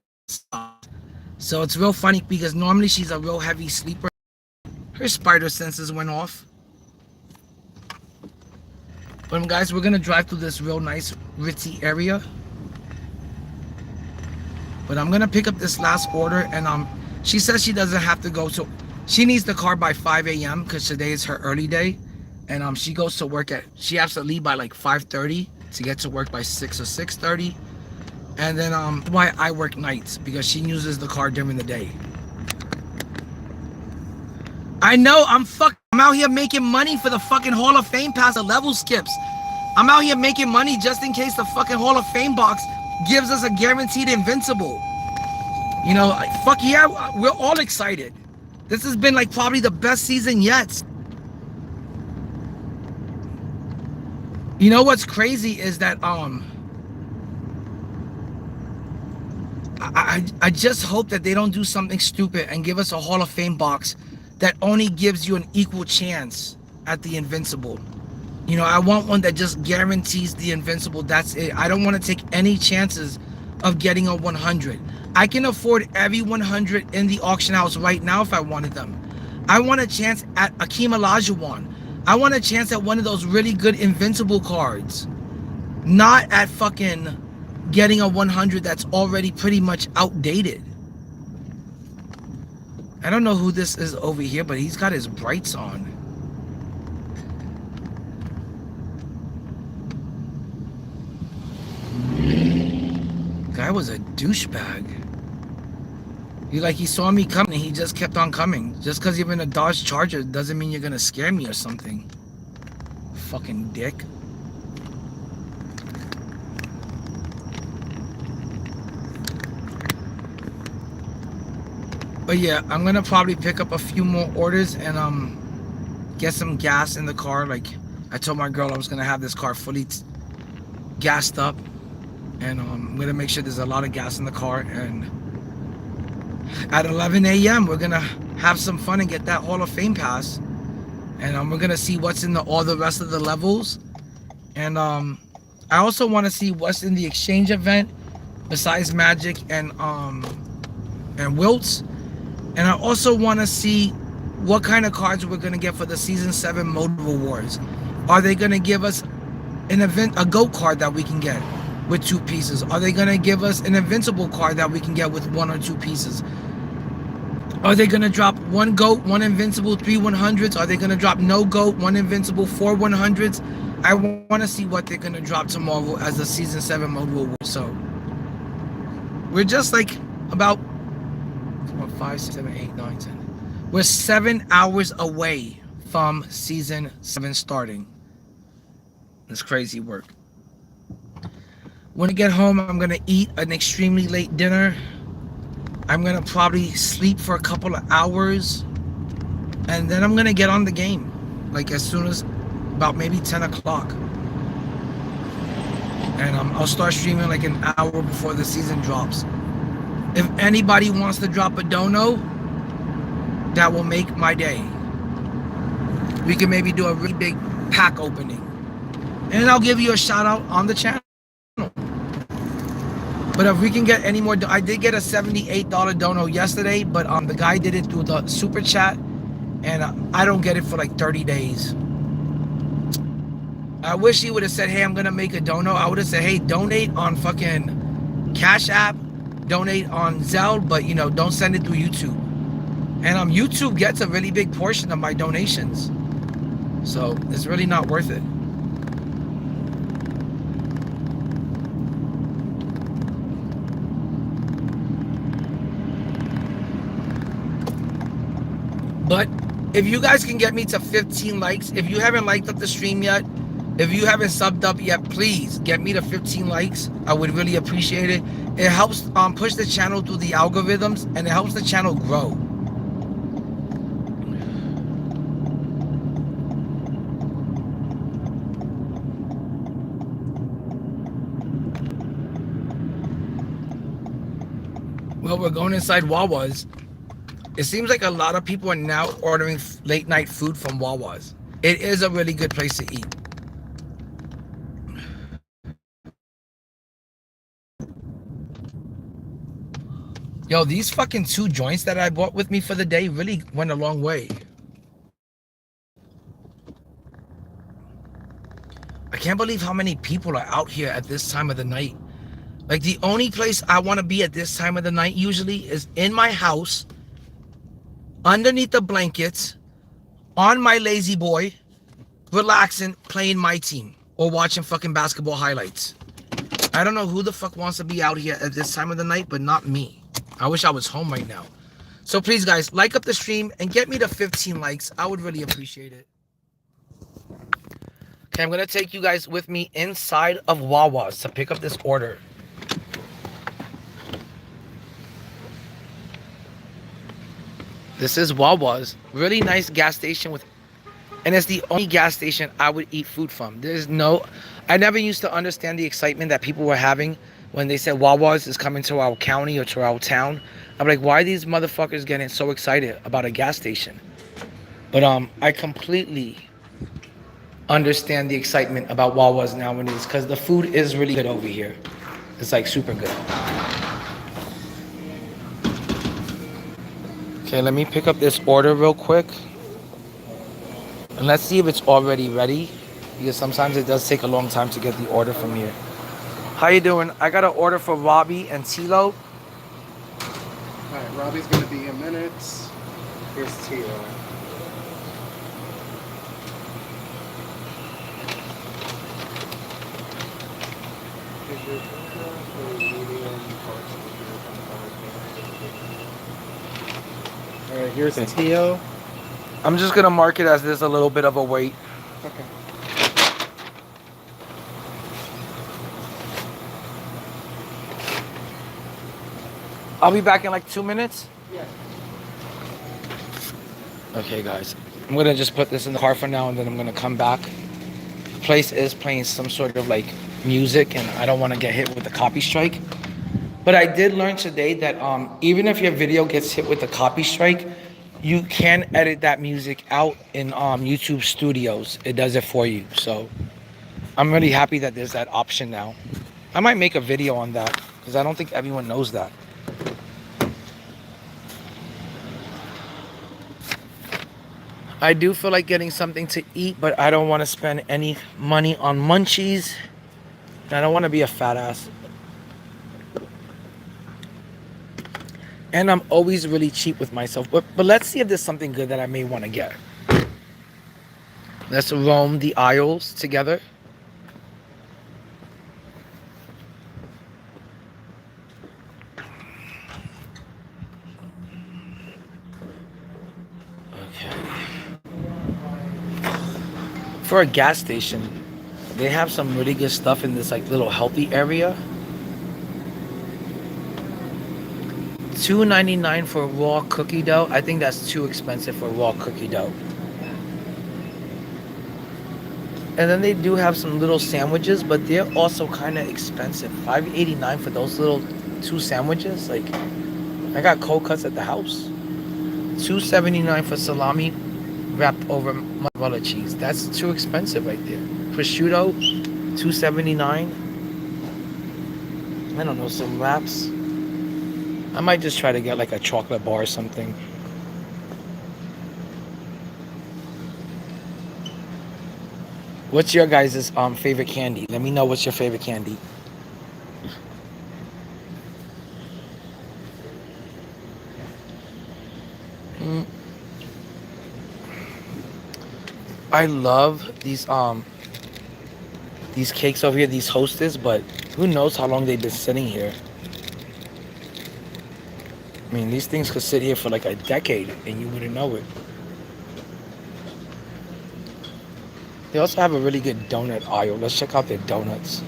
So it's real funny because normally she's a real heavy sleeper. Her spider senses went off. But guys, we're gonna drive through this real nice ritzy area. But I'm gonna pick up this last order, and she says she doesn't have to go, so she needs the car by 5 a.m. because today is her early day, and she goes to work she has to leave by like 5:30 to get to work by 6 or 6:30, and then why I work nights, because she uses the car during the day. I know, I'm out here making money for the fucking Hall of Fame pass, the level skips. I'm out here making money just in case the fucking Hall of Fame box gives us a guaranteed invincible. Fuck yeah, we're all excited. This has been like probably the best season yet. You know what's crazy is that I just hope that they don't do something stupid and give us a Hall of Fame box that only gives you an equal chance at the invincible. I want one that just guarantees the invincible. That's it. I don't want to take any chances of getting a 100. I can afford every 100 in the auction house right now if I wanted them. I want a chance at Akeem Olajuwon. I want a chance at one of those really good invincible cards. Not at fucking getting a 100 that's already pretty much outdated. I don't know who this is over here, but he's got his brights on. Guy was a douchebag. He saw me coming and he just kept on coming. Just because you're in a Dodge Charger doesn't mean you're gonna scare me or something. Fucking dick. But yeah, I'm gonna probably pick up a few more orders and get some gas in the car. Like I told my girl I was gonna have this car fully gassed up, and I'm gonna make sure there's a lot of gas in the car, and at 11 a.m. we're gonna have some fun and get that Hall of Fame pass, and we're gonna see what's in all the rest of the levels, and I also want to see what's in the exchange event besides Magic and Wilts, and I also want to see what kind of cards we're gonna get for the Season 7 Mode Rewards. Are they gonna give us a GOAT card that we can get with 2 pieces? Are they gonna give us an Invincible card that we can get with 1 or 2 pieces? Are they gonna drop 1 GOAT, 1 Invincible, 3 100s? Are they gonna drop no GOAT, 1 Invincible, 4 100s? I want to see what they're gonna drop tomorrow as the Season 7 Mode Reward. So we're just like about 5, 6, 7, 8, 9, 10. We're 7 hours away from Season 7 starting. It's crazy work. When I get home, I'm gonna eat an extremely late dinner. I'm gonna probably sleep for a couple of hours, and then I'm gonna get on the game, like as soon as about maybe 10 o'clock. And I'll start streaming like an hour before the season drops. If anybody wants to drop a dono, that will make my day. We can maybe do a really big pack opening, and I'll give you a shout out on the channel. But if we can get any more, I did get a $78 dono yesterday, but the guy did it through the super chat, and I don't get it for like 30 days. I wish he would have said, hey, I'm gonna make a dono. I would have said, hey, donate on fucking Cash App, donate on Zelle, but you know, don't send it through YouTube. And YouTube gets a really big portion of my donations, so it's really not worth it. But if you guys can get me to 15 likes, if you haven't liked up the stream yet, if you haven't subbed up yet, please get me to 15 likes. I would really appreciate it. It helps push the channel through the algorithms, and it helps the channel grow. Well, we're going inside Wawa's. It seems like a lot of people are now ordering late night food from Wawa's. It is a really good place to eat. Yo, these fucking 2 joints that I bought with me for the day really went a long way. I can't believe how many people are out here at this time of the night. Like, the only place I want to be at this time of the night usually is in my house, underneath the blankets, on my lazy boy, relaxing, playing Myteam, or watching fucking basketball highlights. I don't know who the fuck wants to be out here at this time of the night, but not me. I wish I was home right now. So please, guys, like up the stream and get me to 15 likes. I would really appreciate it. Okay, I'm going to take you guys with me inside of Wawa's to pick up this order. This is Wawa's. Really nice gas station and it's the only gas station I would eat food from. I never used to understand the excitement that people were having when they said Wawa's is coming to our county or to our town. I'm like, why are these motherfuckers getting so excited about a gas station? But I completely understand the excitement about Wawa's nowadays, because the food is really good over here. It's like super good. Okay, let me pick up this order real quick. And let's see if it's already ready, because sometimes it does take a long time to get the order from here. How you doing? I got an order for Robbie and Tilo. Alright, Robbie's gonna be a minute. Here's Tilo. Alright, here's Tio. I'm just gonna mark it as there's a little bit of a wait. Okay. I'll be back in like 2 minutes. Yeah. Okay, guys. I'm gonna just put this in the car for now, and then I'm gonna come back. The place is playing some sort of like music, and I don't want to get hit with a copy strike. But I did learn today that even if your video gets hit with a copy strike, you can edit that music out in YouTube Studios. It does it for you. So I'm really happy that there's that option now. I might make a video on that, because I don't think everyone knows that. I do feel like getting something to eat, but I don't want to spend any money on munchies. And I don't want to be a fat ass. And I'm always really cheap with myself. But let's see if there's something good that I may want to get. Let's roam the aisles together. Okay. For a gas station, they have some really good stuff in this like little healthy area. $2.99 for raw cookie dough. I think that's too expensive for raw cookie dough. And then they do have some little sandwiches, but they're also kind of expensive. $5.89 for those little 2 sandwiches. Like, I got cold cuts at the house. $2.79 for salami wrapped over mozzarella cheese. That's too expensive right there. Prosciutto, $2.79. I don't know, some wraps. I might just try to get like a chocolate bar or something. What's your guys' favorite candy? Let me know what's your favorite candy. I love these cakes over here, these Hostess, but who knows how long they've been sitting here. I mean, these things could sit here for like a decade and you wouldn't know it. They also have a really good donut aisle. Let's check out their donuts.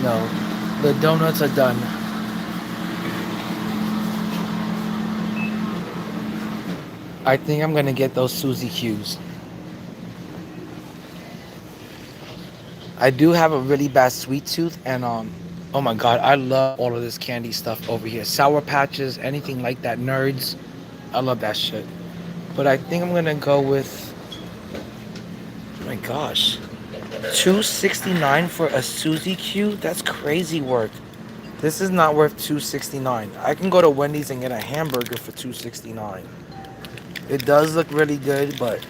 No, the donuts are done. I think I'm gonna get those Suzy Q's. I do have a really bad sweet tooth, and oh my god, I love all of this candy stuff over here. Sour Patches, anything like that, Nerds. I love that shit. But I think I'm gonna go with, oh my gosh, $2.69 for a Suzy Q? That's crazy work. This is not worth $2.69. I can go to Wendy's and get a hamburger for $2.69. It does look really good, but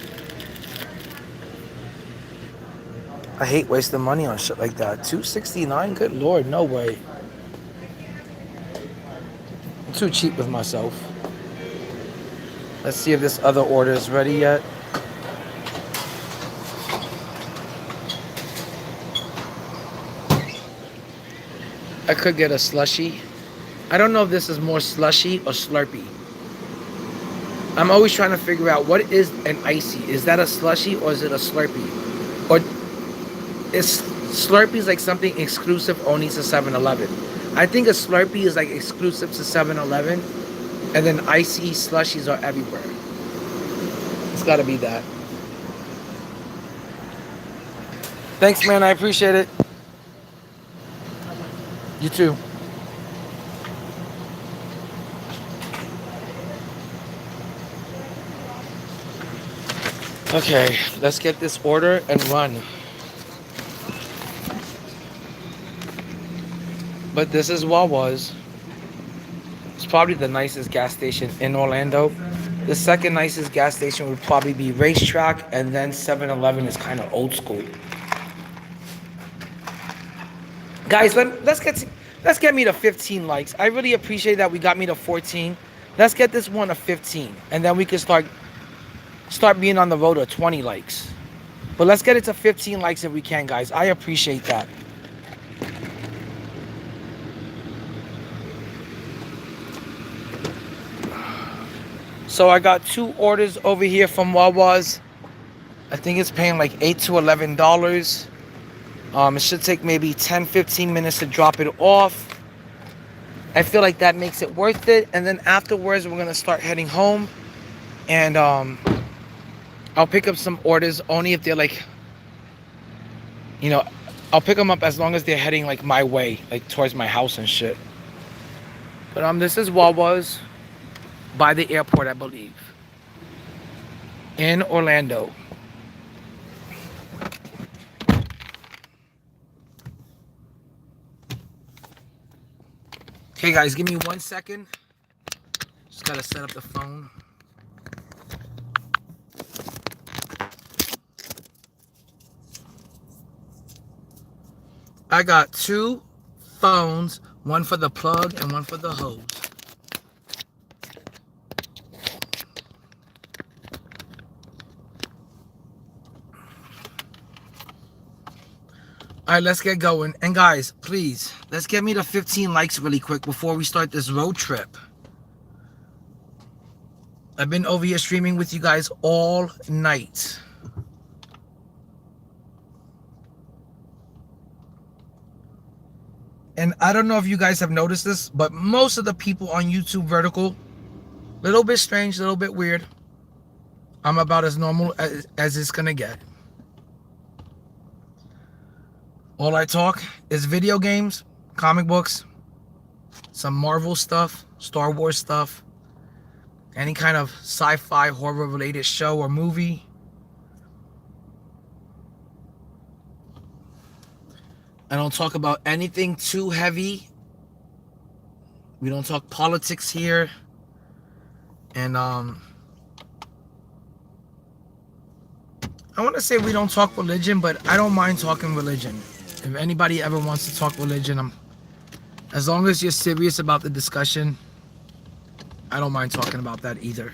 I hate wasting money on shit like that. $2.69? Good lord, no way. I'm too cheap with myself. Let's see if this other order is ready yet. I could get a slushie. I don't know if this is more slushy or Slurpee. I'm always trying to figure out what is an icy. Is that a slushie or is it a Slurpee? Or is Slurpees like something exclusive only to 7-Eleven? I think a Slurpee is like exclusive to 7-Eleven, and then icy slushies are everywhere. It's gotta be that. Thanks, man. I appreciate it. You too. Okay, let's get this order and run. But this is Wawa's. It's probably the nicest gas station in Orlando. The second nicest gas station would probably be Racetrack, and then 7-Eleven is kind of old school. Guys, let's get me to 15 likes. I really appreciate that we got me to 14. Let's get this one to 15, and then we can start being on the road to 20 likes. But let's get it to 15 likes if we can, guys. I appreciate that. So I got 2 orders over here from Wawa's. I think it's paying like $8 to $11. It should take maybe 10-15 minutes to drop it off. I feel like that makes it worth it. And then afterwards, we're gonna start heading home. And I'll pick up some orders only if they're like, you know, I'll pick them up as long as they're heading like my way, like towards my house and shit. But this is Wawa's by the airport, I believe, in Orlando. Okay, guys, give me 1 second. Just gotta set up the phone. I got 2 phones, one for the plug and one for the hose. All right, let's get going. And guys, please, let's get me to 15 likes really quick before we start this road trip. I've been over here streaming with you guys all night. And I don't know if you guys have noticed this, but most of the people on YouTube vertical, little bit strange, little bit weird. I'm about as normal as it's gonna get. All I talk is video games, comic books, some Marvel stuff, Star Wars stuff, any kind of sci-fi horror related show or movie. I don't talk about anything too heavy. We don't talk politics here. And I want to say we don't talk religion, but I don't mind talking religion. If anybody ever wants to talk religion, as long as you're serious about the discussion, I don't mind talking about that either.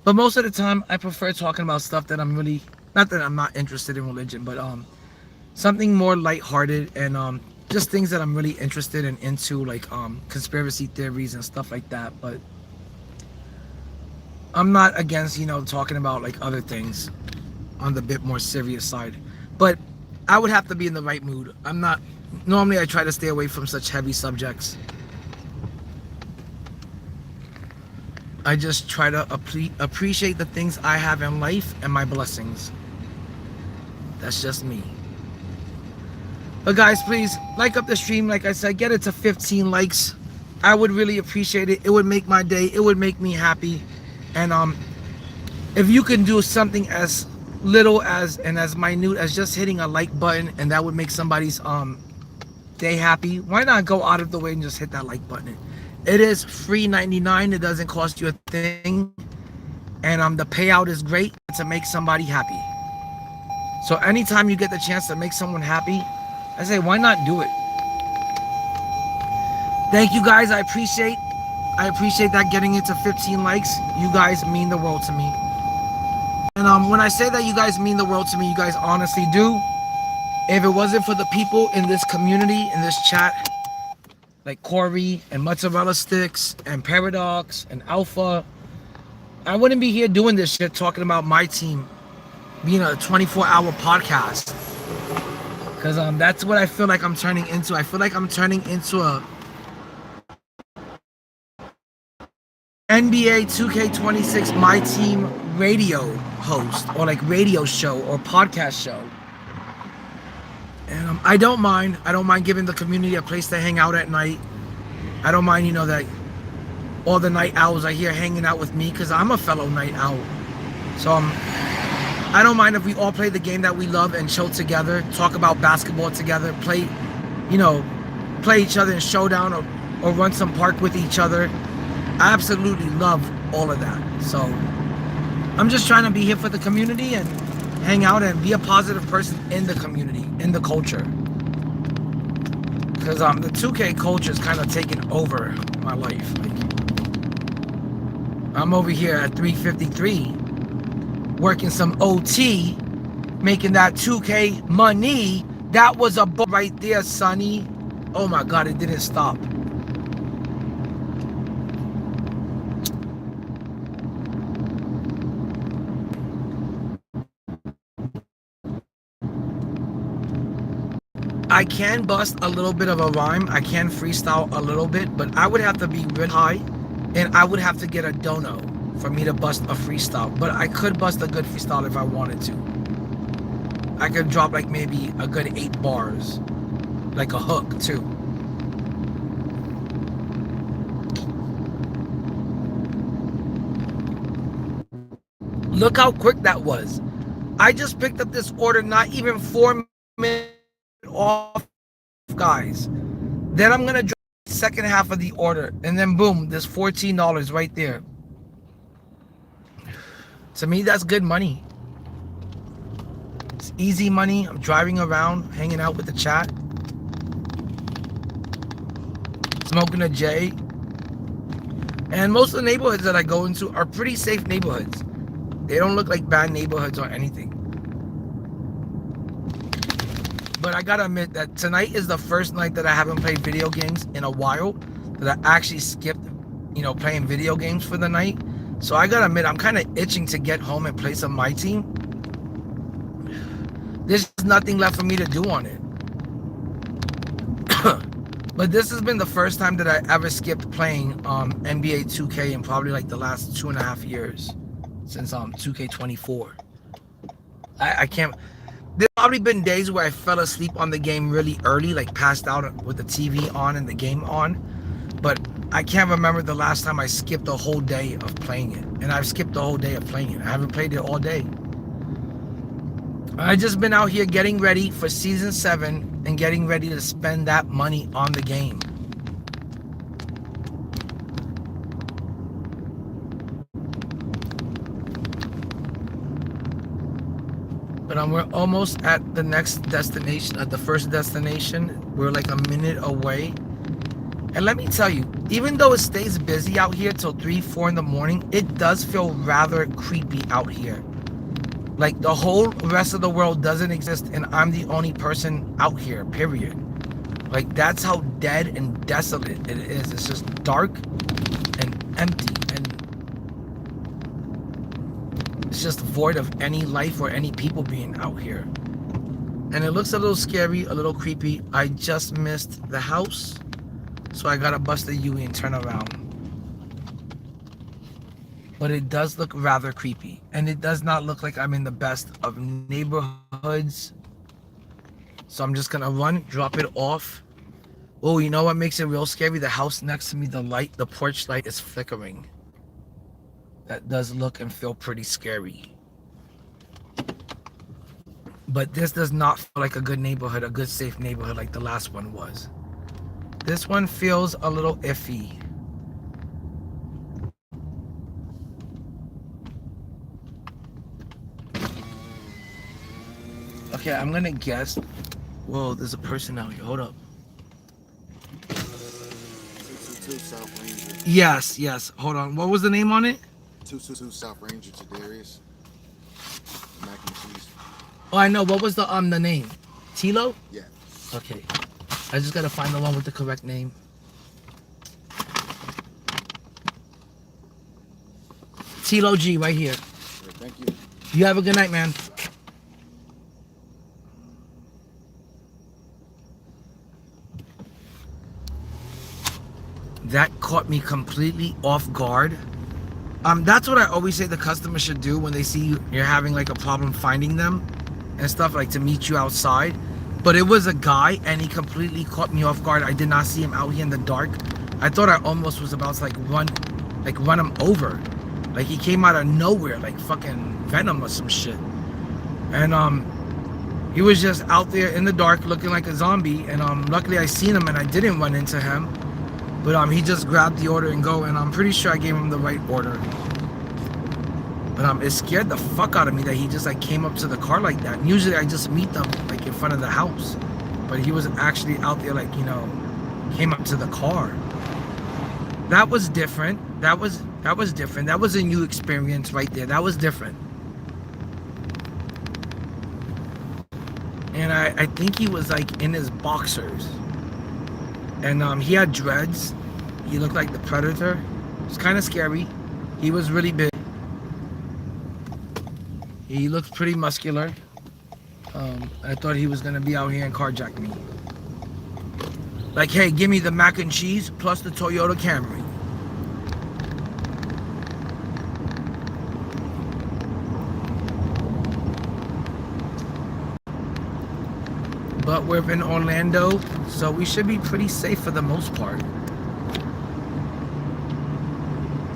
But most of the time, I prefer talking about stuff that I'm really, not that I'm not interested in religion, but something more lighthearted and just things that I'm really interested in into, like conspiracy theories and stuff like that. But I'm not against, you know, talking about like other things on the bit more serious side. But I would have to be in the right mood. I'm not, normally I try to stay away from such heavy subjects. I just try to appreciate the things I have in life and my blessings. That's just me. But guys, please like up the stream. Like I said, get it to 15 likes. I would really appreciate it. It would make my day. It would make me happy. And if you can do something as little as and as minute as just hitting a like button, and that would make somebody's day happy, why not go out of the way and just hit that like button? It is free 99. It doesn't cost you a thing, and the payout is great to make somebody happy. So anytime you get the chance to make someone happy, I say why not do it? Thank you guys. I appreciate that, getting into 15 likes. You guys mean the world to me. And when I say that you guys mean the world to me, you guys honestly do. If it wasn't for the people in this community, in this chat, like Corey and Mozzarella Sticks and Paradox and Alpha, I wouldn't be here doing this shit, talking about Myteam being a 24-hour podcast. Because that's what I feel like I'm turning into. I feel like I'm turning into a NBA2K26 Myteam radio host, or like radio show or podcast show. And I don't mind giving the community a place to hang out at night. I don't mind, you know, that all the night owls are here hanging out with me, because I'm a fellow night owl. So I don't mind if we all play the game that we love and chill together, talk about basketball together, play each other in Showdown, or run some park with each other. I absolutely love all of that. So I'm just trying to be here for the community and hang out and be a positive person in the community, in the culture. Because the 2K culture is kind of taking over my life. Like, I'm over here at 353 working some OT, making that 2K money. That was a ball right there, Sonny. Oh my God, it didn't stop. I can bust a little bit of a rhyme. I can freestyle a little bit, but I would have to be really high, and I would have to get a dono for me to bust a freestyle. But I could bust a good freestyle if I wanted to. I could drop like maybe a good 8 bars, like a hook too. Look how quick that was. I just picked up this order not even 4 minutes off, guys. Then I'm gonna second half of the order, and then boom, there's $14 right there. To me, that's good money. It's easy money. I'm driving around, hanging out with the chat, smoking a J. And most of the neighborhoods that I go into are pretty safe neighborhoods. They don't look like bad neighborhoods or anything. But I gotta admit that tonight is the first night that I haven't played video games in a while, that I actually skipped, playing video games for the night. So I gotta admit, I'm kind of itching to get home and play some Myteam. There's nothing left for me to do on it. But this has been the first time that I ever skipped playing NBA2K in probably like the last 2.5 years, since 2K24. I can't. There's probably been days where I fell asleep on the game really early, like passed out with the TV on and the game on. But I can't remember the last time I skipped a whole day of playing it. And I've skipped the whole day of playing it. I haven't played it all day. I just been out here getting ready for season 7 and getting ready to spend that money on the game. But we're almost at the next destination, at the first destination. We're like a minute away. And let me tell you, even though it stays busy out here till 3, 4 in the morning, it does feel rather creepy out here. Like the whole rest of the world doesn't exist and I'm the only person out here, period. Like that's how dead and desolate it is. It's just dark and empty and it's just void of any life or any people being out here. And it looks a little scary, a little creepy. I just missed the house, so I gotta bust the U and turn around. But it does look rather creepy. And it does not look like I'm in the best of neighborhoods. So I'm just gonna run, drop it off. Oh, you know what makes it real scary? The house next to me, the porch light is flickering. That does look and feel pretty scary. But this does not feel like a good neighborhood, a good safe neighborhood like the last one was. This one feels a little iffy. Okay, I'm gonna guess. Whoa, there's a person out here. Hold up. 222 South Ranger. Yes. Hold on. What was the name on it? 222 South Ranger to Darius. Mac and cheese. Oh, I know. What was the name? Tilo? Yeah. Okay. I just gotta find the one with the correct name. Tilo G right here. Right, thank you. You have a good night, man. That caught me completely off guard. That's what I always say the customer should do when they see you're having like a problem finding them and stuff, like to meet you outside. But it was a guy and he completely caught me off guard. I did not see him out here in the dark. I thought I almost was about to run him over. Like he came out of nowhere, like fucking Venom or some shit. And he was just out there in the dark looking like a zombie. And luckily I seen him and I didn't run into him. But he just grabbed the order and go, and I'm pretty sure I gave him the right order. But it scared the fuck out of me that he just like came up to the car like that. And usually I just meet them like in front of the house. But he was actually out there like, came up to the car. That was different. That was different. That was a new experience right there. That was different. And I think he was like in his boxers. And he had dreads. He looked like the Predator. It was kind of scary. He was really big. He looked pretty muscular. I thought he was going to be out here and carjack me. Like, hey, give me the mac and cheese plus the Toyota Camry. But we're in Orlando, so we should be pretty safe for the most part.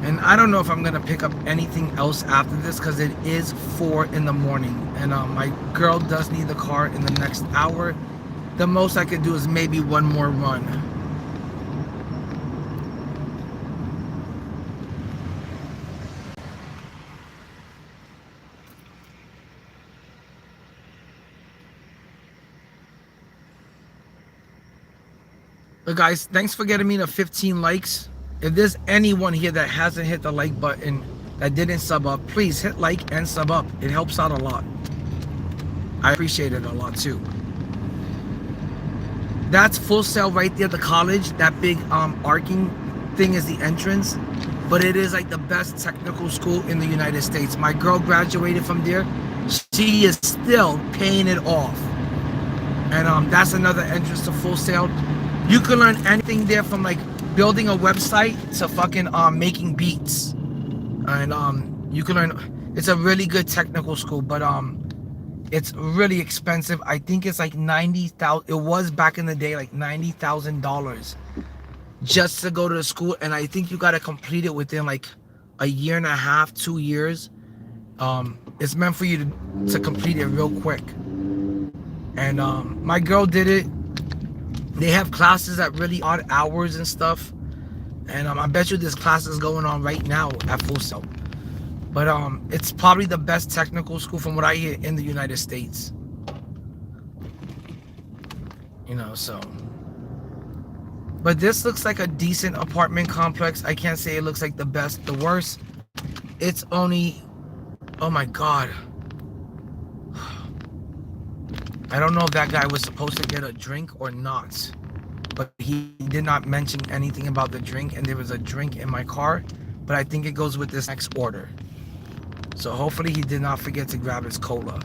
And I don't know if I'm gonna pick up anything else after this because it is 4 in the morning. And my girl does need the car in the next hour. The most I could do is maybe one more run. But guys, thanks for getting me to 15 likes. If there's anyone here that hasn't hit the like button, that didn't sub up, please hit like and sub up. It helps out a lot. I appreciate it a lot too. That's Full Sail right there, the college. That big arcing thing is the entrance. But it is like the best technical school in the United States. My girl graduated from there. She is still paying it off. And that's another entrance to Full Sail. You can learn anything there, from like building a website to fucking making beats. And you can learn. It's a really good technical school, but it's really expensive. I think it's like $90,000. It was back in the day like $90,000 just to go to the school, and I think you got to complete it within like a year and a half, 2 years. It's meant for you to complete it real quick. And my girl did it. They have classes at really odd hours and stuff. And I bet you this class is going on right now at Full Sail. But it's probably the best technical school from what I hear in the United States. You know, so. But this looks like a decent apartment complex. I can't say it looks like the best, the worst. It's only, oh my God. I don't know if that guy was supposed to get a drink or not. But he did not mention anything about the drink, and there was a drink in my car. But I think it goes with this next order. So hopefully he did not forget to grab his cola.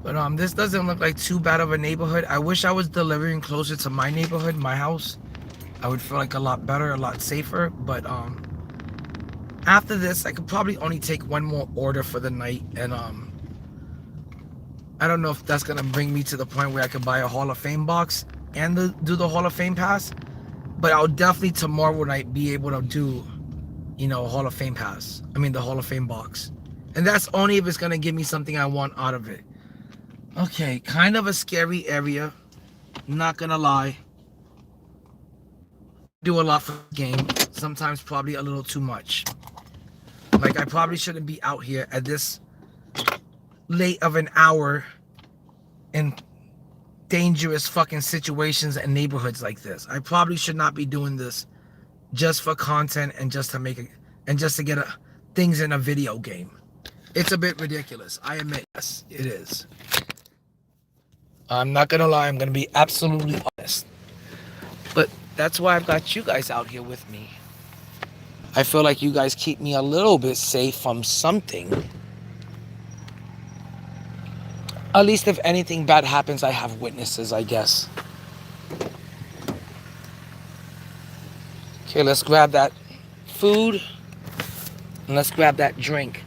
But this doesn't look like too bad of a neighborhood. I wish I was delivering closer to my neighborhood, my house. I would feel like a lot better, a lot safer. But after this, I could probably only take one more order for the night. And I don't know if that's gonna bring me to the point where I could buy a Hall of Fame box and do the Hall of Fame pass. But I'll definitely tomorrow night be able to do, you know, a Hall of Fame pass. I mean, the Hall of Fame box. And that's only if it's gonna give me something I want out of it. Okay, kind of a scary area. Not gonna lie. Do a lot for the game. Sometimes probably a little too much. Like, I probably shouldn't be out here at this late of an hour in dangerous fucking situations and neighborhoods like this. I probably should not be doing this just for content and just to make it and just to get things in a video game. It's a bit ridiculous. I admit, yes, it is. I'm not gonna lie, I'm gonna be absolutely honest. But that's why I've got you guys out here with me. I feel like you guys keep me a little bit safe from something. At least if anything bad happens, I have witnesses, I guess. Okay, let's grab that food. And let's grab that drink.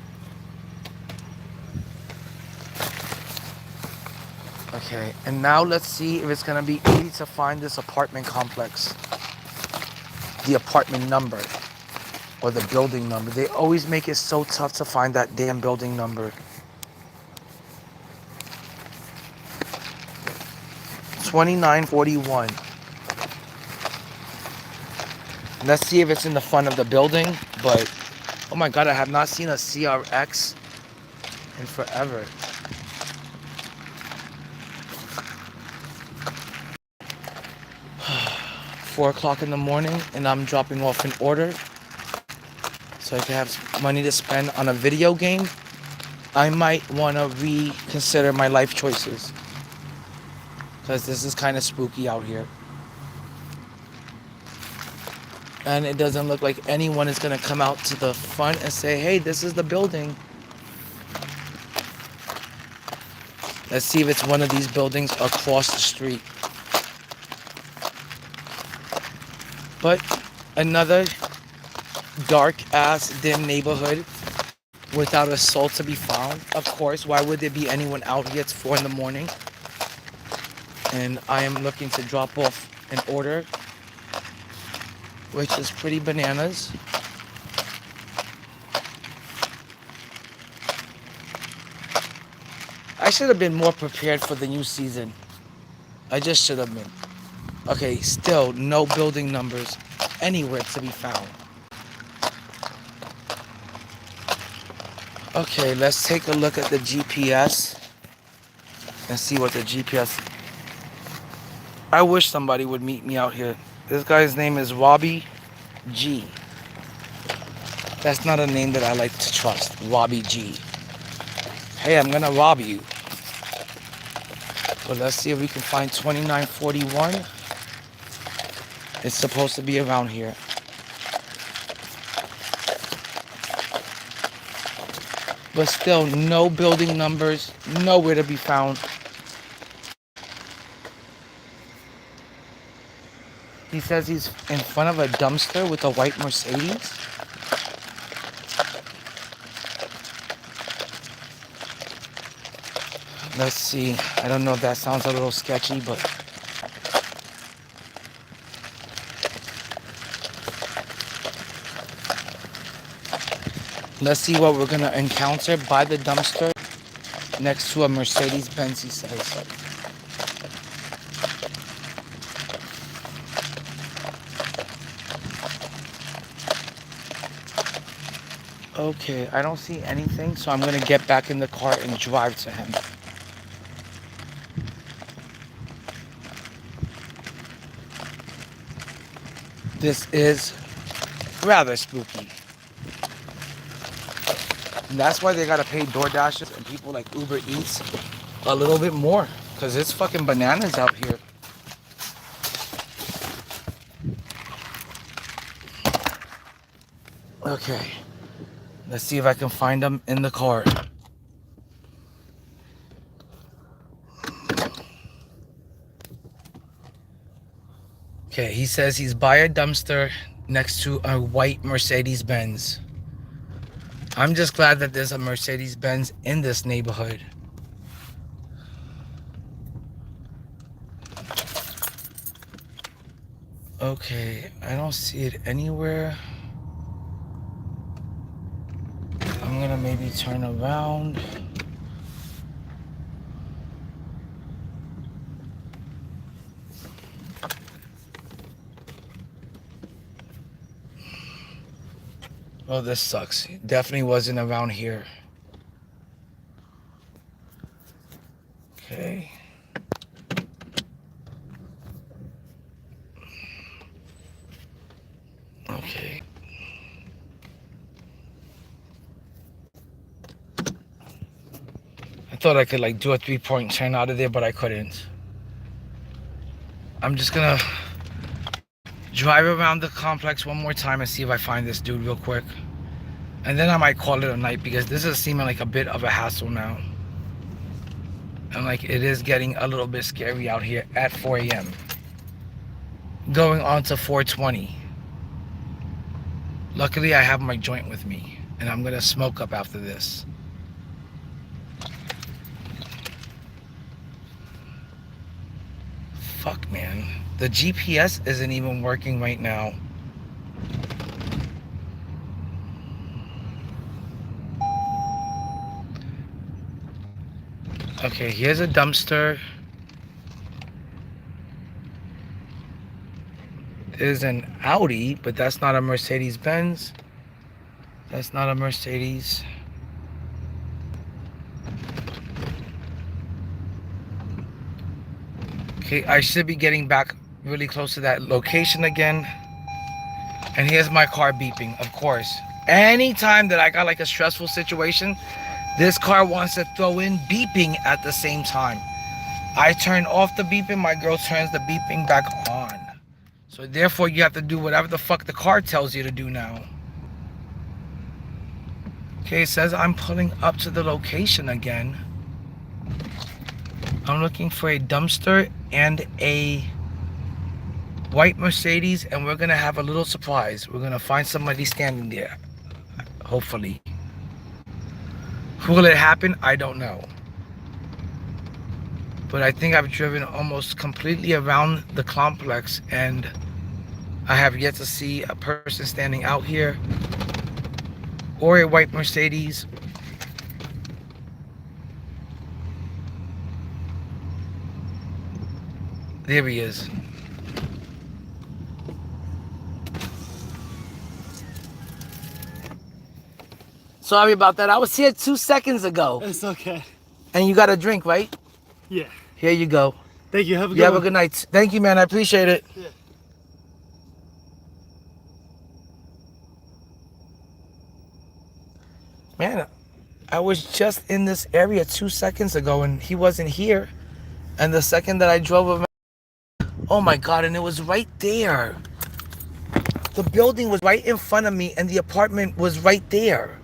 Okay, and now let's see if it's gonna be easy to find this apartment complex. The apartment number. Or the building number. They always make it so tough to find that damn building number. 2941. Let's see if it's in the front of the building. But, oh my God, I have not seen a CRX in forever. Four o'clock in the morning, and I'm dropping off an order so I can have some money to spend on a video game. I might want to reconsider my life choices because this is kind of spooky out here, and it doesn't look like anyone is going to come out to the front and say, hey, this is the building. Let's see if it's one of these buildings across the street. But another dark ass dim neighborhood without a soul to be found. Of course, why would there be anyone out here? It's 4 in the morning. And I am looking to drop off an order, which is pretty bananas. I should have been more prepared for the new season. I just should have been. Okay, still no building numbers anywhere to be found. Okay, let's take a look at the GPS and see what the GPS. I wish somebody would meet me out here. This guy's name is Robbie G. That's not a name that I like to trust. Robbie G. Hey, I'm gonna rob you. But let's see if we can find 2941. It's supposed to be around here. But still, no building numbers, nowhere to be found. He says he's in front of a dumpster with a white Mercedes. Let's see. I don't know if that sounds a little sketchy, but let's see what we're gonna encounter by the dumpster next to a Mercedes-Benz, he says. Okay, I don't see anything, so I'm gonna get back in the car and drive to him. This is rather spooky. And that's why they gotta pay DoorDashers and people like Uber Eats a little bit more, because it's fucking bananas out here. Okay, let's see if I can find them in the car. Okay, he says he's by a dumpster next to a white Mercedes-Benz. I'm just glad that there's a Mercedes-Benz in this neighborhood. Okay, I don't see it anywhere. I'm gonna maybe turn around. Oh, this sucks. Definitely wasn't around here. Okay. Okay. I thought I could like do a 3-point turn out of there, but I couldn't. I'm just gonna drive around the complex one more time and see if I find this dude real quick. And then I might call it a night, because this is seeming like a bit of a hassle now. And like it is getting a little bit scary out here at 4 a.m. Going on to 4:20. Luckily I have my joint with me, and I'm gonna smoke up after this. Fuck, man. The GPS isn't even working right now. Okay, here's a dumpster. There's an Audi, but that's not a Mercedes-Benz. That's not a Mercedes. Okay, I should be getting back really close to that location again. And here's my car beeping, of course. Anytime that I got like a stressful situation, this car wants to throw in beeping at the same time. I turn off the beeping, my girl turns the beeping back on. So therefore you have to do whatever the fuck the car tells you to do now. Okay, it says I'm pulling up to the location again. I'm looking for a dumpster and a white Mercedes, and we're gonna have a little surprise. We're gonna find somebody standing there, hopefully. Will it happen? I don't know. But I think I've driven almost completely around the complex, and I have yet to see a person standing out here or a white Mercedes. There he is. Sorry about that. I was here 2 seconds ago. It's okay. And you got a drink, right? Yeah. Here you go. Thank you. Have a good You have a one. good night. Thank you, man. I appreciate it. Yeah. Man, I was just in this area 2 seconds ago and he wasn't here. And the second that I drove him, oh my God, and it was right there. The building was right in front of me and the apartment was right there.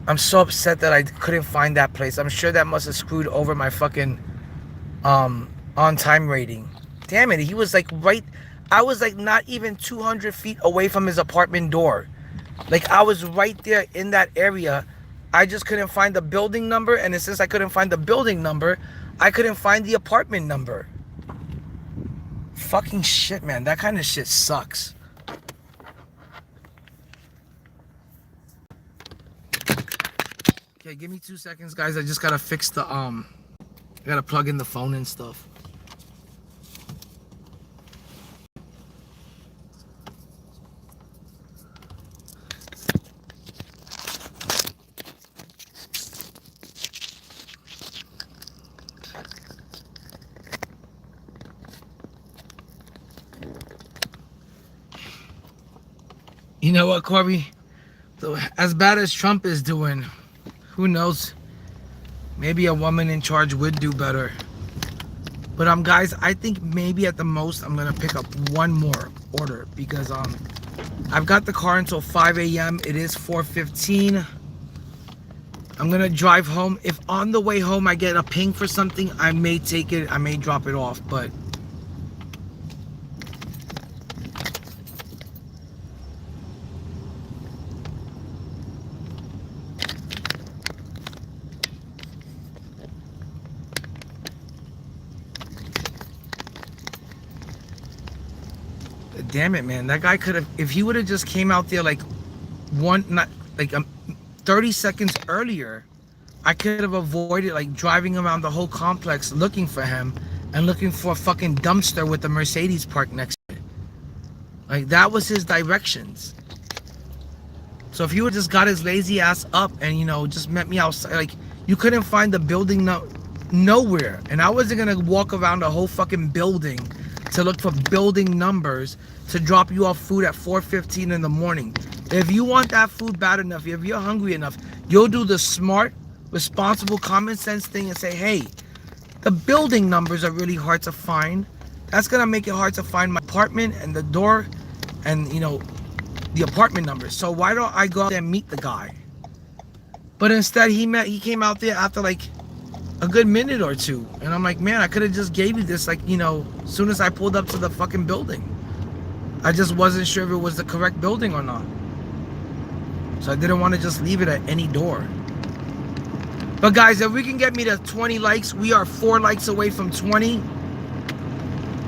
I'm so upset that I couldn't find that place. I'm sure that must have screwed over my fucking on time rating. Damn it, he was like right, I was like not even 200 feet away from his apartment door. Like I was right there in that area. I just couldn't find the building number, and since I couldn't find the building number, I couldn't find the apartment number. Fucking shit, man. That kind of shit sucks. Okay, give me 2 seconds, guys. I just gotta fix the I gotta plug in the phone and stuff. You know what, Corby? So, as bad as Trump is doing, who knows? Maybe a woman in charge would do better. But guys, I think maybe at the most I'm gonna pick up one more order because I've got the car until 5 a.m. It is 4:15. I'm gonna drive home. If on the way home I get a ping for something, I may take it. I may drop it off, but. Damn it, man. That guy could have, if he would have just came out there like 30 seconds earlier, I could have avoided like driving around the whole complex looking for him and looking for a fucking dumpster with a Mercedes parked next to it. Like that was his directions. So if he would just got his lazy ass up and, you know, just met me outside, like you couldn't find the building nowhere. And I wasn't gonna walk around the whole fucking building to look for building numbers to drop you off food at 4:15 in the morning. If you want that food bad enough, if you're hungry enough, you'll do the smart, responsible, common sense thing and say, hey, the building numbers are really hard to find. That's gonna make it hard to find my apartment and the door and, you know, the apartment numbers. So why don't I go out there and meet the guy? But instead he came out there after like a good minute or two. And I'm like, man, I could have just gave you this, like, you know, as soon as I pulled up to the fucking building. I just wasn't sure if it was the correct building or not. So I didn't want to just leave it at any door. But guys, if we can get me to 20 likes, we are 4 likes away from 20.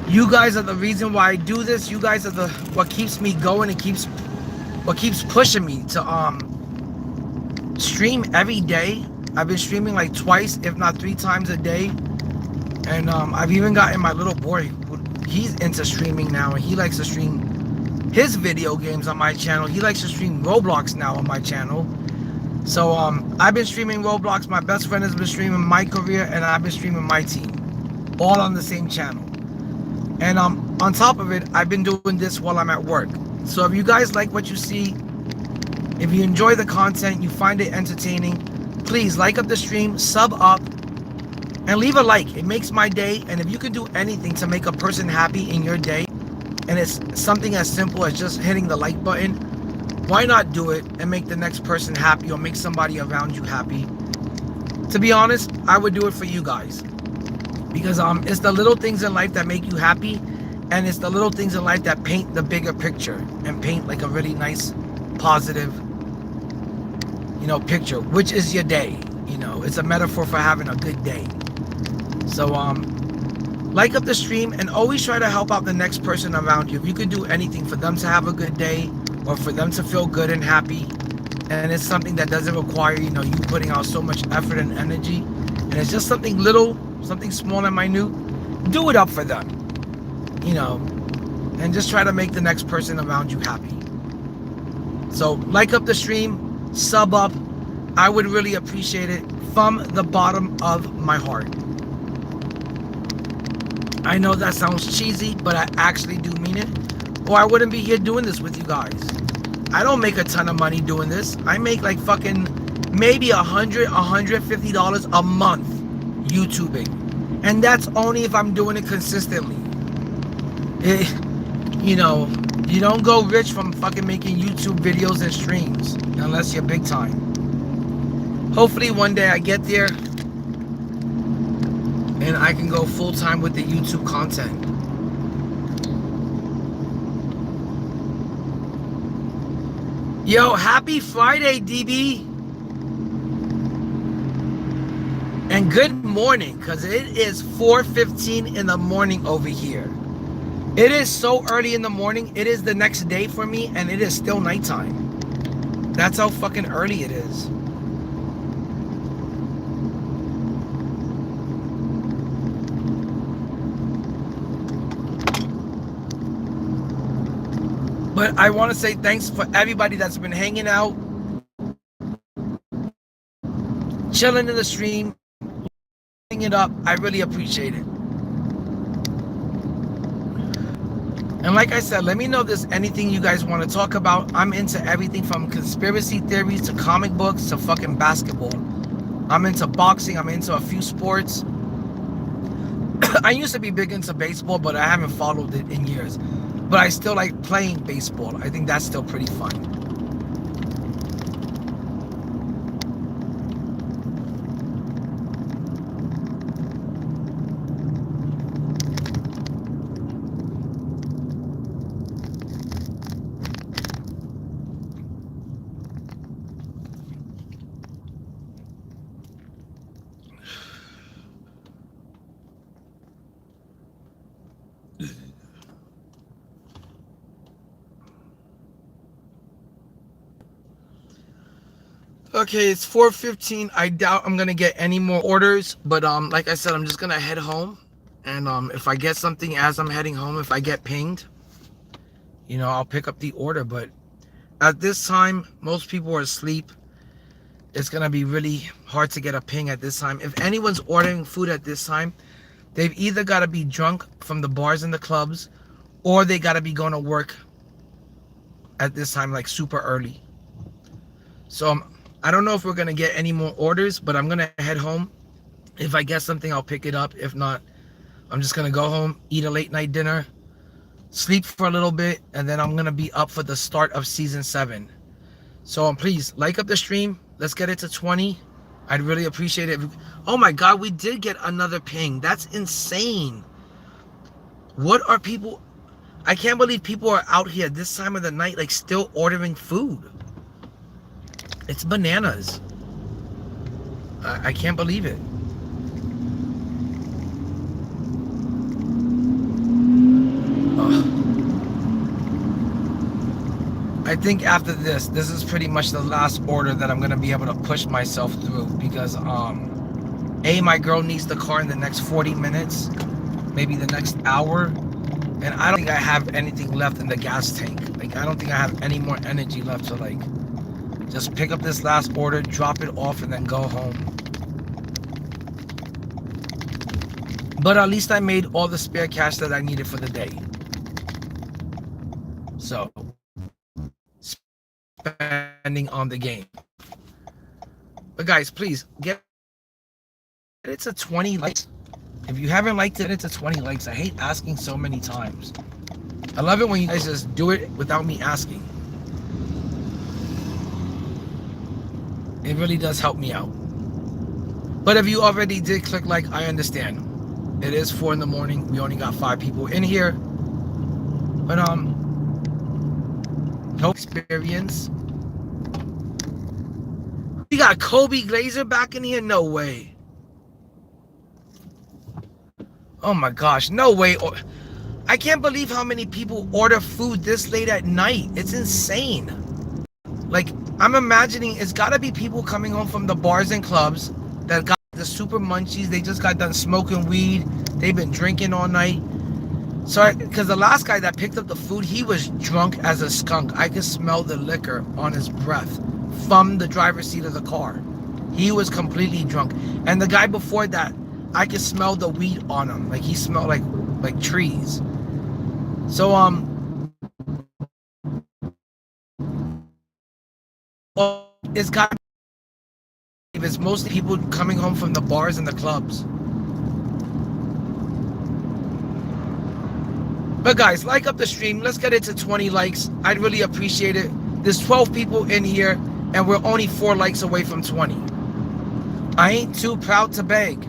You guys are the reason why I do this. You guys are what keeps me going and what keeps pushing me to stream every day. I've been streaming like twice, if not 3 times a day. And I've even gotten my little boy, he's into streaming now, and he likes to stream his video games on my channel. He likes to stream Roblox now on my channel. So I've been streaming Roblox. My best friend has been streaming My Career, and I've been streaming Myteam, all on the same channel. And on top of it, I've been doing this while I'm at work. So if you guys like what you see, if you enjoy the content, you find it entertaining, please like up the stream, sub up, and leave a like. It makes my day. And if you can do anything to make a person happy in your day, and it's something as simple as just hitting the like button, why not do it and make the next person happy or make somebody around you happy? To be honest, I would do it for you guys. Because it's the little things in life that make you happy, and it's the little things in life that paint the bigger picture and paint like a really nice, positive, you know, picture, which is your day. You know, it's a metaphor for having a good day. So like up the stream and always try to help out the next person around you. If you can do anything for them to have a good day or for them to feel good and happy, and it's something that doesn't require, you know, you putting out so much effort and energy, and it's just something little, something small and minute, do it up for them, you know, and just try to make the next person around you happy. So like up the stream, sub up. I would really appreciate it from the bottom of my heart. I know that sounds cheesy, but I actually do mean it. Or I wouldn't be here doing this with you guys. I don't make a ton of money doing this. I make like fucking maybe $100, $150 a month YouTubing. And that's only if I'm doing it consistently. You know, you don't go rich from fucking making YouTube videos and streams unless you're big time. Hopefully one day I get there and I can go full time with the YouTube content. Yo, happy Friday, DB. And good morning, because it is 4:15 in the morning over here. It is so early in the morning. It is the next day for me, and it is still nighttime. That's how fucking early it is. But I want to say thanks for everybody that's been hanging out, chilling in the stream, lighting it up. I really appreciate it. And like I said, let me know if there's anything you guys want to talk about. I'm into everything from conspiracy theories to comic books to fucking basketball. I'm into boxing. I'm into a few sports. I used to be big into baseball, but I haven't followed it in years. But I still like playing baseball. I think that's still pretty fun. Okay, it's 4:15. I doubt I'm gonna get any more orders, but like I said, I'm just gonna head home, and if I get something as I'm heading home, if I get pinged, you know, I'll pick up the order. But at this time, most people are asleep. It's gonna be really hard to get a ping at this time. If anyone's ordering food at this time, they've either got to be drunk from the bars and the clubs, or they got to be going to work at this time, like super early. So I don't know if we're going to get any more orders, but I'm going to head home. If I get something, I'll pick it up. If not, I'm just going to go home, eat a late night dinner, sleep for a little bit, and then I'm going to be up for the start of season 7. So please like up the stream. Let's get it to 20. I'd really appreciate it. Oh my God, we did get another ping. That's insane. What are people? I can't believe people are out here this time of the night, like still ordering food. It's bananas. I can't believe it. I think after this is pretty much the last order that I'm gonna be able to push myself through, because my girl needs the car in the next 40 minutes, maybe the next hour, and I don't think I have anything left in the gas tank. Like, I don't think I have any more energy left to like just pick up this last order, drop it off, and then go home. But at least I made all the spare cash that I needed for the day. So, spending on the game. But guys, please get it to 20 likes. If you haven't liked it, it's a 20 likes. I hate asking so many times. I love it when you guys just do it without me asking. It really does help me out. But if you already did click like, I understand. It is 4 in the morning. We only got 5 people in here. But no experience. We got Kobe Glazer back in here? No way. Oh my gosh, no way. I can't believe how many people order food this late at night. It's insane. Like, I'm imagining it's gotta be people coming home from the bars and clubs that got the super munchies. They just got done smoking weed. They've been drinking all night. So, because the last guy that picked up the food, he was drunk as a skunk. I could smell the liquor on his breath from the driver's seat of the car. He was completely drunk. And the guy before that, I could smell the weed on him. Like he smelled like trees. So it's got, it's mostly people coming home from the bars and the clubs. But guys, like up the stream. Let's get it to 20 likes. I'd really appreciate it. There's 12 people in here, and we're only 4 likes away from 20. I ain't too proud to beg.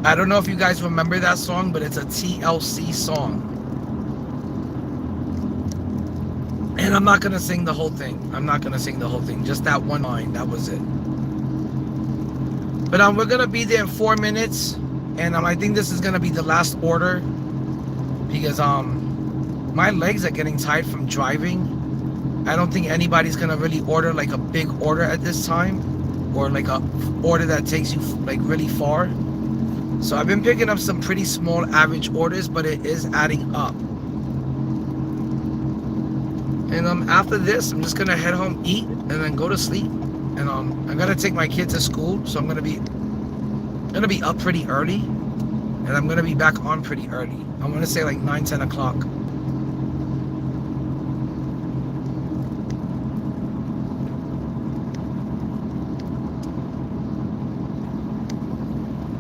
I don't know if you guys remember that song, but it's a TLC song. And I'm not going to sing the whole thing. I'm not going to sing the whole thing. Just that one line. That was it. But we're going to be there in 4 minutes. And I think this is going to be the last order. Because my legs are getting tired from driving. I don't think anybody's going to really order like a big order at this time. Or like a order that takes you like really far. So I've been picking up some pretty small average orders, but it is adding up. And after this, I'm just gonna head home, eat, and then go to sleep. And I gotta take my kid to school, so I'm gonna be up pretty early, and I'm gonna be back on pretty early. I want to say like 9-10 o'clock.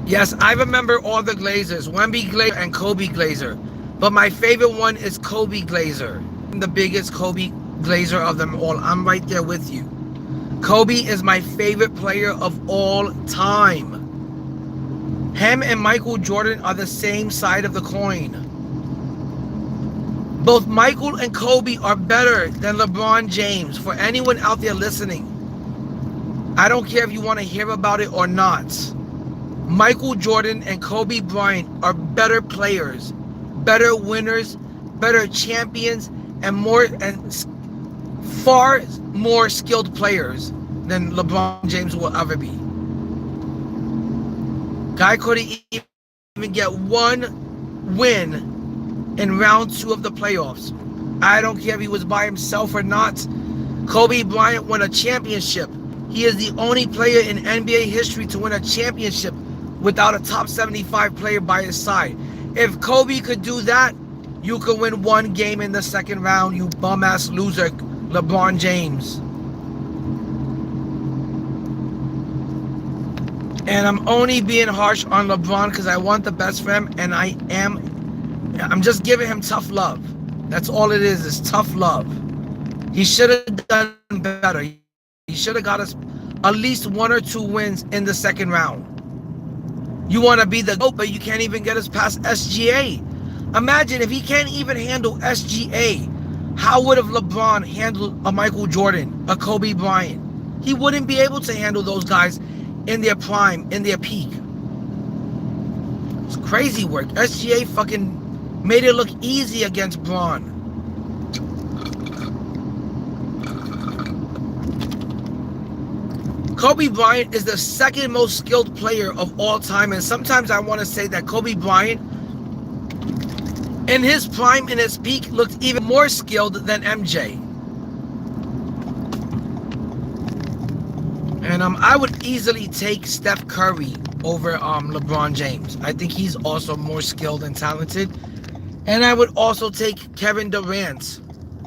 Yes, I remember all the Glazers, Wemby Glazer and Kobe Glazer. But my favorite one is Kobe Glazer. I'm the biggest Kobe Glazer of them all. I'm right there with you. Kobe is my favorite player of all time. Him and Michael Jordan are the same side of the coin. Both Michael and Kobe are better than LeBron James. For anyone out there listening, I don't care if you want to hear about it or not. Michael Jordan and Kobe Bryant are better players, better winners, better champions, and far more skilled players than LeBron James will ever be. Guy couldn't even get one win in round 2 of the playoffs. I don't care if he was by himself or not. Kobe Bryant won a championship. He is the only player in NBA history to win a championship without a top 75 player by his side. If Kobe could do that, you could win 1 game in the second round, you bum-ass loser, LeBron James. And I'm only being harsh on LeBron because I want the best for him, and I'm just giving him tough love. That's all it is tough love. He should have done better. He should have got us at least 1 or 2 wins in the second round. You want to be the GOAT, but you can't even get us past SGA. Imagine if he can't even handle SGA. How would have LeBron handled a Michael Jordan, a Kobe Bryant? He wouldn't be able to handle those guys in their prime, in their peak. It's crazy work. SGA fucking made it look easy against Bron. Kobe Bryant is the second most skilled player of all time, and sometimes I want to say that Kobe Bryant, in his prime, in his peak, looked even more skilled than MJ. And I would easily take Steph Curry over LeBron James. I think he's also more skilled and talented. And I would also take Kevin Durant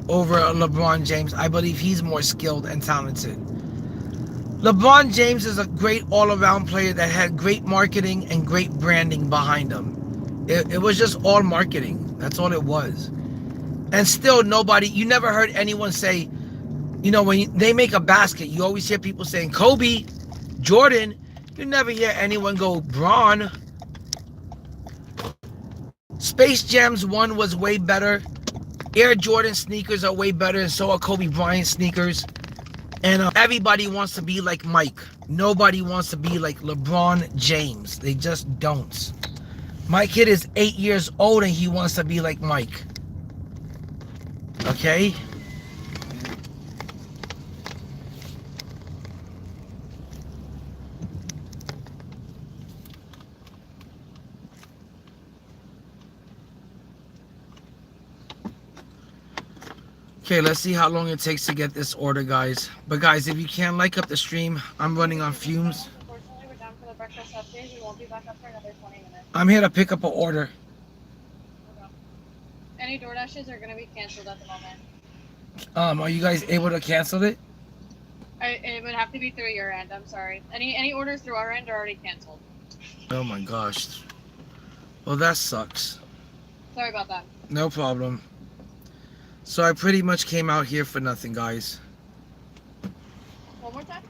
over LeBron James. I believe he's more skilled and talented. LeBron James is a great all-around player that had great marketing and great branding behind him. It was just all marketing. That's all it was. And still nobody, you never heard anyone say, you know, when they make a basket, you always hear people saying Kobe, Jordan. You never hear anyone go Bron. Space Jams 1 was way better. Air Jordan sneakers are way better, and so are Kobe Bryant sneakers. And everybody wants to be like Mike. Nobody wants to be like LeBron James. They just don't. My kid is 8 years old and he wants to be like Mike. Okay? Okay, let's see how long it takes to get this order, guys. But guys, if you can't like up the stream, I'm running on fumes. Unfortunately, we're done for the breakfast update. We won't be back up for another 20 minutes. I'm here to pick up an order. Okay. Any DoorDashes are going to be canceled at the moment. Are you guys able to cancel it? It would have to be through your end. I'm sorry. Any orders through our end are already canceled. Oh my gosh. Well, that sucks. Sorry about that. No problem. So I pretty much came out here for nothing, guys. One more time.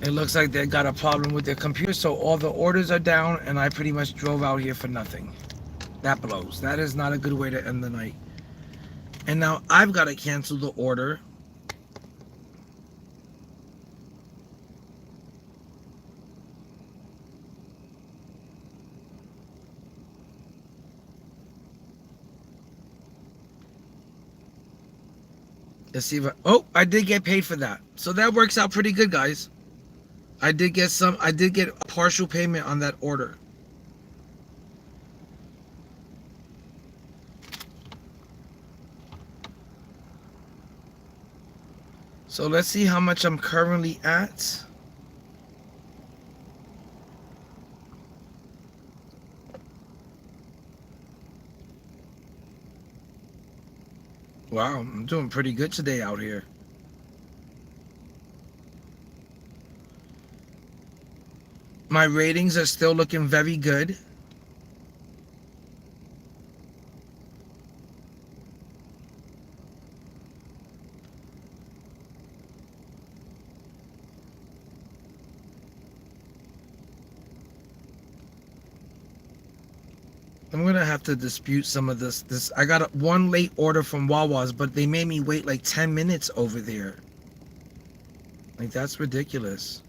It looks like they got a problem with their computer, so all the orders are down, and I pretty much drove out here for nothing. That blows. That is not a good way to end the night. And now I've got to cancel the order. Let's see if I did get paid for that. So that works out pretty good, guys. I did get a partial payment on that order. So let's see how much I'm currently at. Wow, I'm doing pretty good today out here. My ratings are still looking very good. I'm gonna have to dispute some of this. I got one late order from Wawa's, but they made me wait like 10 minutes over there. Like, that's ridiculous.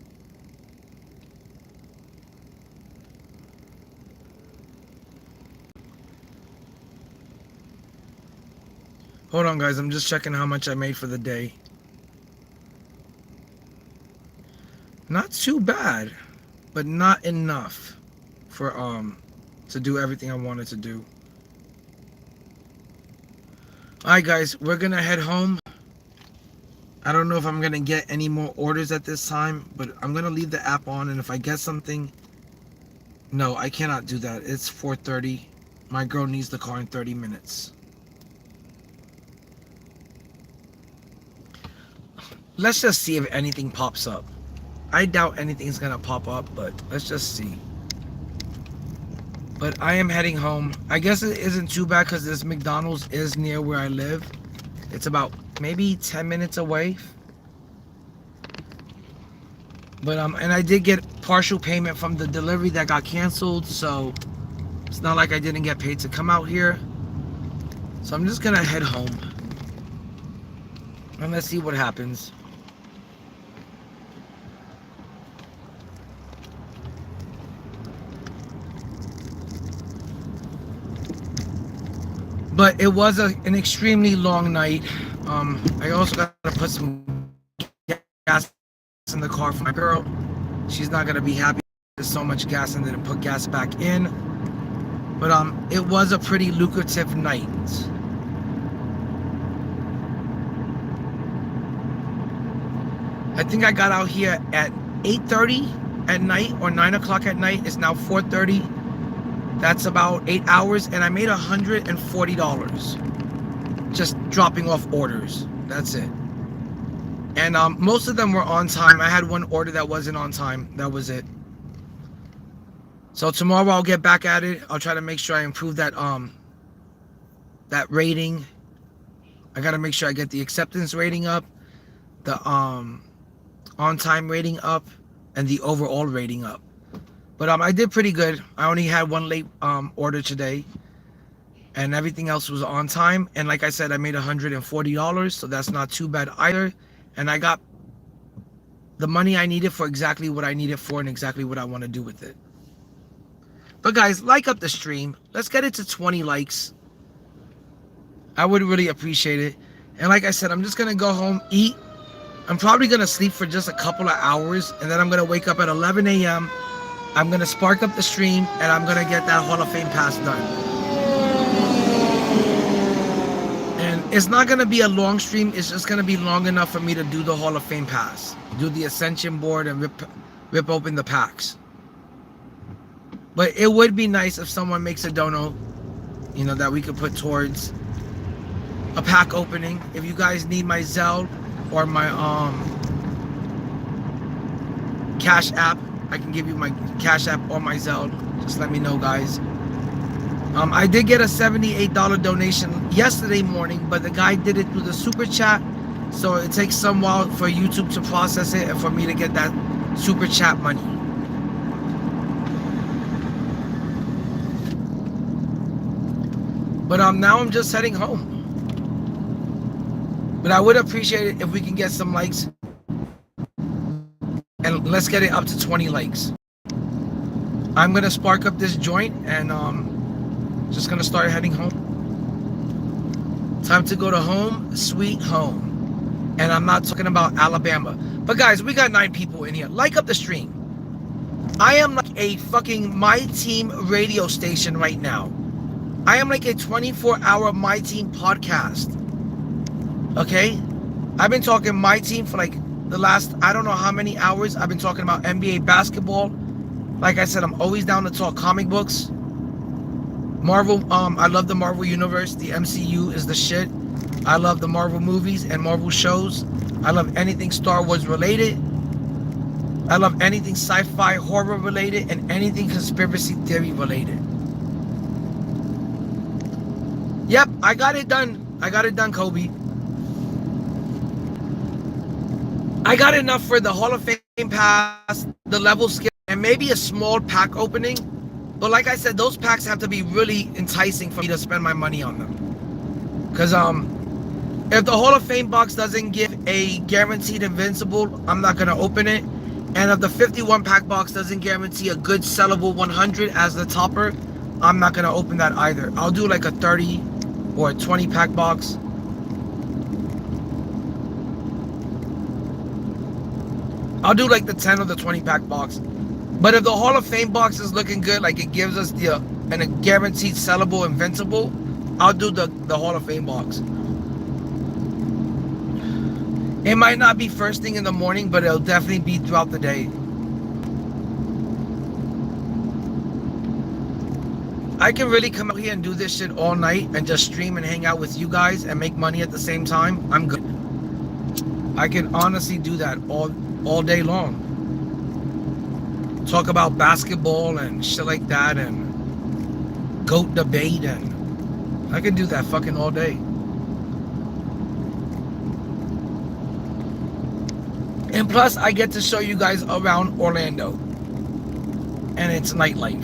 Hold on, guys. I'm just checking how much I made for the day. Not too bad, but not enough for to do everything I wanted to do. Alright, guys, we're gonna head home. I don't know if I'm gonna get any more orders at this time, but I'm gonna leave the app on, and if I get something... No, I cannot do that. It's 4:30. My girl needs the car in 30 minutes. Let's just see if anything pops up. I doubt anything's gonna pop up, but let's just see. But I am heading home. I guess it isn't too bad because this McDonald's is near where I live. It's about maybe 10 minutes away. But and I did get partial payment from the delivery that got canceled, so it's not like I didn't get paid to come out here. So I'm just gonna head home. And let's see what happens. But it was an extremely long night. I also got to put some gas in the car for my girl. She's not going to be happy there's so much gas and didn't put gas back in. But it was a pretty lucrative night. I think I got out here at 8:30 at night or 9 o'clock at night. It's now 4:30. That's about 8 hours, and I made $140 just dropping off orders. That's it. And most of them were on time. I had one order that wasn't on time. That was it. So tomorrow I'll get back at it. I'll try to make sure I improve that that rating. I gotta make sure I get the acceptance rating up, the on-time rating up, and the overall rating up. But I did pretty good. I only had one late order today, and everything else was on time. And like I said, I made $140, so that's not too bad either. And I got the money I needed for exactly what I needed for and exactly what I want to do with it. But guys, like up the stream. Let's get it to 20 likes. I would really appreciate it. And like I said, I'm just gonna go home, eat. I'm probably gonna sleep for just a couple of hours, and then I'm gonna wake up at 11 a.m. I'm gonna spark up the stream and I'm gonna get that Hall of Fame pass done. And it's not gonna be a long stream, it's just gonna be long enough for me to do the Hall of Fame pass. Do the Ascension board and rip open the packs. But it would be nice if someone makes a dono, you know, that we could put towards a pack opening. If you guys need my Zelle or my Cash App, I can give you my Cash App or my Zelle. Just let me know, guys. I did get a $78 donation yesterday morning, but the guy did it through the super chat, so it takes some while for YouTube to process it and for me to get that super chat money. But now I'm just heading home. But I would appreciate it if we can get some likes, and let's get it up to 20 likes. I'm gonna spark up this joint and just gonna start heading home. Time to go to home, sweet home. And I'm not talking about Alabama. But guys, we got 9 people in here. Like up the stream. I am like a fucking Myteam radio station right now. I am like a 24-hour Myteam podcast. Okay? I've been talking Myteam for like the last, I don't know how many hours. I've been talking about NBA basketball. Like I said, I'm always down to talk comic books. Marvel, I love the Marvel Universe. The MCU is the shit. I love the Marvel movies and Marvel shows. I love anything Star Wars related. I love anything sci-fi horror related and anything conspiracy theory related. Yep, I got it done. I got it done, Kobe. I got enough for the Hall of Fame pass, the level skip, and maybe a small pack opening. But like I said, those packs have to be really enticing for me to spend my money on them. Because if the Hall of Fame box doesn't give a guaranteed invincible, I'm not going to open it. And if the 51 pack box doesn't guarantee a good sellable 100 as the topper, I'm not going to open that either. I'll do like a 30 or a 20 pack box. I'll do like the 10 or the 20 pack box. But if the Hall of Fame box is looking good, like it gives us a guaranteed sellable invincible, I'll do the Hall of Fame box. It might not be first thing in the morning, but it'll definitely be throughout the day. I can really come out here and do this shit all night and just stream and hang out with you guys and make money at the same time. I'm good. I can honestly do that all day long. Talk about basketball and shit like that and GOAT debate, and I can do that fucking all day. And plus, I get to show you guys around Orlando and its nightlife.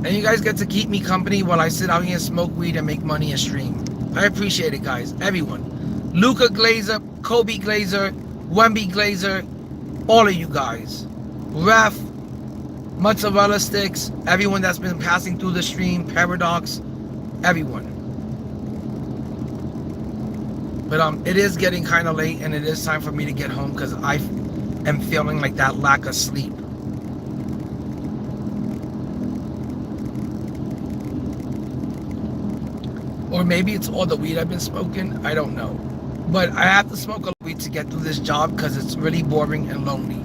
And you guys get to keep me company while I sit out here and smoke weed and make money and stream. I appreciate it, guys. Everyone. Luca Glazer, Kobe Glazer, Wemby Glazer, all of you guys. Ref, Mozzarella Sticks, everyone that's been passing through the stream, Paradox, everyone. But it is getting kind of late and it is time for me to get home because I am feeling like that lack of sleep. Or maybe it's all the weed I've been smoking. I don't know. But I have to smoke a lot of weed to get through this job because it's really boring and lonely.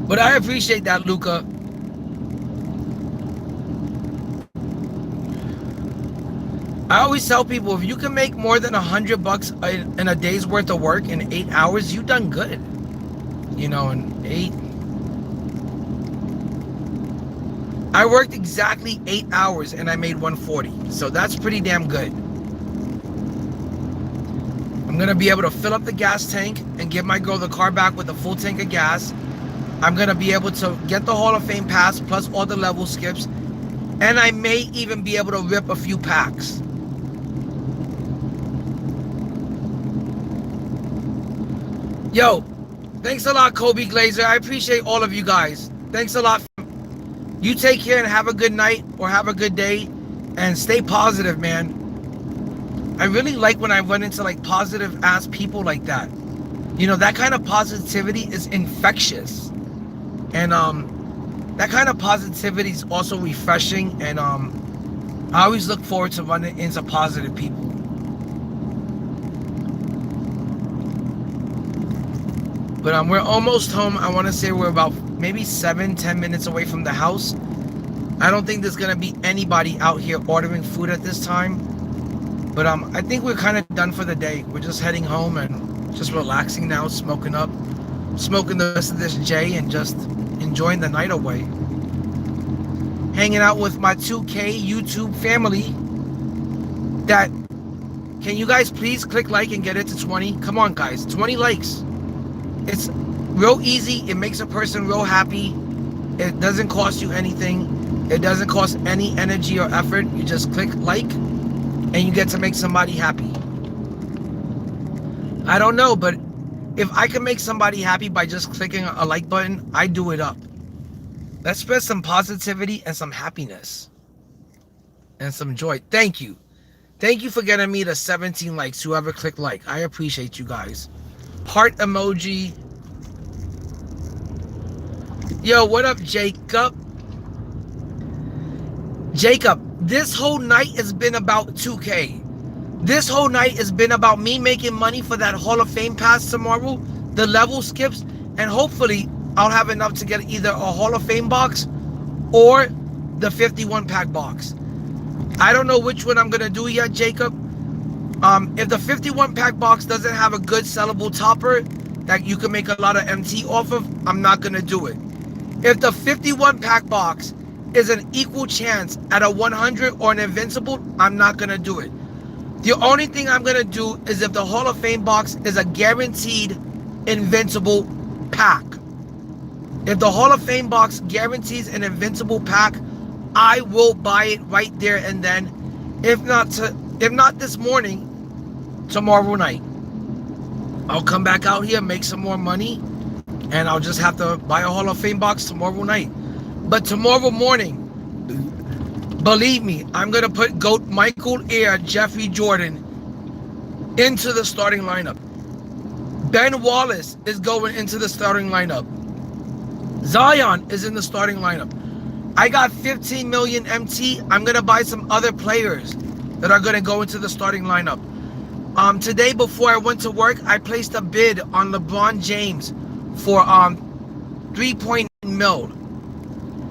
But I appreciate that, Luca. I always tell people, if you can make more than $100 in a day's worth of work in 8 hours, you done good. You know, in 8. I worked exactly 8 hours and I made $140. So that's pretty damn good. I'm gonna be able to fill up the gas tank and give my girl the car back with a full tank of gas. I'm gonna be able to get the Hall of Fame pass plus all the level skips. And I may even be able to rip a few packs. Yo, Thanks a lot, Kobe Glazer. I appreciate all of you guys. Thanks a lot. You take care and have a good night or have a good day and stay positive, man. I really like when I run into like positive ass people like that. You know, that kind of positivity is infectious. And that kind of positivity is also refreshing, and I always look forward to running into positive people. But we're almost home. I want to say we're about maybe 7-10 minutes away from the house. I don't think there's gonna be anybody out here ordering food at this time. But I think we're kind of done for the day. We're just heading home and just relaxing now, smoking the rest of this J and just enjoying the night away. Hanging out with my 2K YouTube family. Can you guys please click like and get it to 20? Come on, guys, 20 likes. It's real easy. It makes a person real happy. It doesn't cost you anything. It doesn't cost any energy or effort. You just click like and you get to make somebody happy. I don't know, but if I can make somebody happy by just clicking a like button, I do it up. Let's spread some positivity and some happiness and some joy. Thank you. Thank you for getting me to 17 likes, whoever clicked like. I appreciate you guys. Heart emoji. Yo, what up, Jacob? Jacob, this whole night has been about 2K. This whole night has been about me making money for that Hall of Fame pass tomorrow, the level skips, and hopefully I'll have enough to get either a Hall of Fame box or the 51 pack box. I don't know which one I'm going to do yet, Jacob. If the 51 pack box doesn't have a good sellable topper that you can make a lot of MT off of, I'm not going to do it. If the 51 pack box is an equal chance at a 100 or an invincible, I'm not going to do it. The only thing I'm going to do is if the Hall of Fame box is a guaranteed invincible pack. If the Hall of Fame box guarantees an invincible pack, I will buy it right there and then. If not this morning, tomorrow night. I'll come back out here, make some more money, and I'll just have to buy a Hall of Fame box tomorrow night. But tomorrow morning, believe me, I'm going to put GOAT Michael Air, Jeffrey Jordan into the starting lineup. Ben Wallace is going into the starting lineup. Zion is in the starting lineup. I got 15 million MT. I'm going to buy some other players that are going to go into the starting lineup. Today, before I went to work, I placed a bid on LeBron James for 3 mil.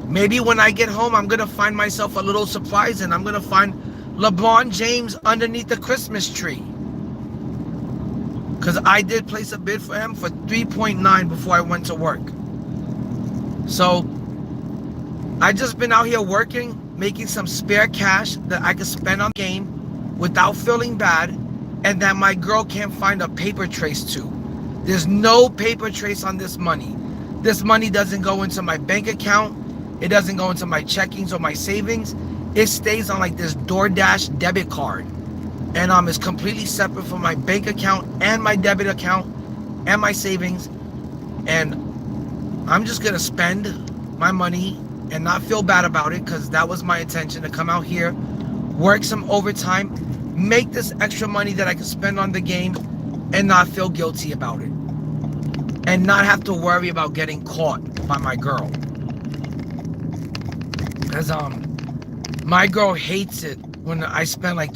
Maybe when I get home, I'm going to find myself a little surprise and I'm going to find LeBron James underneath the Christmas tree. Because I did place a bid for him for 3.9 before I went to work. So I just been out here working, making some spare cash that I could spend on the game without feeling bad, and that my girl can't find a paper trace to. There's no paper trace on this money. This money doesn't go into my bank account. It doesn't go into my checkings or my savings. It stays on like this DoorDash debit card. And it's completely separate from my bank account and my debit account and my savings. And I'm just gonna spend my money and not feel bad about it, because that was my intention, to come out here, work some overtime, make this extra money that I can spend on the game and not feel guilty about it. And not have to worry about getting caught by my girl. Because my girl hates it when I spend like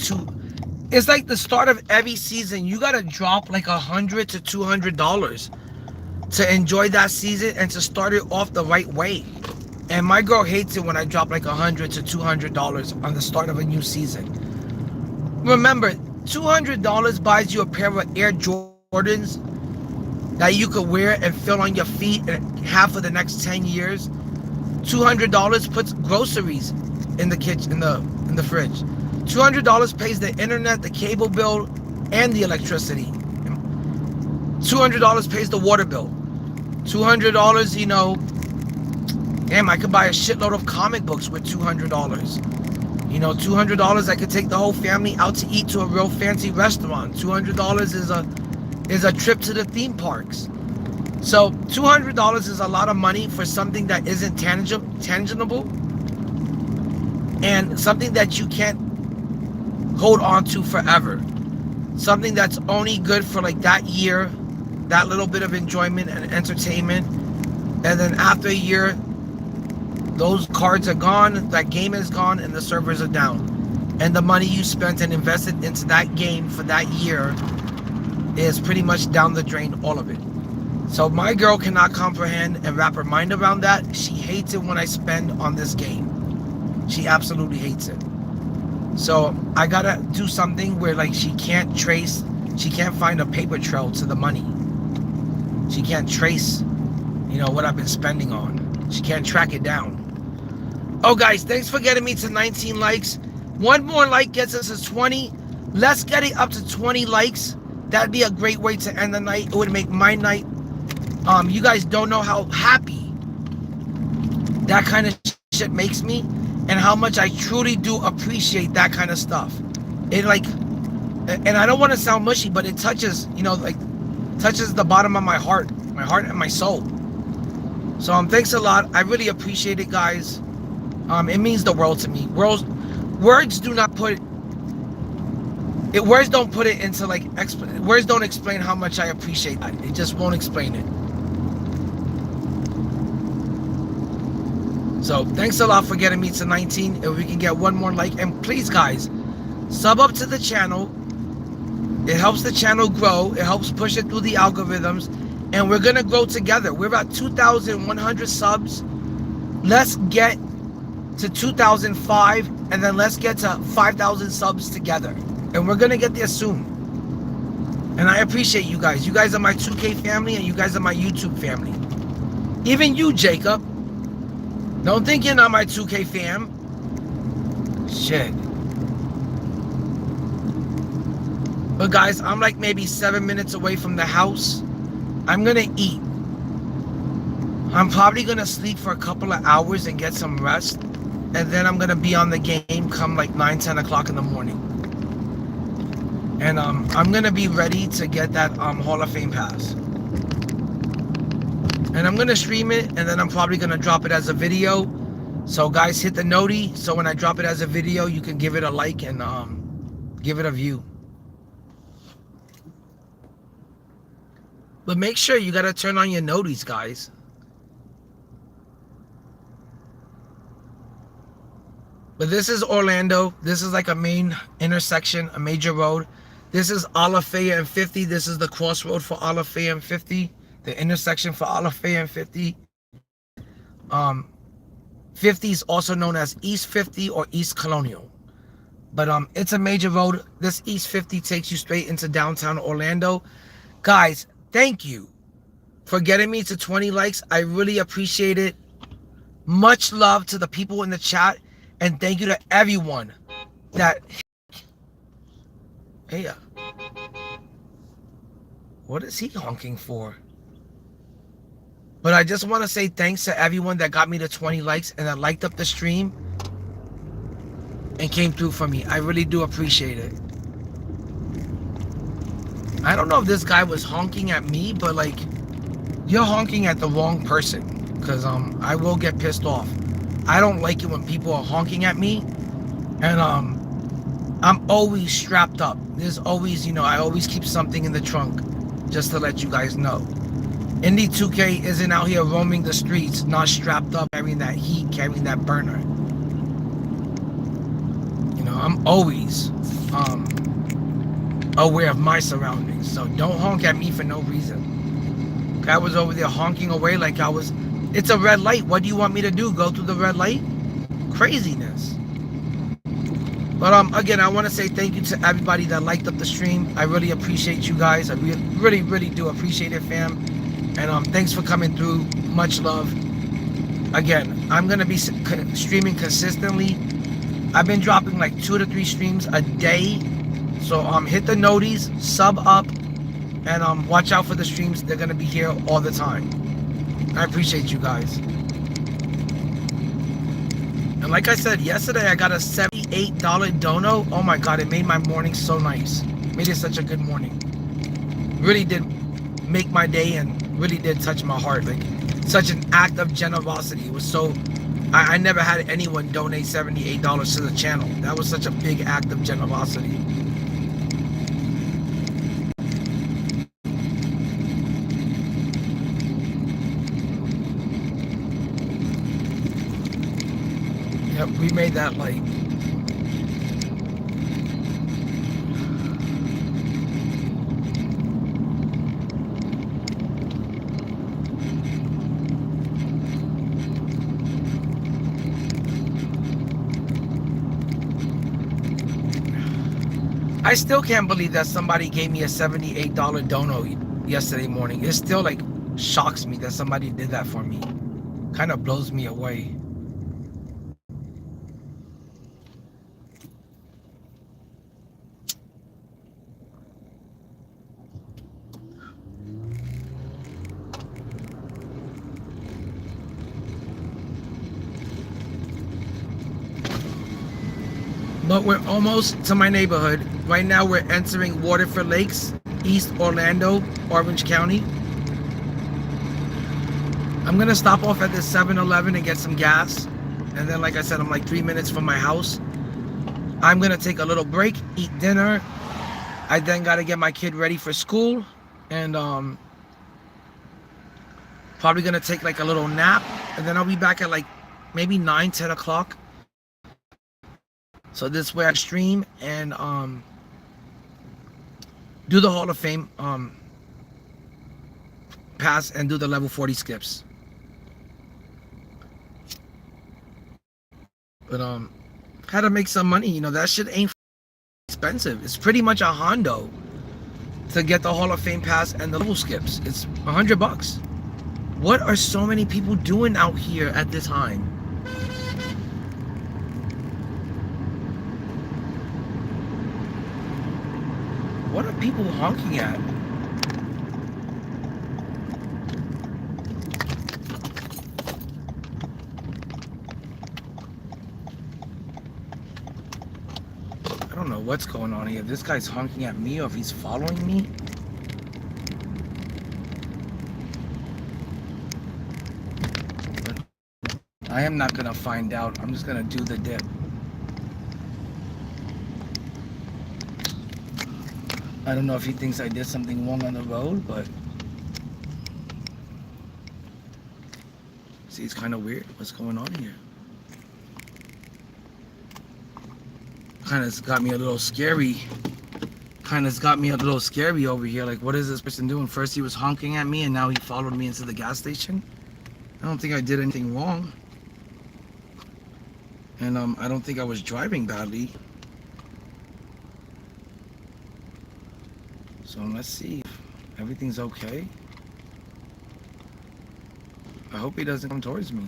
it's like the start of every season. You gotta drop like $100 to $200 to enjoy that season and to start it off the right way. And my girl hates it when I drop like $100 to $200 on the start of a new season. Remember, $200 buys you a pair of Air Jordans that you could wear and feel on your feet and have for the next 10 years. $200 puts groceries in the kitchen, in the fridge. $200 pays the internet, the cable bill, and the electricity. $200 pays the water bill. $200, you know, damn, I could buy a shitload of comic books with $200. You know, $200, I could take the whole family out to eat to a real fancy restaurant. $200 is a trip to the theme parks. So $200 is a lot of money for something that isn't tangible, and something that you can't hold on to forever. Something that's only good for like that year, that little bit of enjoyment and entertainment. And then after a year, those cards are gone, that game is gone, and the servers are down. And the money you spent and invested into that game for that year is pretty much down the drain, all of it. So my girl cannot comprehend and wrap her mind around that. She hates it when I spend on this game. She absolutely hates it. So I gotta do something where like she can't find a paper trail to the money. She can't trace, what I've been spending on. She can't track it down. Oh guys, thanks for getting me to 19 likes. One more like gets us to 20. Let's get it up to 20 likes. That'd be a great way to end the night. It would make my night. You guys don't know how happy that kind of shit makes me, and how much I truly do appreciate that kind of stuff. It and I don't want to sound mushy, but it touches, touches the bottom of my heart and my soul. So thanks a lot. I really appreciate it, guys. It means the world to me. Words don't put it into words don't explain how much I appreciate that. It just won't explain it. So thanks a lot for getting me to 19. If we can get one more like, and please guys, sub up to the channel. It helps the channel grow. It helps push it through the algorithms, and we're gonna grow together. We're at 2,100 subs. Let's get to 2,005, and then let's get to 5,000 subs together, and we're gonna get there soon. And I appreciate you guys. You guys are my 2K family, and you guys are my YouTube family. Even you, Jacob. Don't think you're not my 2K fam. Shit. But guys, I'm like maybe 7 minutes away from the house. I'm gonna eat. I'm probably gonna sleep for a couple of hours and get some rest. And then I'm gonna be on the game come like 9, 10 o'clock in the morning. And I'm gonna be ready to get that Hall of Fame pass. And I'm gonna stream it, and then I'm probably gonna drop it as a video. So guys, hit the noti, so when I drop it as a video, you can give it a like and give it a view. But make sure you gotta turn on your noties, guys. But this is Orlando. This is like a main intersection, a major road. This is Alafaya and 50. This is the crossroad for Alafaya and 50. The intersection for Alafaya and 50. 50 is also known as East 50 or East Colonial. But it's a major road. This East 50 takes you straight into downtown Orlando. Guys, thank you for getting me to 20 likes. I really appreciate it. Much love to the people in the chat. And thank you to everyone that... Hey, what is he honking for? But I just want to say thanks to everyone that got me to 20 likes and that liked up the stream and came through for me. I really do appreciate it. I don't know if this guy was honking at me, but like, you're honking at the wrong person, because I will get pissed off. I don't like it when people are honking at me, and I'm always strapped up. There's always, I always keep something in the trunk, just to let you guys know. INDIE2K isn't out here roaming the streets, not strapped up, carrying that heat, carrying that burner. I'm always aware of my surroundings, so don't honk at me for no reason. I was over there honking away like it's a red light. What do you want me to do? Go through the red light? Craziness. But again, I want to say thank you to everybody that liked up the stream. I really appreciate you guys. I really, really do appreciate it, fam. And thanks for coming through. Much love. Again, I'm going to be streaming consistently. I've been dropping like 2 to 3 streams a day. So hit the noties, sub up, and watch out for the streams. They're going to be here all the time. I appreciate you guys. And like I said, yesterday I got a $78 dono. Oh my God, it made my morning so nice. Made it such a good morning. Really did make my day, and really did touch my heart. Like such an act of generosity. It was so. I never had anyone donate $78 to the channel. That was such a big act of generosity. Yep, we made that like. I still can't believe that somebody gave me a $78 dono yesterday morning. It still like shocks me that somebody did that for me. Kind of blows me away. But we're almost to my neighborhood. Right now we're entering Waterford Lakes, East Orlando, Orange County. I'm gonna stop off at this 7-Eleven and get some gas. And then like I said, I'm like 3 minutes from my house. I'm gonna take a little break, eat dinner. I then gotta get my kid ready for school. And probably gonna take like a little nap. And then I'll be back at like maybe 9, 10 o'clock. So this way I stream and do the Hall of Fame pass and do the level 40 skips. But had to make some money, you know, that shit ain't expensive. It's pretty much a hondo to get the Hall of Fame pass and the level skips. It's $100. What are so many people doing out here at this time? What are people honking at? I don't know what's going on here. If this guy's honking at me or if he's following me. But I am not gonna find out. I'm just gonna do the dip. I don't know if he thinks I did something wrong on the road, but see, it's kind of weird. What's going on here? Kind of got me a little scary. Kind of got me a little scary over here. Like, what is this person doing? First he was honking at me, and now he followed me into the gas station. I don't think I did anything wrong. And I don't think I was driving badly. So let's see if everything's okay. I hope he doesn't come towards me.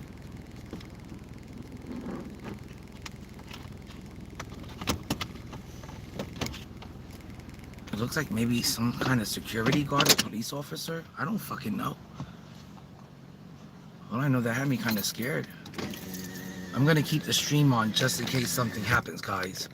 It looks like maybe some kind of security guard or police officer. I don't fucking know. All I know, that had me kind of scared. I'm gonna keep the stream on just in case something happens, guys.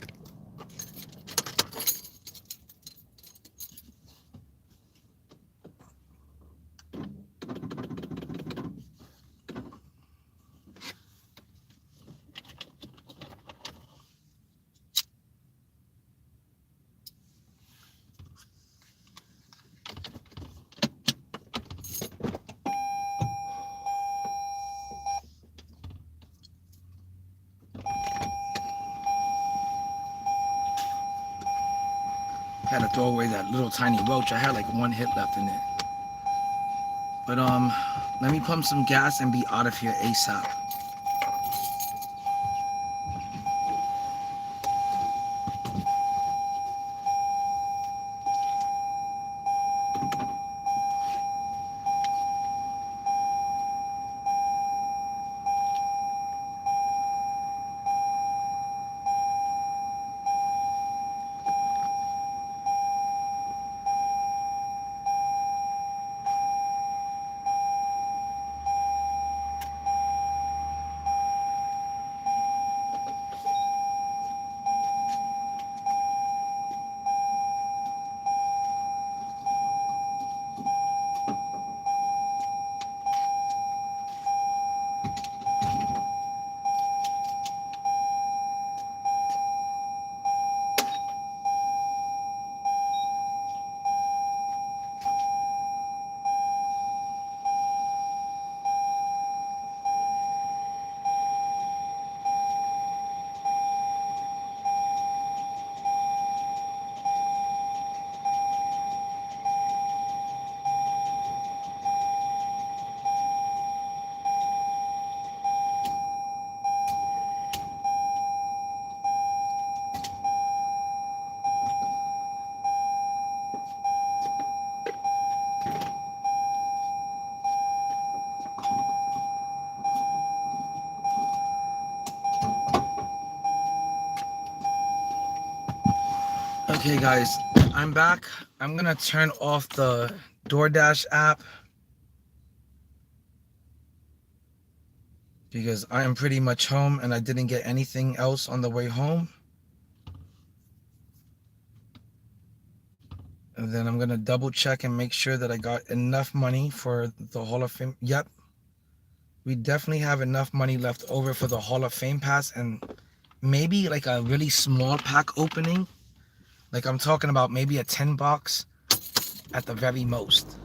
Had to throw away that little tiny roach. I had like one hit left in it. But let me pump some gas and be out of here ASAP. Okay, guys, I'm back. I'm gonna turn off the DoorDash app because I am pretty much home and I didn't get anything else on the way home. And then I'm gonna double check and make sure that I got enough money for the Hall of Fame. Yep, we definitely have enough money left over for the Hall of Fame pass and maybe like a really small pack opening. Like I'm talking about maybe a 10 box at the very most.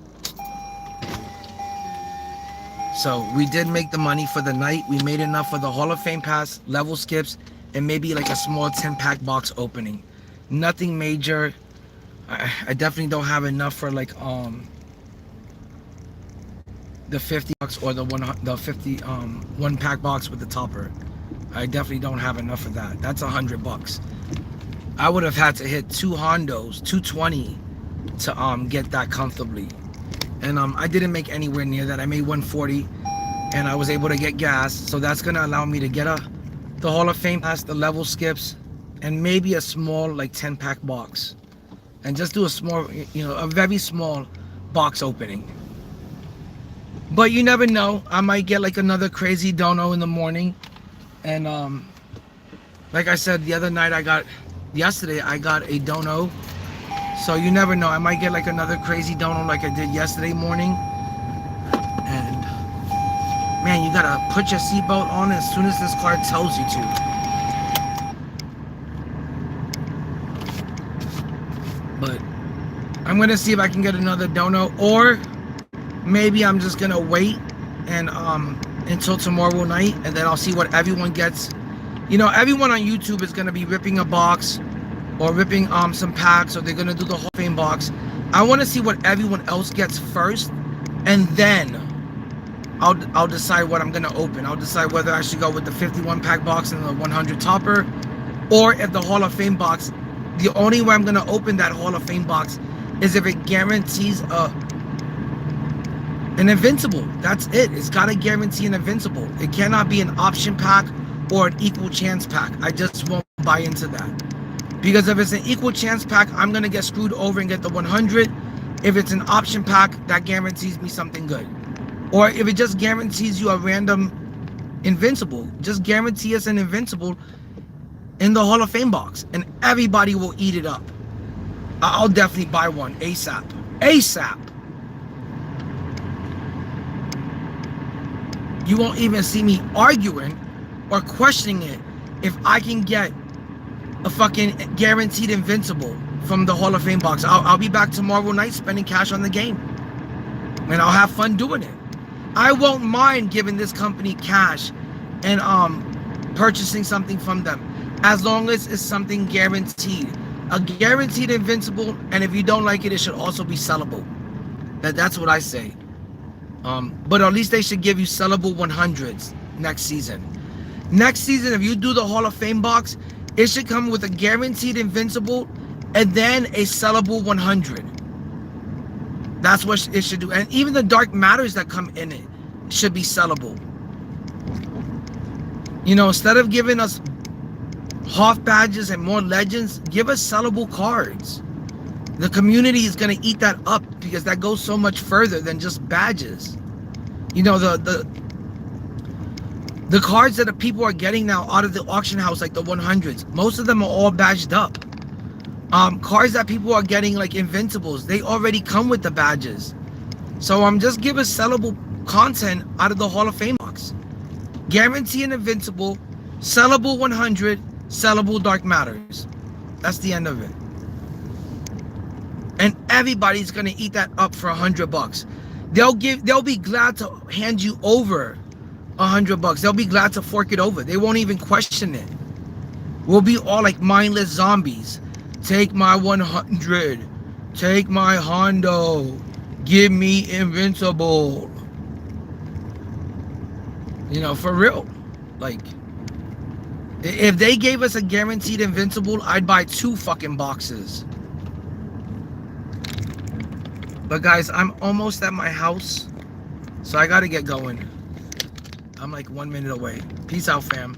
So we did make the money for the night. We made enough for the Hall of Fame pass, level skips, and maybe like a small 10 pack box opening. Nothing major. I definitely don't have enough for like the 50 bucks or the 50 one pack box with the topper. I definitely don't have enough for that. That's $100. I would have had to hit 2 Hondos, 220 to get that comfortably. And I didn't make anywhere near that. I made 140 and I was able to get gas. So that's gonna allow me to get the Hall of Fame pass, the level skips, and maybe a small like 10 pack box. And just do a small, a very small box opening. But you never know. I might get like another crazy dono in the morning. And like I said, the other night yesterday I got a dono. So you never know. I might get like another crazy dono like I did yesterday morning. And man, you gotta put your seatbelt on as soon as this car tells you to. But I'm gonna see if I can get another dono, or maybe I'm just gonna wait and until tomorrow night, and then I'll see what everyone gets. Everyone on YouTube is gonna be ripping a box or ripping some packs, or they're gonna do the Hall of Fame box. I want to see what everyone else gets first, and then I'll decide what I'm gonna open. I'll decide whether I should go with the 51 pack box and the 100 topper, or if the Hall of Fame box. The only way I'm gonna open that Hall of Fame box is if it guarantees an invincible. That's it. It's gotta guarantee an invincible. It cannot be an option pack or an equal chance pack. I just won't buy into that. Because if it's an equal chance pack, I'm gonna get screwed over and get the 100. If it's an option pack, that guarantees me something good. Or if it just guarantees you a random invincible, just guarantee us an invincible in the Hall of Fame box, and everybody will eat it up. I'll definitely buy one ASAP. ASAP. You won't even see me arguing or questioning it if I can get a fucking guaranteed invincible from the Hall of Fame box. I'll be back tomorrow night spending cash on the game, and I'll have fun doing it. I won't mind giving this company cash and purchasing something from them, as long as it's something guaranteed. A guaranteed invincible, and if you don't like it, it should also be sellable. That's what I say. But at least they should give you sellable 100s next season. Next season, if you do the Hall of Fame box, it should come with a guaranteed invincible and then a sellable 100. That's what it should do. And even the dark matters that come in it should be sellable. Instead of giving us Hoff badges and more legends, give us sellable cards. The community is going to eat that up because that goes so much further than just badges. The cards that the people are getting now out of the auction house, like the 100s, most of them are all badged up. Cards that people are getting, like invincibles, they already come with the badges. So just give us sellable content out of the Hall of Fame box. Guarantee an invincible, sellable 100, sellable dark matters. That's the end of it. And everybody's gonna eat that up for $100. They'll be glad to hand you over $100. They'll be glad to fork it over. They won't even question it. We'll be all like mindless zombies. Take my 100. Take my Hondo. Give me invincible. For real. Like, if they gave us a guaranteed invincible, I'd buy 2 fucking boxes. But guys, I'm almost at my house, so I gotta get going. I'm like 1 minute away. Peace out, fam.